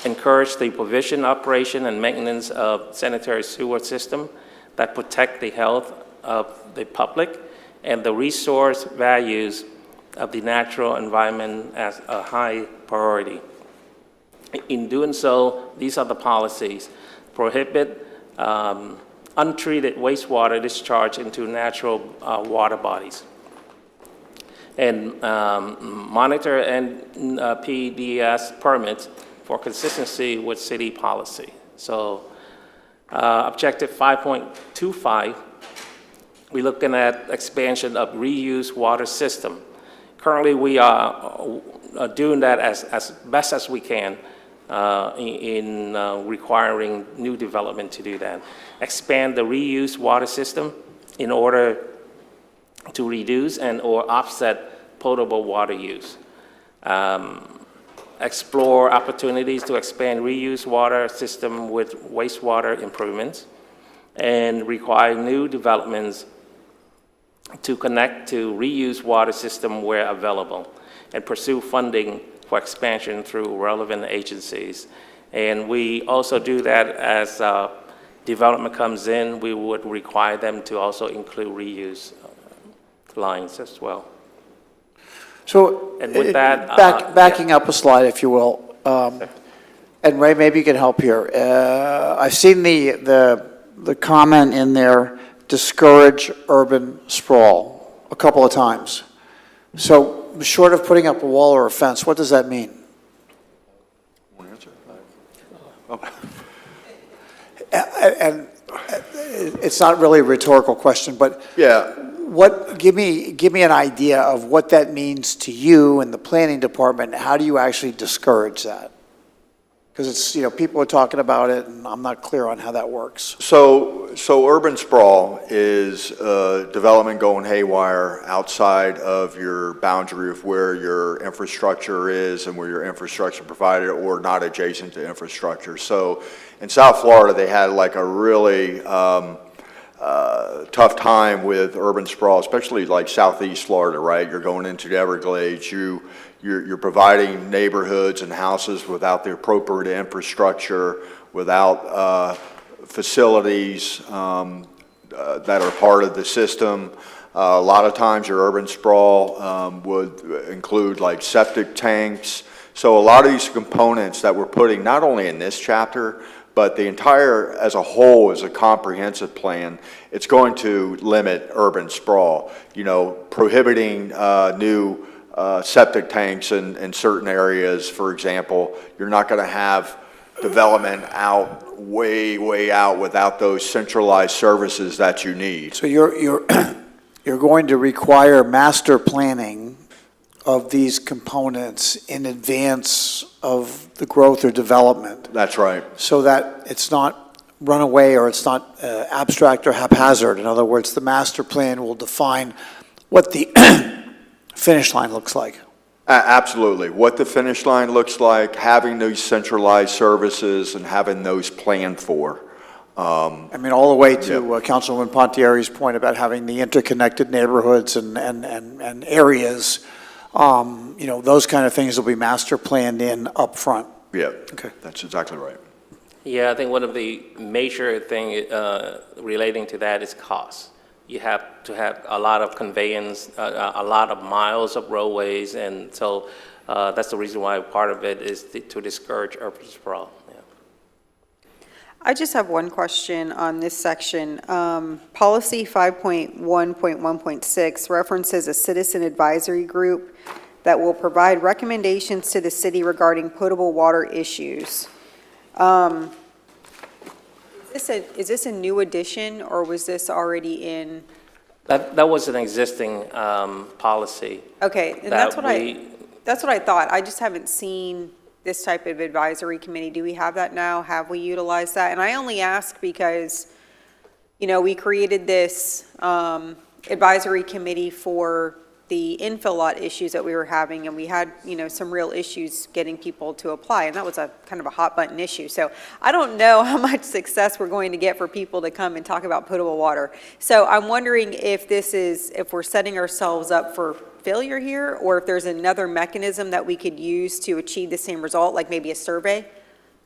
Encourage the provision, operation, and maintenance of sanitary sewer system that protect the health of the public and the resource values of the natural environment as a high priority. In doing so, these are the policies. Prohibit untreated wastewater discharge into natural water bodies. And monitor PDS permits for consistency with city policy. So objective 5.25, we're looking at expansion of reuse water system. Currently, we are doing that as best as we can in requiring new development to do that. Expand the reuse water system in order to reduce and/or offset potable water use. Explore opportunities to expand reuse water system with wastewater improvements, and require new developments to connect to reuse water system where available, and pursue funding for expansion through relevant agencies. And we also do that as development comes in, we would require them to also include reuse lines as well. So, And with that, backing up a slide, if you will, and Ray, maybe you can help here. I've seen the comment in there, discourage urban sprawl, a couple of times. So, short of putting up a wall or a fence, what does that mean? And it's not really a rhetorical question, but Yeah, give me an idea of what that means to you in the planning department. How do you actually discourage that? Because it's, people are talking about it, and I'm not clear on how that works. so urban sprawl is development going haywire outside of your boundary of where your infrastructure is and where your infrastructure provided, or not adjacent to infrastructure. So in South Florida, they had like a really tough time with urban sprawl, especially like Southeast Florida, right? You're going into the Everglades, you're providing neighborhoods and houses without the appropriate infrastructure, without facilities that are part of the system. A lot of times your urban sprawl would include like septic tanks. So a lot of these components that we're putting not only in this chapter, but the entire, as a whole, as a comprehensive plan, it's going to limit urban sprawl. Prohibiting new septic tanks in certain areas, for example. You're not going to have development out, way out without those centralized services that you need. So you're going to require master planning of these components in advance of the growth or development, That's right. so that it's not runaway or it's not abstract or haphazard. In other words, the master plan will define what the finish line looks like. Absolutely. What the finish line looks like, having those centralized services and having those planned for. All the way to Councilwoman Pontieri's point about having the interconnected neighborhoods and areas. Those kind of things will be master planned in up front. Yeah, Okay. that's exactly right. Yeah, I think one of the major thing relating to that is cost. You have to have a lot of conveyance, a lot of miles of roadways, and so that's the reason why part of it is to discourage urban sprawl. Yeah. I just have one question on this section. Policy 5.1.1.6 references a citizen advisory group that will provide recommendations to the city regarding potable water issues. Is this a new addition, or was this already in? That was an existing policy. Okay, and that's what I thought. I just haven't seen this type of advisory committee. Do we have that now? Have we utilized that? And I only ask because, we created this advisory committee for the infill lot issues that we were having, and we had, some real issues getting people to apply, and that was a kind of a hot button issue. So I don't know how much success we're going to get for people to come and talk about potable water. So I'm wondering if we're setting ourselves up for failure here, or if there's another mechanism that we could use to achieve the same result, like maybe a survey?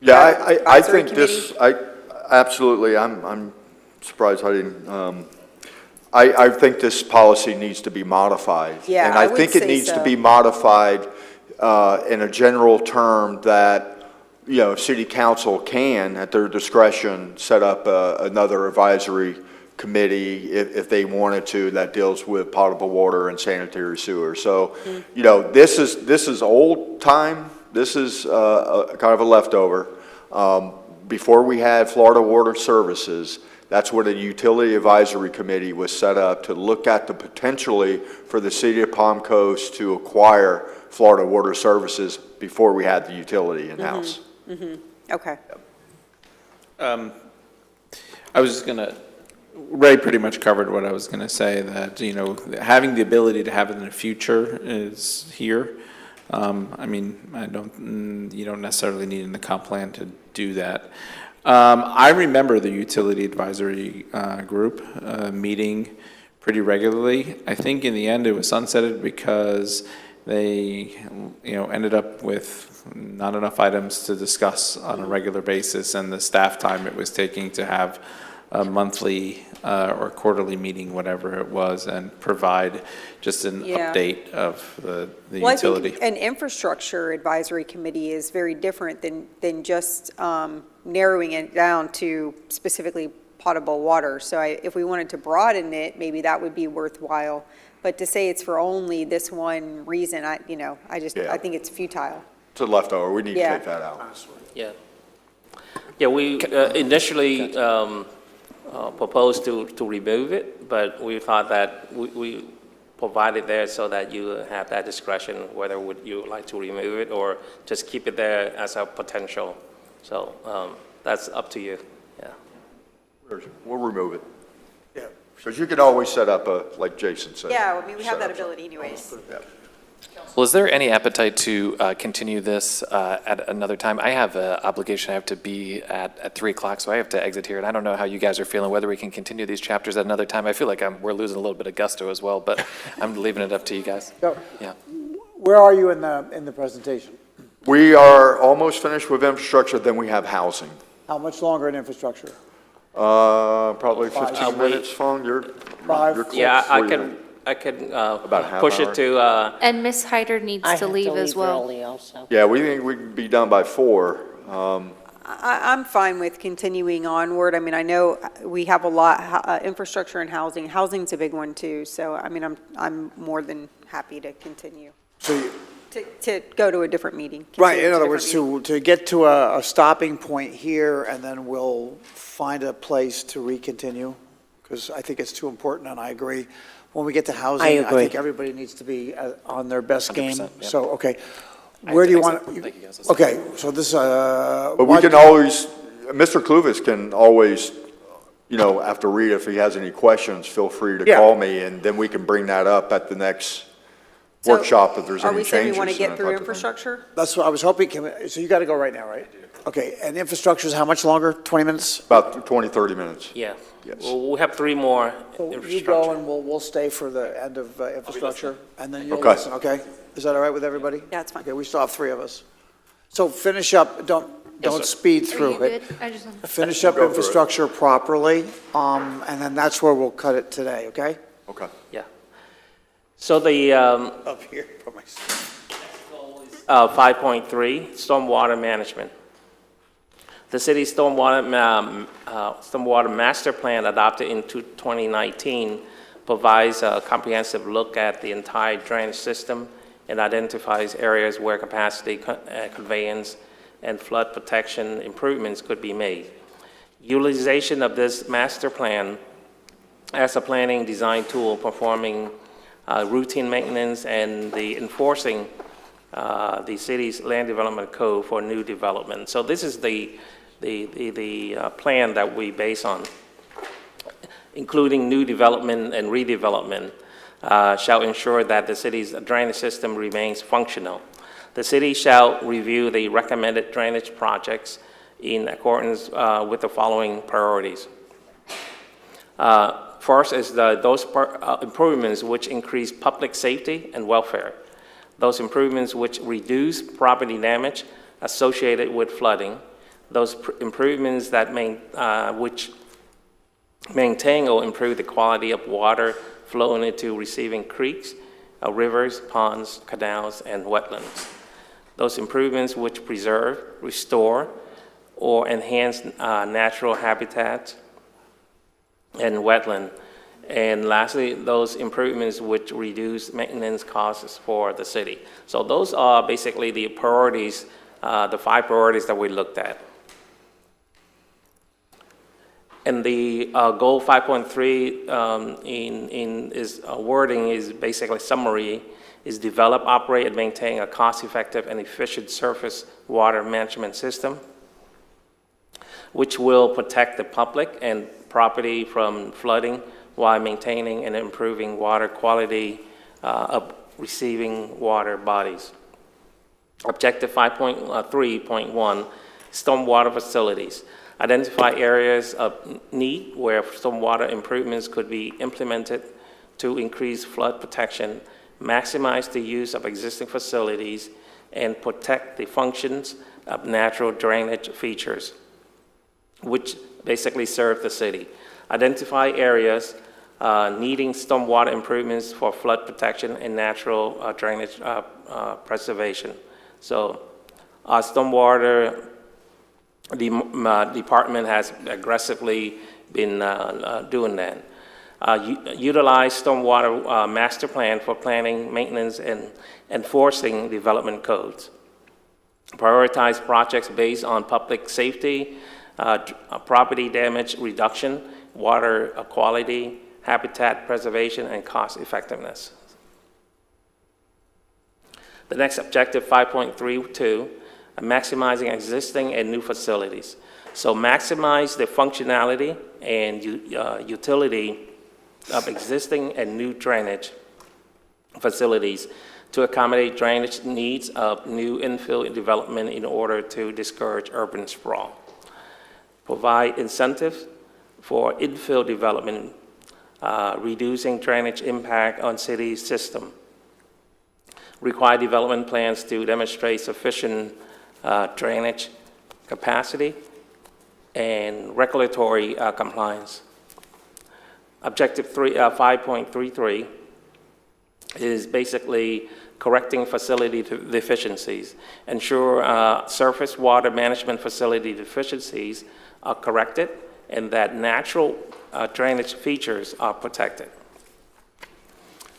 Yeah, I Advisory think this, absolutely, I'm surprised I didn't, I think this policy needs to be modified. Yeah, And I I would think it say needs to so. be modified in a general term that, city council can, at their discretion, set up another advisory committee if they wanted to, that deals with potable water and sanitary sewer. So, this is old time. This is kind of a leftover. Before we had Florida Water Services, that's what a utility advisory committee was set up to look at the potentially for the city of Palm Coast to acquire Florida Water Services before we had the utility in-house. Okay. I was just going to Ray pretty much covered what I was going to say, that, you know, having the ability to have it in the future is here. I mean, you don't necessarily need in the comp plan to do that. I remember the utility advisory group meeting pretty regularly. I think in the end it was sunsetted because they, you know, ended up with not enough items to discuss on a regular basis, and the staff time it was taking to have a monthly or quarterly meeting, whatever it was, and provide just an Yeah. update of the Well, utility. I think an infrastructure advisory committee is very different than just narrowing it down to specifically potable water. So if we wanted to broaden it, maybe that would be worthwhile. But to say it's for only this one reason, I Yeah. think it's futile. It's a leftover, we need to Yeah. take that out. Yeah. Yeah, we initially proposed to remove it, but we thought that we provided there so that you have that discretion whether would you like to remove it or just keep it there as a potential. So that's up to you, yeah. We'll remove it. Yeah. Because you can always set up like Jason said. Yeah, I mean, we have set that up ability anyways. Yeah. Well, is there any appetite to continue this at another time? I have an obligation, I have to be at 3 o'clock, so I have to exit here, and I don't know how you guys are feeling, whether we can continue these chapters at another time. I feel like we're losing a little bit of gusto as well, but I'm leaving it up to you guys. So, Yeah. where are you in the presentation? We are almost finished with infrastructure, then we have housing. How much longer in infrastructure? Probably 15 we- minutes, Fong, you're Five. close. Yeah, I What do you can, think? I can About a half push hour? it to, And Ms. Hyder needs I to have leave as well. early also. Yeah, we think we can be done by 4. I'm fine with continuing onward. I mean, I know we have a lot, infrastructure and housing. Housing's a big one too, so I mean, I'm more than happy to continue, So you, to go to a different meeting. right, continue in to other a words, different to get to a stopping point here, and then we'll find a place to recontinue, because I think it's too important, and I agree. When we get to housing, I agree. think everybody needs to be on their best game. 100%, yeah. So, okay, I where have do you to want? exit. Thank you, guys. Okay, so this, But we can always, Mr. Kluvis can always, you know, after Rita, if he has any questions, feel free to Yeah. call me, and then we can bring that up at the next So, workshop if there's Are any we changes. saying we want to and get that through type of thing. infrastructure? that's what I was hoping, so you got to go right now, right? Okay, and infrastructure is how much longer? 20 minutes? About 20, 30 minutes. yeah. Yes. We'll have 3 more So you go infrastructure. and we'll stay for the end of infrastructure, and then you'll Okay. listen, okay? Is that all right with everybody? Yeah, it's fine. Okay, we still have 3 of us. So finish up, don't sir. speed Are through you it. good? I just want Finish up Go for it. infrastructure properly, and then that's where we'll cut it today, okay? Okay. Yeah. So the Up here for myself. 5.3, stormwater management. The city's stormwater master plan adopted in 2019 provides a comprehensive look at the entire drainage system and identifies areas where capacity conveyance and flood protection improvements could be made. Utilization of this master plan as a planning design tool performing routine maintenance and the enforcing the city's land development code for new development. So this is the plan that we base on, including new development and redevelopment, shall ensure that the city's drainage system remains functional. The city shall review the recommended drainage projects in accordance with the following priorities. First is those improvements which increase public safety and welfare. Those improvements which reduce property damage associated with flooding. Those improvements that which maintain or improve the quality of water flowing into receiving creeks, rivers, ponds, canals, and wetlands. Those improvements which preserve, restore, or enhance natural habitats and wetland. And lastly, those improvements which reduce maintenance costs for the city. So those are basically the priorities, the 5 priorities that we looked at. And the goal 5.3 in is wording is basically summary, is develop, operate, and maintain a cost-effective and efficient surface water management system. which will protect the public and property from flooding while maintaining and improving water quality of receiving water bodies. Objective 5.3.1, stormwater facilities. Identify areas of need where stormwater improvements could be implemented to increase flood protection, maximize the use of existing facilities, and protect the functions of natural drainage features, which basically serve the city. Identify areas needing stormwater improvements for flood protection and natural drainage preservation. So our stormwater department has aggressively been doing that. Utilize stormwater master plan for planning, maintenance, and enforcing development codes. Prioritize projects based on public safety, property damage reduction, water quality, habitat preservation, and cost effectiveness. The next objective, 5.32, maximizing existing and new facilities. So maximize the functionality and utility of existing and new drainage facilities to accommodate drainage needs of new infill development in order to discourage urban sprawl. Provide incentives for infill development, reducing drainage impact on city system. Require development plans to demonstrate sufficient drainage capacity and regulatory compliance. Objective 5.33 is basically correcting facility deficiencies. Ensure surface water management facility deficiencies are corrected and that natural drainage features are protected.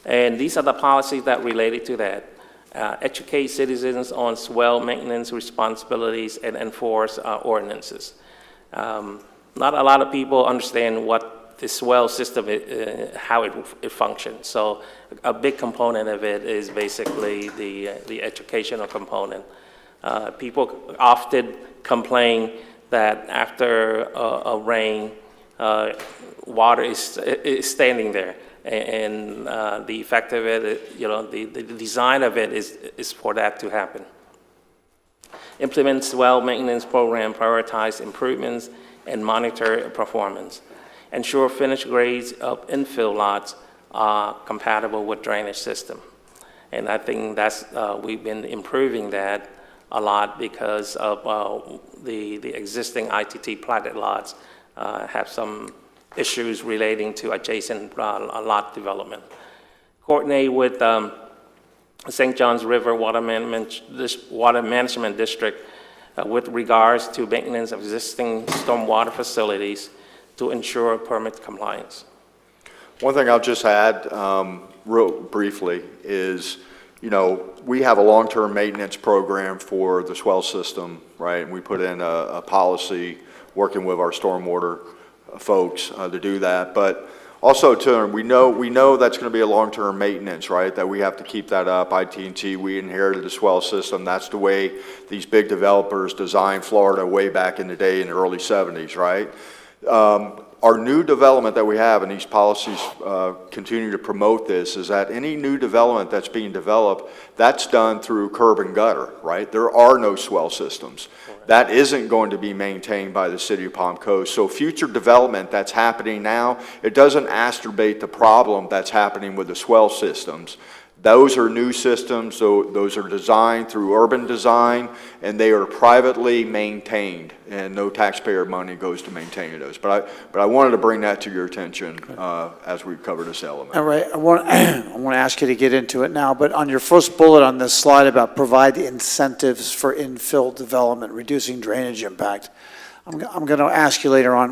And these are the policies that related to that. Educate citizens on swell maintenance responsibilities and enforce ordinances. Not a lot of people understand what the swell system, how it functions. So a big component of it is basically the educational component. People often complain that after a rain, water is standing there. And the effect of it, the design of it is for that to happen. Implement swell maintenance program, prioritize improvements, and monitor performance. Ensure finished grades of infill lots are compatible with drainage system. And I think that's, we've been improving that a lot because of the existing ITT platted lots have some issues relating to adjacent lot development. Coordinate with St. Johns River Water Management District with regards to maintenance of existing stormwater facilities to ensure permit compliance. One thing I'll just add real briefly is, we have a long-term maintenance program for the swell system, right? And we put in a policy working with our stormwater folks to do that. But also, too, we know that's going to be a long-term maintenance, right? That we have to keep that up. IT&T, we inherited the swell system. That's the way these big developers designed Florida way back in the day in the early 70s, right? Our new development that we have, and these policies continue to promote this, is that any new development that's being developed, that's done through curb and gutter, right? There are no swell systems. That isn't going to be maintained by the city of Palm Coast. So future development that's happening now, it doesn't exacerbate the problem that's happening with the swell systems. Those are new systems, so those are designed through urban design, and they are privately maintained, and no taxpayer money goes to maintaining those. But I wanted to bring that to your attention as we cover this element. All right, I want to ask you to get into it now, but on your first bullet on this slide about provide incentives for infill development, reducing drainage impact, I'm going to ask you later on,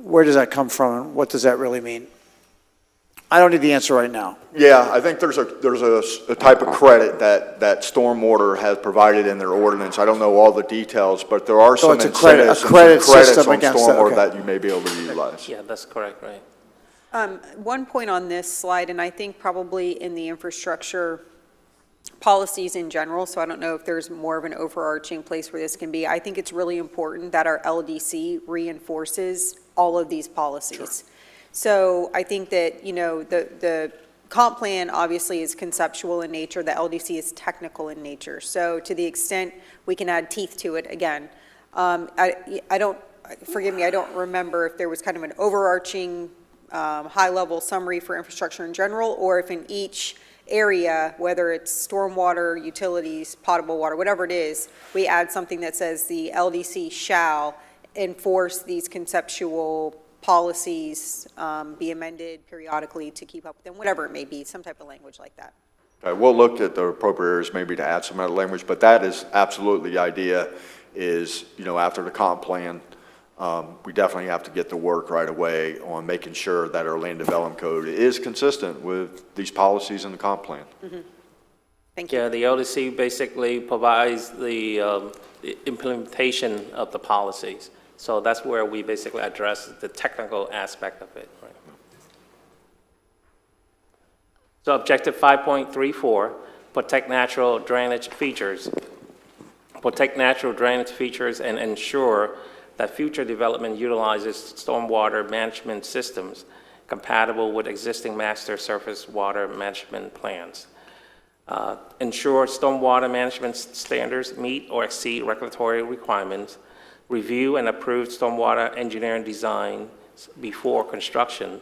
where does that come from and what does that really mean? I don't need the answer right now. Yeah, I think there's a type of credit that Stormwater has provided in their ordinance. I don't know all the details, but there are some incentives and some credits on Stormwater that you may be able to utilize. Yeah, that's correct, right? One point on this slide, and I think probably in the infrastructure policies in general, so I don't know if there's more of an overarching place where this can be. I think it's really important that our LDC reinforces all of these policies. So I think that, you know, the comp plan obviously is conceptual in nature, the LDC is technical in nature. So to the extent we can add teeth to it, again, I don't, forgive me, I don't remember if there was kind of an overarching high-level summary for infrastructure in general, or if in each area, whether it's stormwater, utilities, potable water, whatever it is, we add something that says the LDC shall enforce these conceptual policies, be amended periodically to keep up with them, whatever it may be, some type of language like that. We'll look at the appropriate areas maybe to add some other language, but that is absolutely the idea is, you know, after the comp plan, we definitely have to get to work right away on making sure that our land development code is consistent with these policies in the comp plan. Thank you. Yeah, the LDC basically provides the implementation of the policies. So that's where we basically address the technical aspect of it, right? So objective 5.34, protect natural drainage features. Protect natural drainage features and ensure that future development utilizes stormwater management systems compatible with existing master surface water management plans. Ensure stormwater management standards meet or exceed regulatory requirements. Review and approve stormwater engineering design before construction,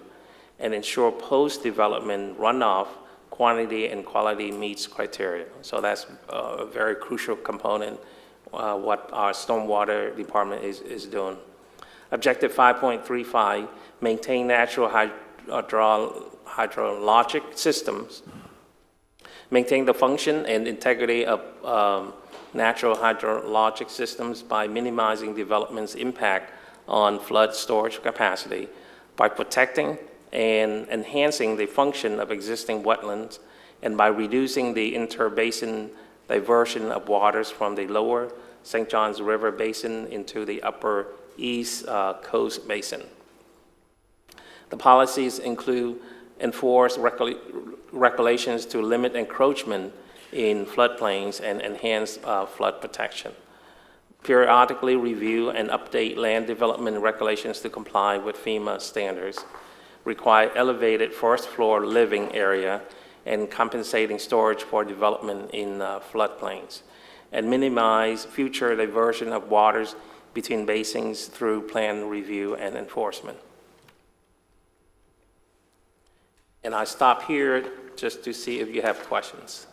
and ensure post-development runoff quantity and quality meets criteria. So that's a very crucial component, what our stormwater department is doing. Objective 5.35, maintain natural hydrologic systems. Maintain the function and integrity of natural hydrologic systems by minimizing development's impact on flood storage capacity, by protecting and enhancing the function of existing wetlands, and by reducing the interbasin diversion of waters from the lower St. Johns River Basin into the upper East Coast Basin. The policies include enforce regulations to limit encroachment in floodplains and enhance flood protection. Periodically review and update land development regulations to comply with FEMA standards. Require elevated first floor living area and compensating storage for development in floodplains. And minimize future diversion of waters between basins through plan review and enforcement. And I stop here just to see if you have questions.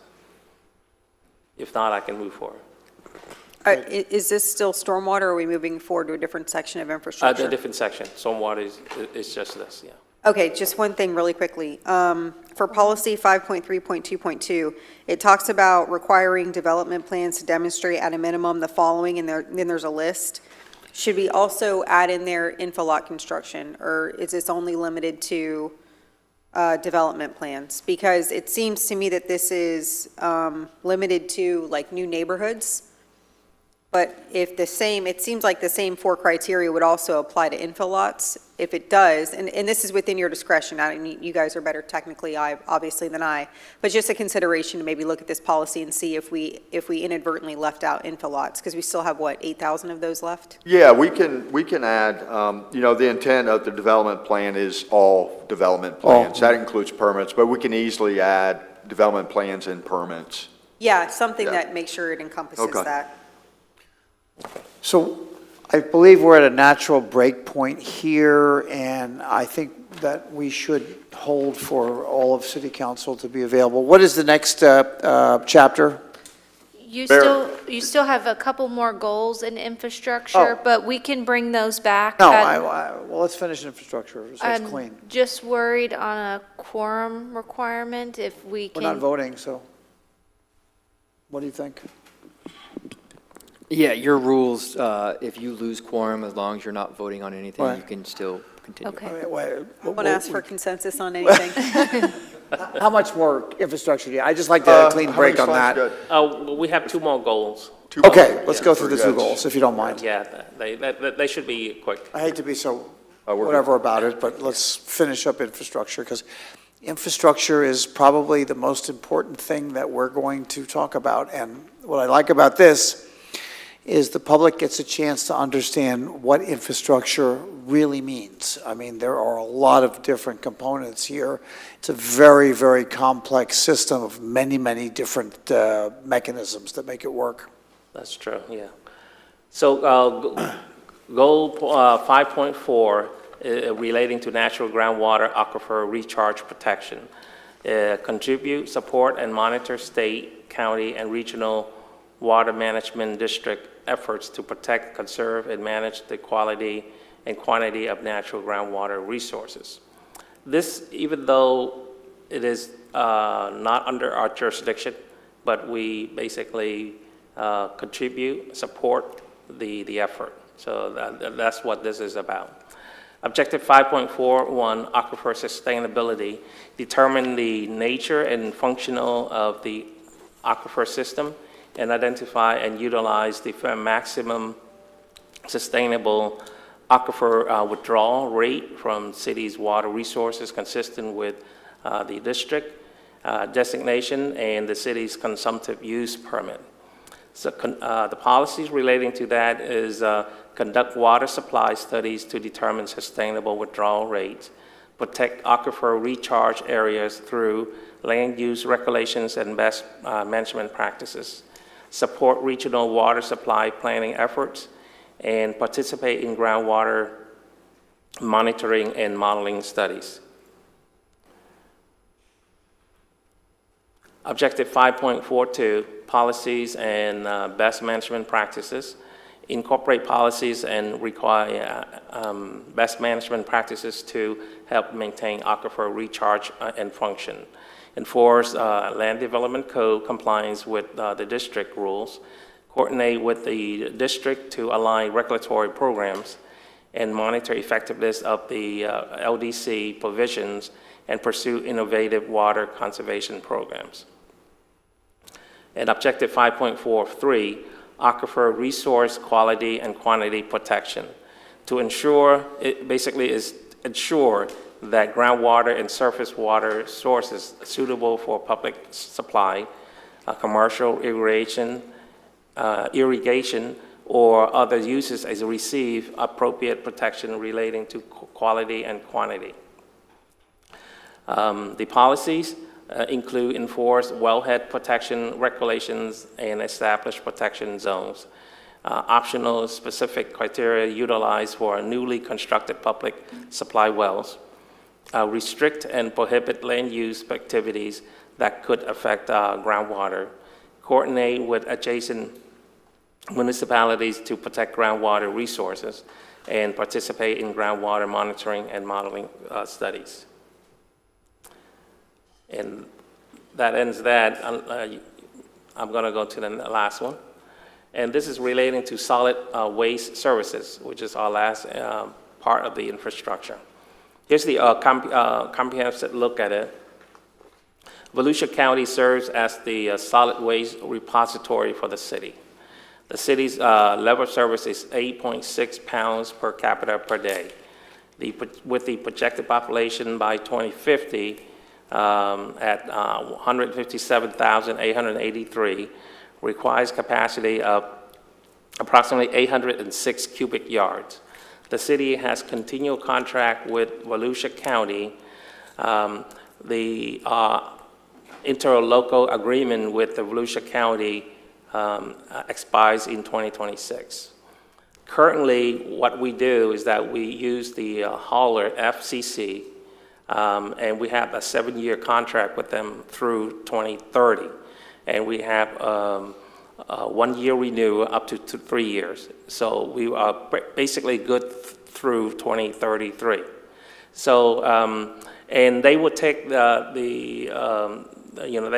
If not, I can move forward. Is this still stormwater, or are we moving forward to a different section of infrastructure? A different section. Stormwater is just this, yeah. Okay, just one thing really quickly. For policy 5.3.2.2, it talks about requiring development plans to demonstrate at a minimum the following, and then there's a list. Should we also add in there infilot construction, or is this only limited to development plans? Because it seems to me that this is limited to like new neighborhoods. But if the same, it seems like the same 4 criteria would also apply to infill lots. If it does, and this is within your discretion, I mean, you guys are better technically, obviously, than I, but just a consideration to maybe look at this policy and see if we inadvertently left out infill lots, because we still have, what, 8,000 of those left? Yeah, we can add, you know, the intent of the development plan is all development plans. That includes permits, but we can easily add development plans and permits. Yeah, something Yeah. that makes sure it encompasses Okay. that. So I believe we're at a natural break point here, and I think that we should hold for all of City Council to be available. What is the next chapter? You Mayor. still have a couple more goals in infrastructure, Oh. but we can bring those back. No, at- well, let's finish infrastructure, so it's I'm clean. just worried on a quorum requirement, if we We're can. not voting, so what do you think? Yeah, your rules, if you lose quorum, as long as you're not voting on anything, Right. you can still continue. Okay. I want to ask for consensus on anything. How much more infrastructure do you, I just like to clean How many break on slides that. you got? We have 2 more goals. Two more? Okay, let's go through the Very two good. goals, if you don't mind. Yeah, they should be quick. I hate to be so we're good. whatever about it, but let's finish up infrastructure, because Infrastructure is probably the most important thing that we're going to talk about. And what I like about this is the public gets a chance to understand what infrastructure really means. I mean, there are a lot of different components here. It's a very, very complex system of many, many different mechanisms that make it work. That's true, yeah. So goal 5.4 relating to natural groundwater aquifer recharge protection. Contribute, support, and monitor state, county, and regional water management district efforts to protect, conserve, and manage the quality and quantity of natural groundwater resources. This, even though it is not under our jurisdiction, but we basically contribute, support the effort. So that's what this is about. Objective 5.41, aquifer sustainability, determine the nature and functional of the aquifer system and identify and utilize the maximum sustainable aquifer withdrawal rate from city's water resources consistent with the district designation and the city's consumptive use permit. So the policies relating to that is conduct water supply studies to determine sustainable withdrawal rates, protect aquifer recharge areas through land use regulations and best management practices, support regional water supply planning efforts, and participate in groundwater monitoring and modeling studies. Objective 5.42, policies and best management practices. Incorporate policies and require best management practices to help maintain aquifer recharge and function. Enforce land development code compliance with the district rules. Coordinate with the district to align regulatory programs and monitor effectiveness of the LDC provisions and pursue innovative water conservation programs. And Objective 5.43, aquifer resource quality and quantity protection. To ensure, it basically is ensure that groundwater and surface water sources suitable for public supply, commercial irrigation, or other uses as receive appropriate protection relating to quality and quantity. The policies include enforce wellhead protection regulations and establish protection zones. Optional specific criteria utilized for newly constructed public supply wells. Restrict and prohibit land use activities that could affect groundwater. Coordinate with adjacent municipalities to protect groundwater resources and participate in groundwater monitoring and modeling studies. And that ends that. I'm going to go to the last one. And this is relating to solid waste services, which is our last part of the infrastructure. Here's the comprehensive look at it. Volusia County serves as the solid waste repository for the city. The city's level of service is 8.6 pounds per capita per day. With the projected population by 2050 at 157,883, requires capacity of approximately 806 cubic yards. The city has continual contract with Volusia County. The interlocal agreement with the Volusia County expires in 2026. Currently, what we do is that we use the hauler FCC, and we have a 7-year contract with them through 2030. And we have a 1-year renewal up to 3 years. So we are basically good through 2033. So, and they will take they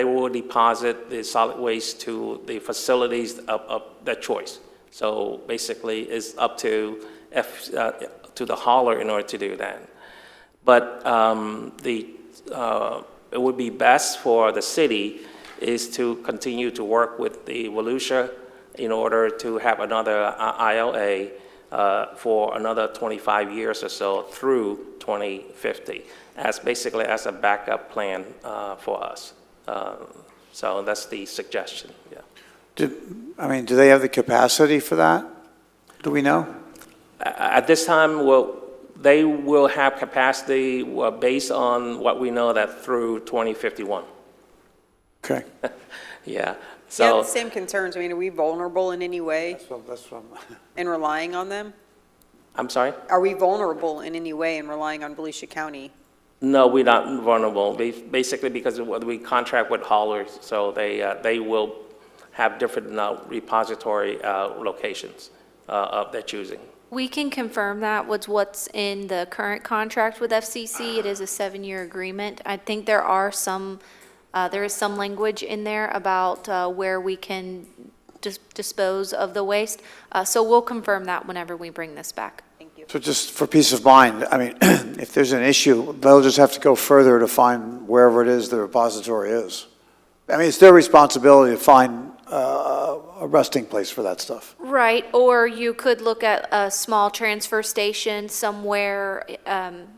will deposit the solid waste to the facilities of their choice. So basically, it's up to the hauler in order to do that. But it would be best for the city is to continue to work with the Volusia in order to have another ILA for another 25 years or so through 2050, as basically as a backup plan for us. So that's the suggestion, yeah. Do they have the capacity for that? Do we know? At this time, well, they will have capacity based on what we know that through 2051. Okay. Yeah, Yeah, so, the same concerns. I mean, are we vulnerable in any way That's what in relying on them? I'm sorry? Are we vulnerable in any way in relying on Volusia County? No, we're not vulnerable, basically because we contract with haulers, so they will have different repository locations of their choosing. We can confirm that with what's in the current contract with FCC. It is a 7-year agreement. I think there is some language in there about where we can dispose of the waste. So we'll confirm that whenever we bring this back. Thank you. So just for peace of mind, I mean, if there's an issue, they'll just have to go further to find wherever it is the repository is. I mean, it's their responsibility to find a resting place for that stuff. Right, or you could look at a small transfer station somewhere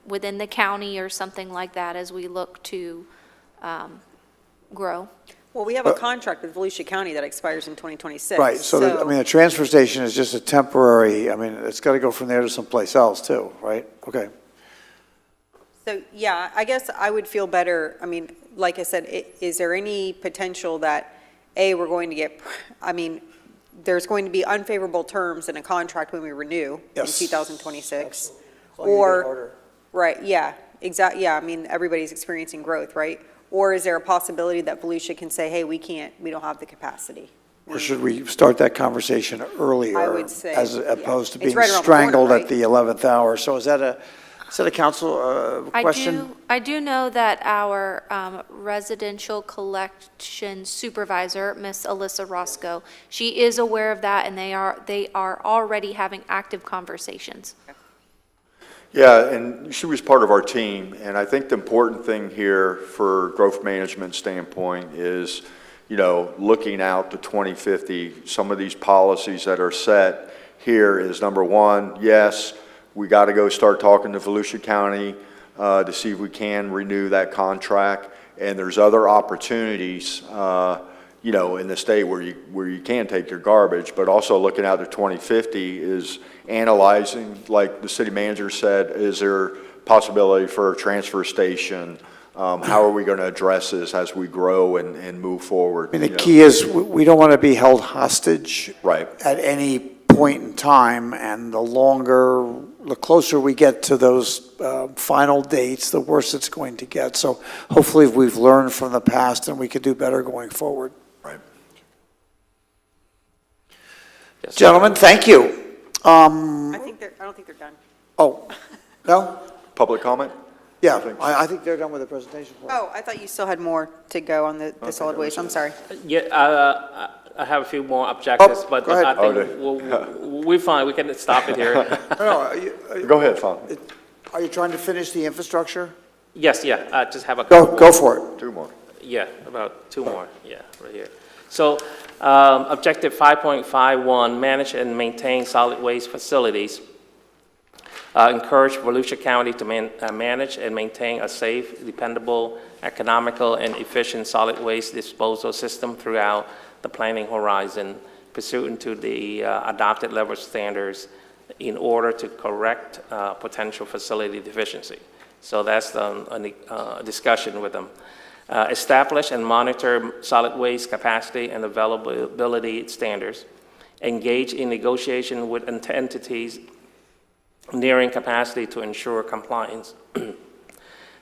within the county or something like that as we look to grow. Well, we have a contract with Volusia County that expires in 2026. Right, so, I mean, a transfer station is just a temporary, I mean, it's got to go from there to someplace else too, right? Okay. So, yeah, I guess I would feel better, I mean, like I said, is there any potential that, A, we're going to get, I mean, there's going to be unfavorable terms in a contract when we renew in Yes. 2026? All you get Or, harder. right, yeah, exactly, yeah, I mean, everybody's experiencing growth, right? Or is there a possibility that Volusia can say, hey, we don't have the capacity? Or should we start that conversation earlier? I would say, As yeah. opposed to It's being right around the corner, strangled right? at the 11th hour? So is that a council question? I do know that our residential collection supervisor, Miss Alyssa Roscoe, she is aware of that, and they are already having active conversations. Yeah, and she was part of our team, and I think the important thing here for growth management standpoint is, you know, looking out to 2050, some of these policies that are set here is number one, yes, we got to go start talking to Volusia County to see if we can renew that contract, and there's other opportunities, you know, in the state where you can take your garbage, but also looking out to 2050 is analyzing, like the city manager said, is there possibility for a transfer station? How are we going to address this as we grow and move forward? I mean, you the know? key is we don't want to be held hostage. Right. At any point in time, and the closer we get to those final dates, the worse it's going to get. So hopefully we've learned from the past and we can do better going forward. Right. Yes. Gentlemen, thank you. I don't think they're done. Oh, no? Public comment? Yeah, I think they're done with the presentation. Oh, I thought you still had more to go on the solid waste, I'm sorry. Yeah, I have a few more objectives, Oh, but go ahead. I think we're fine, we can stop it here. Go ahead, Fon. Are you trying to finish the infrastructure? Yes, yeah, I just have a couple. Go for it. 2 more. Yeah, about 2 more, yeah, right here. So, objective 5.51, manage and maintain solid waste facilities. Encourage Volusia County to manage and maintain a safe, dependable, economical, and efficient solid waste disposal system throughout the planning horizon, pursuant to the adopted level standards in order to correct potential facility deficiency. So that's the discussion with them. Establish and monitor solid waste capacity and availability standards. Engage in negotiation with entities nearing capacity to ensure compliance.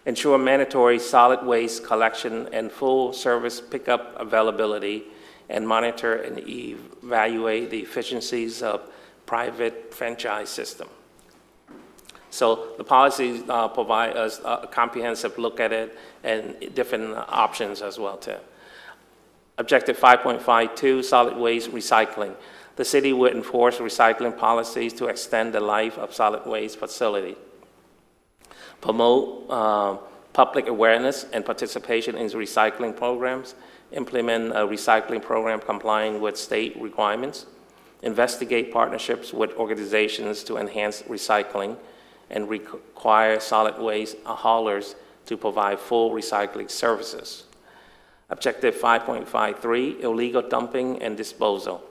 Ensure mandatory solid waste collection and full service pickup availability, and monitor and evaluate the efficiencies of private franchise system. So the policies provide us a comprehensive look at it and different options as well too. Objective 5.52, solid waste recycling. The city would enforce recycling policies to extend the life of solid waste facility. Promote public awareness and participation in recycling programs. Implement a recycling program complying with state requirements. investigate partnerships with organizations to enhance recycling, and require solid waste haulers to provide full recycling services. Objective 5.53, illegal dumping and disposal.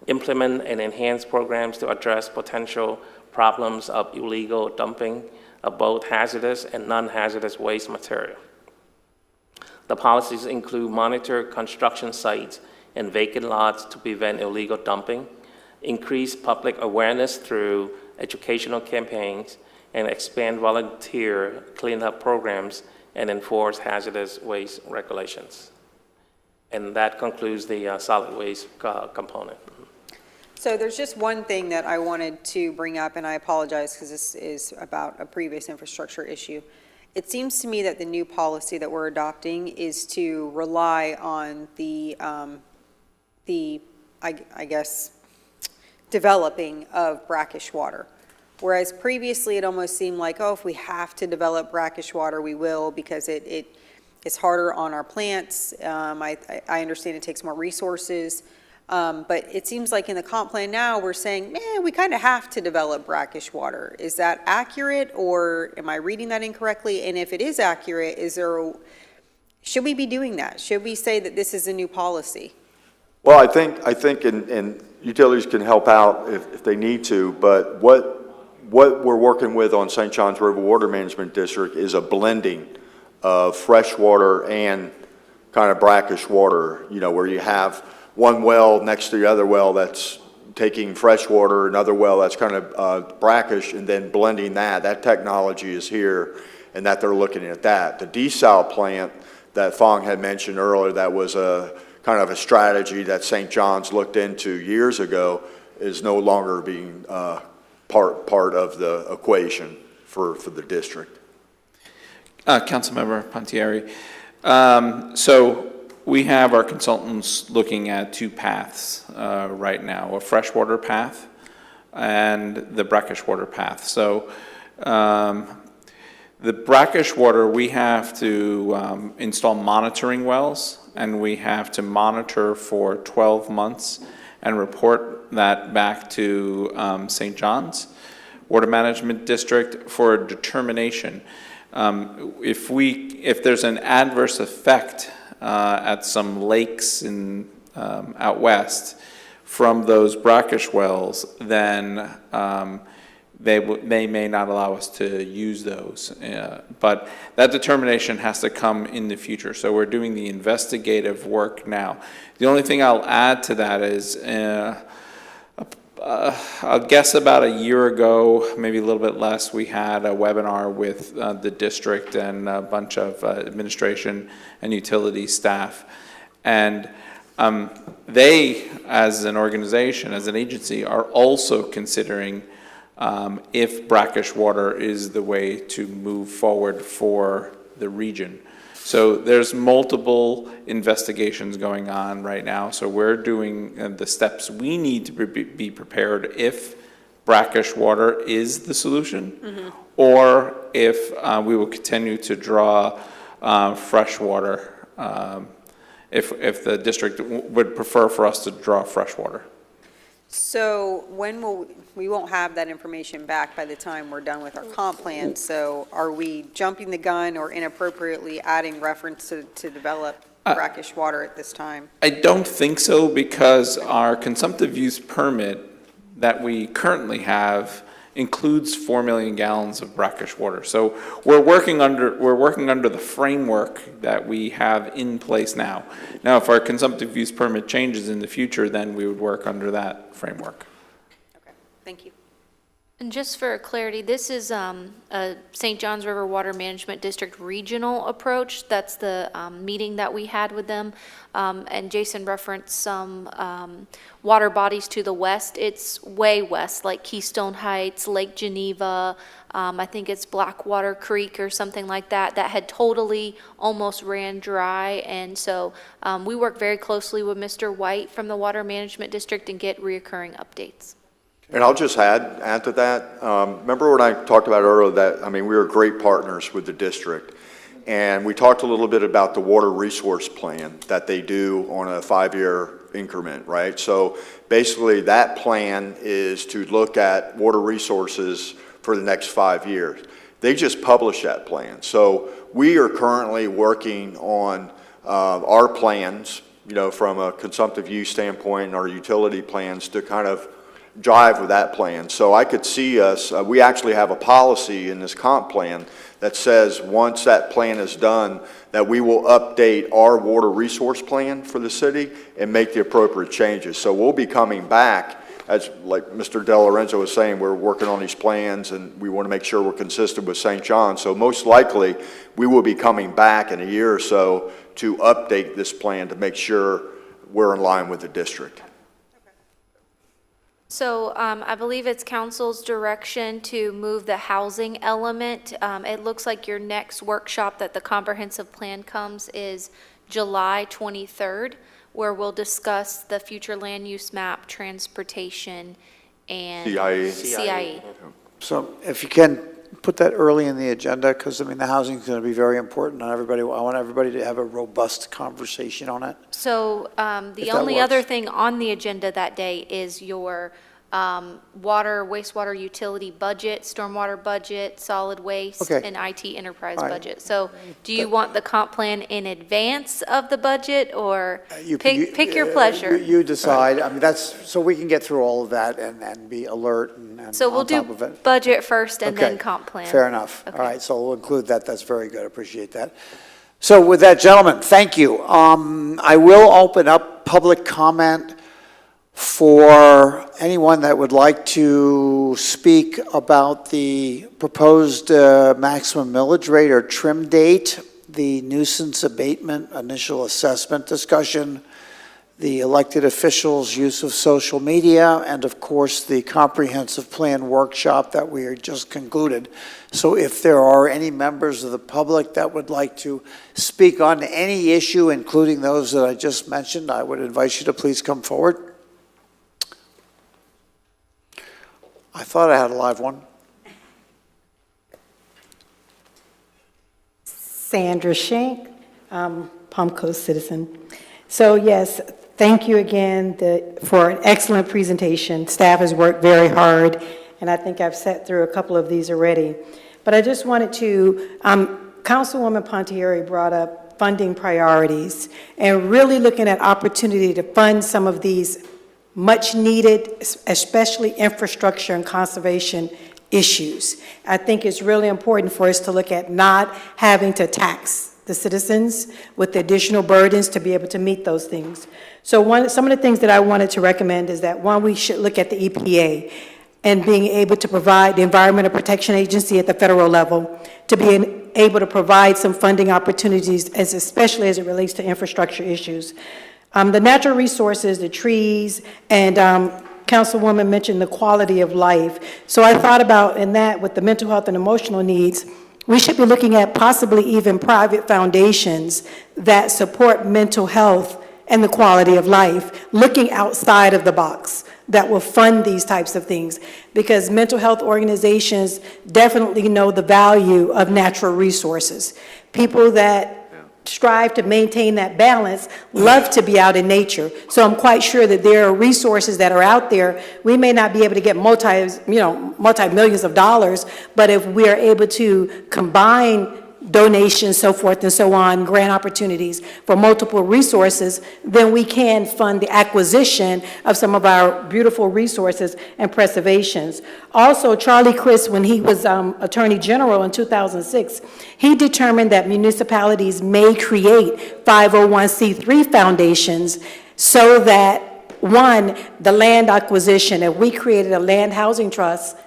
Implement and enhance programs to address potential problems of illegal dumping of both hazardous and non-hazardous waste material. The policies include monitor construction sites and vacant lots to prevent illegal dumping, increase public awareness through educational campaigns, and expand volunteer cleanup programs and enforce hazardous waste regulations. And that concludes the solid waste component. So there's just one thing that I wanted to bring up, and I apologize because this is about a previous infrastructure issue. It seems to me that the new policy that we're adopting is to rely on I guess, developing of brackish water. Whereas previously, it almost seemed like, oh, if we have to develop brackish water, we will, because it's harder on our plants. I understand it takes more resources. But it seems like in the comp plan now, we're saying, man, we kind of have to develop brackish water. Is that accurate, or am I reading that incorrectly? And if it is accurate, should we be doing that? Should we say that this is a new policy? Well, I think, and utilities can help out if they need to, but what we're working with on St. Johns River Water Management District is a blending of fresh water and kind of brackish water, where you have one well next to the other well that's taking fresh water, another well that's kind of brackish, and then blending that. That technology is here, and that they're looking at that. The desal plant that Fong had mentioned earlier, that was a kind of a strategy that St. John's looked into years ago, is no longer being part of the equation for the district. Councilmember Pontieri. So we have our consultants looking at two paths right now, a freshwater path and the brackish water path. So the brackish water, we have to install monitoring wells, and we have to monitor for 12 months and report that back to St. John's Water Management District for a determination. If there's an adverse effect at some lakes in out west from those brackish wells, then they may not allow us to use those. But that determination has to come in the future. So we're doing the investigative work now. The only thing I'll add to that is, I'll guess about a year ago, maybe a little bit less, we had a webinar with the district and a bunch of administration and utility staff. And they, as an organization, as an agency, are also considering if brackish water is the way to move forward for the region. So there's multiple investigations going on right now. So we're doing the steps we need to be prepared if brackish water is the solution, or if we will continue to draw fresh water, if the district would prefer for us to draw fresh water. So we won't have that information back by the time we're done with our comp plan, so are we jumping the gun or inappropriately adding reference to develop brackish water at this time? I don't think so, because our consumptive use permit that we currently have includes 4 million gallons of brackish water. So we're working under the framework that we have in place now. Now, if our consumptive use permit changes in the future, then we would work under that framework. Okay, thank you. And just for clarity, this is a St. Johns River Water Management District regional approach. That's the meeting that we had with them. And Jason referenced some water bodies to the west. It's way west, like Keystone Heights, Lake Geneva. I think it's Blackwater Creek or something like that, that had totally almost ran dry. And so we work very closely with Mr. White from the Water Management District and get reoccurring updates. And I'll just add to that. Remember when I talked about earlier that, we are great partners with the district. And we talked a little bit about the water resource plan that they do on a 5-year increment, right? So basically, that plan is to look at water resources for the next 5 years. They just published that plan. So we are currently working on our plans, you know, from a consumptive use standpoint, and our utility plans to kind of jive with that plan. So I could see us, we actually have a policy in this comp plan that says once that plan is done, that we will update our water resource plan for the city and make the appropriate changes. So we'll be coming back, as like Mr. Del Lorenzo was saying, we're working on these plans and we want to make sure we're consistent with St. John. So most likely, we will be coming back in a year or so to update this plan to make sure we're in line with the district. So I believe it's council's direction to move the housing element. It looks like your next workshop that the comprehensive plan comes is July 23rd, where we'll discuss the future land use map, transportation, and CIE. CIE. So if you can, put that early in the agenda, because, I mean, the housing is going to be very important, and I want everybody to have a robust conversation on it. So If the that only other works. thing on the agenda that day is your water, wastewater utility budget, stormwater budget, solid waste, Okay. and IT enterprise All right. budget. So do you want the comp plan in advance of the budget, or pick your pleasure? You decide. I mean, that's, so we can get through all of that and be alert and So we'll on top do of it. budget first and then Okay. comp plan. Fair enough. All Okay. right, so we'll include that. That's very good. Appreciate that. So with that, gentlemen, thank you. I will open up public comment for anyone that would like to speak about the proposed maximum millage rate or trim date, the nuisance abatement initial assessment discussion, the elected officials' use of social media, and of course, the comprehensive plan workshop that we just concluded. So if there are any members of the public that would like to speak on any issue, including those that I just mentioned, I would invite you to please come forward. I thought I had a live one. Sandra Schenk, Palm Coast citizen. So yes, thank you again for an excellent presentation. Staff has worked very hard, and I think I've sat through a couple of these already. But I just wanted to, Councilwoman Pontieri brought up funding priorities and really looking at opportunity to fund some of these much needed, especially infrastructure and conservation issues. I think it's really important for us to look at not having to tax the citizens with the additional burdens to be able to meet those things. So some of the things that I wanted to recommend is that, one, we should look at the EPA and being able to provide the Environmental Protection Agency at the federal level to be able to provide some funding opportunities, especially as it relates to infrastructure issues. The natural resources, the trees, and Councilwoman mentioned the quality of life. So I thought about in that with the mental health and emotional needs, we should be looking at possibly even private foundations that support mental health and the quality of life, looking outside of the box that will fund these types of things, because mental health organizations definitely know the value of natural resources. People that strive to maintain that balance love to be out in nature. So I'm quite sure that there are resources that are out there. We may not be able to get multi-millions of dollars, but if we are able to combine donations, so forth and so on, grant opportunities for multiple resources, then we can fund the acquisition of some of our beautiful resources and preservations. Also, Charlie Crist, when he was Attorney General in 2006, he determined that municipalities may create 501c3 foundations so that, one, the land acquisition, if we created a land housing trust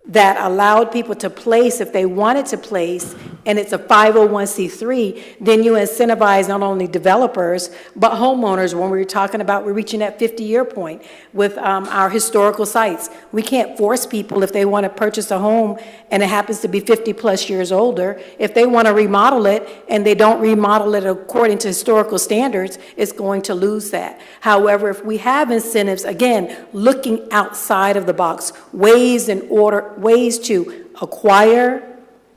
that allowed people to place if they wanted to place, and it's a 501c3, then you incentivize not only developers, but homeowners. When we were talking about, we're reaching that 50-year point with our historical sites. We can't force people if they want to purchase a home and it happens to be 50-plus years older. If they want to remodel it and they don't remodel it according to historical standards, it's going to lose that. However, if we have incentives, again, looking outside of the box, ways to acquire,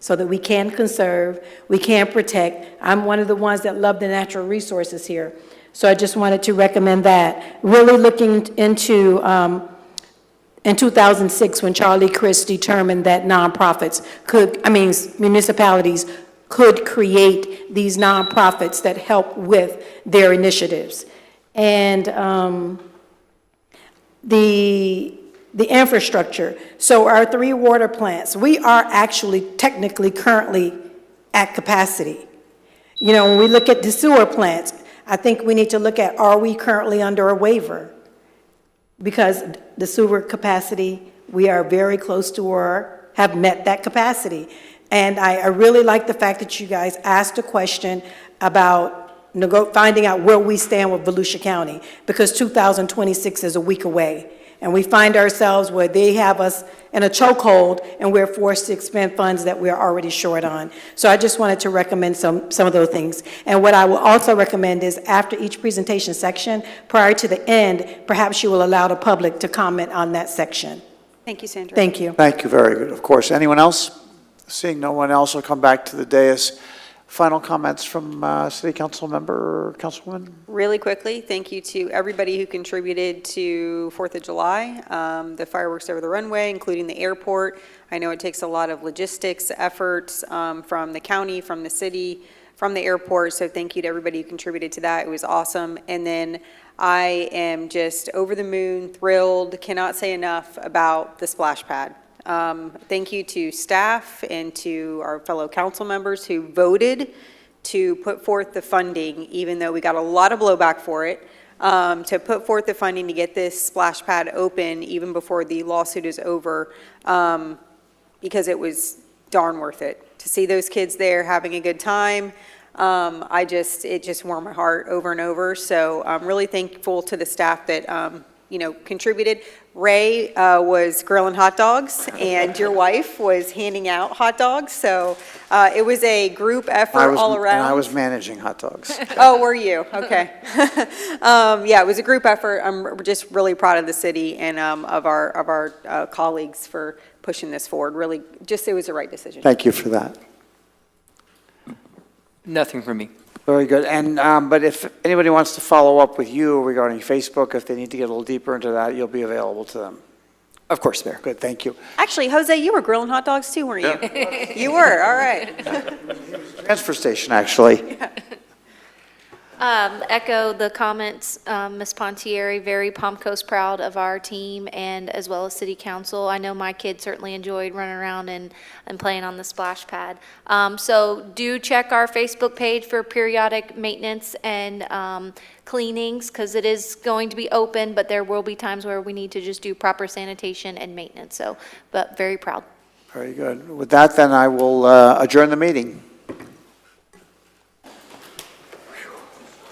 so that we can conserve, we can protect. I'm one of the ones that love the natural resources here. So I just wanted to recommend that. Really looking into, in 2006, when Charlie Crist determined that municipalities could create these nonprofits that help with their initiatives. And the infrastructure. So our 3 water plants, we are actually technically currently at capacity. You know, when we look at the sewer plants, I think we need to look at, are we currently under a waiver? Because the sewer capacity, we are very close to or have met that capacity. And I really like the fact that you guys asked a question about finding out where we stand with Volusia County, because 2026 is a week away. And we find ourselves where they have us in a chokehold, and we're forced to expend funds that we're already short on. So I just wanted to recommend some of those things. And what I will also recommend is after each presentation section, prior to the end, perhaps you will allow the public to comment on that section. Thank you, Sandra. Thank you. Thank you, very good. Of course, anyone else? Seeing no one else, I'll come back to the dais. Final comments from City Council member or Councilwoman? Really quickly, thank you to everybody who contributed to 4th of July, the fireworks over the runway, including the airport. I know it takes a lot of logistics efforts from the county, from the city, from the airport, so thank you to everybody who contributed to that. It was awesome. And then I am just over the moon, thrilled, cannot say enough about the splash pad. Thank you to staff and to our fellow council members who voted to put forth the funding, even though we got a lot of blowback for it, to put forth the funding to get this splash pad open even before the lawsuit is over, because it was darn worth it. To see those kids there having a good time, it just warmed my heart over and over. So I'm really thankful to the staff that, contributed. Ray was grilling hot dogs, and your wife was handing out hot dogs. So it was a group effort all around. And I was managing hot dogs. Oh, were you? Okay. Yeah, it was a group effort. I'm just really proud of the city and of our colleagues for pushing this forward. Really, it was the right decision. Thank you for that. Nothing from me. Very good. And, but if anybody wants to follow up with you regarding Facebook, if they need to get a little deeper into that, you'll be available to them. Of course, Mayor. Good, thank you. Actually, Jose, you were grilling hot dogs too, weren't you? You were, all right. Transfer station, actually. Echo the comments, Ms. Pontieri, very Palm Coast proud of our team and as well as City Council. I know my kids certainly enjoyed running around and playing on the splash pad. So do check our Facebook page for periodic maintenance and cleanings, because it is going to be open, but there will be times where we need to just do proper sanitation and maintenance. So, but very proud. Very good. With that, then I will adjourn the meeting.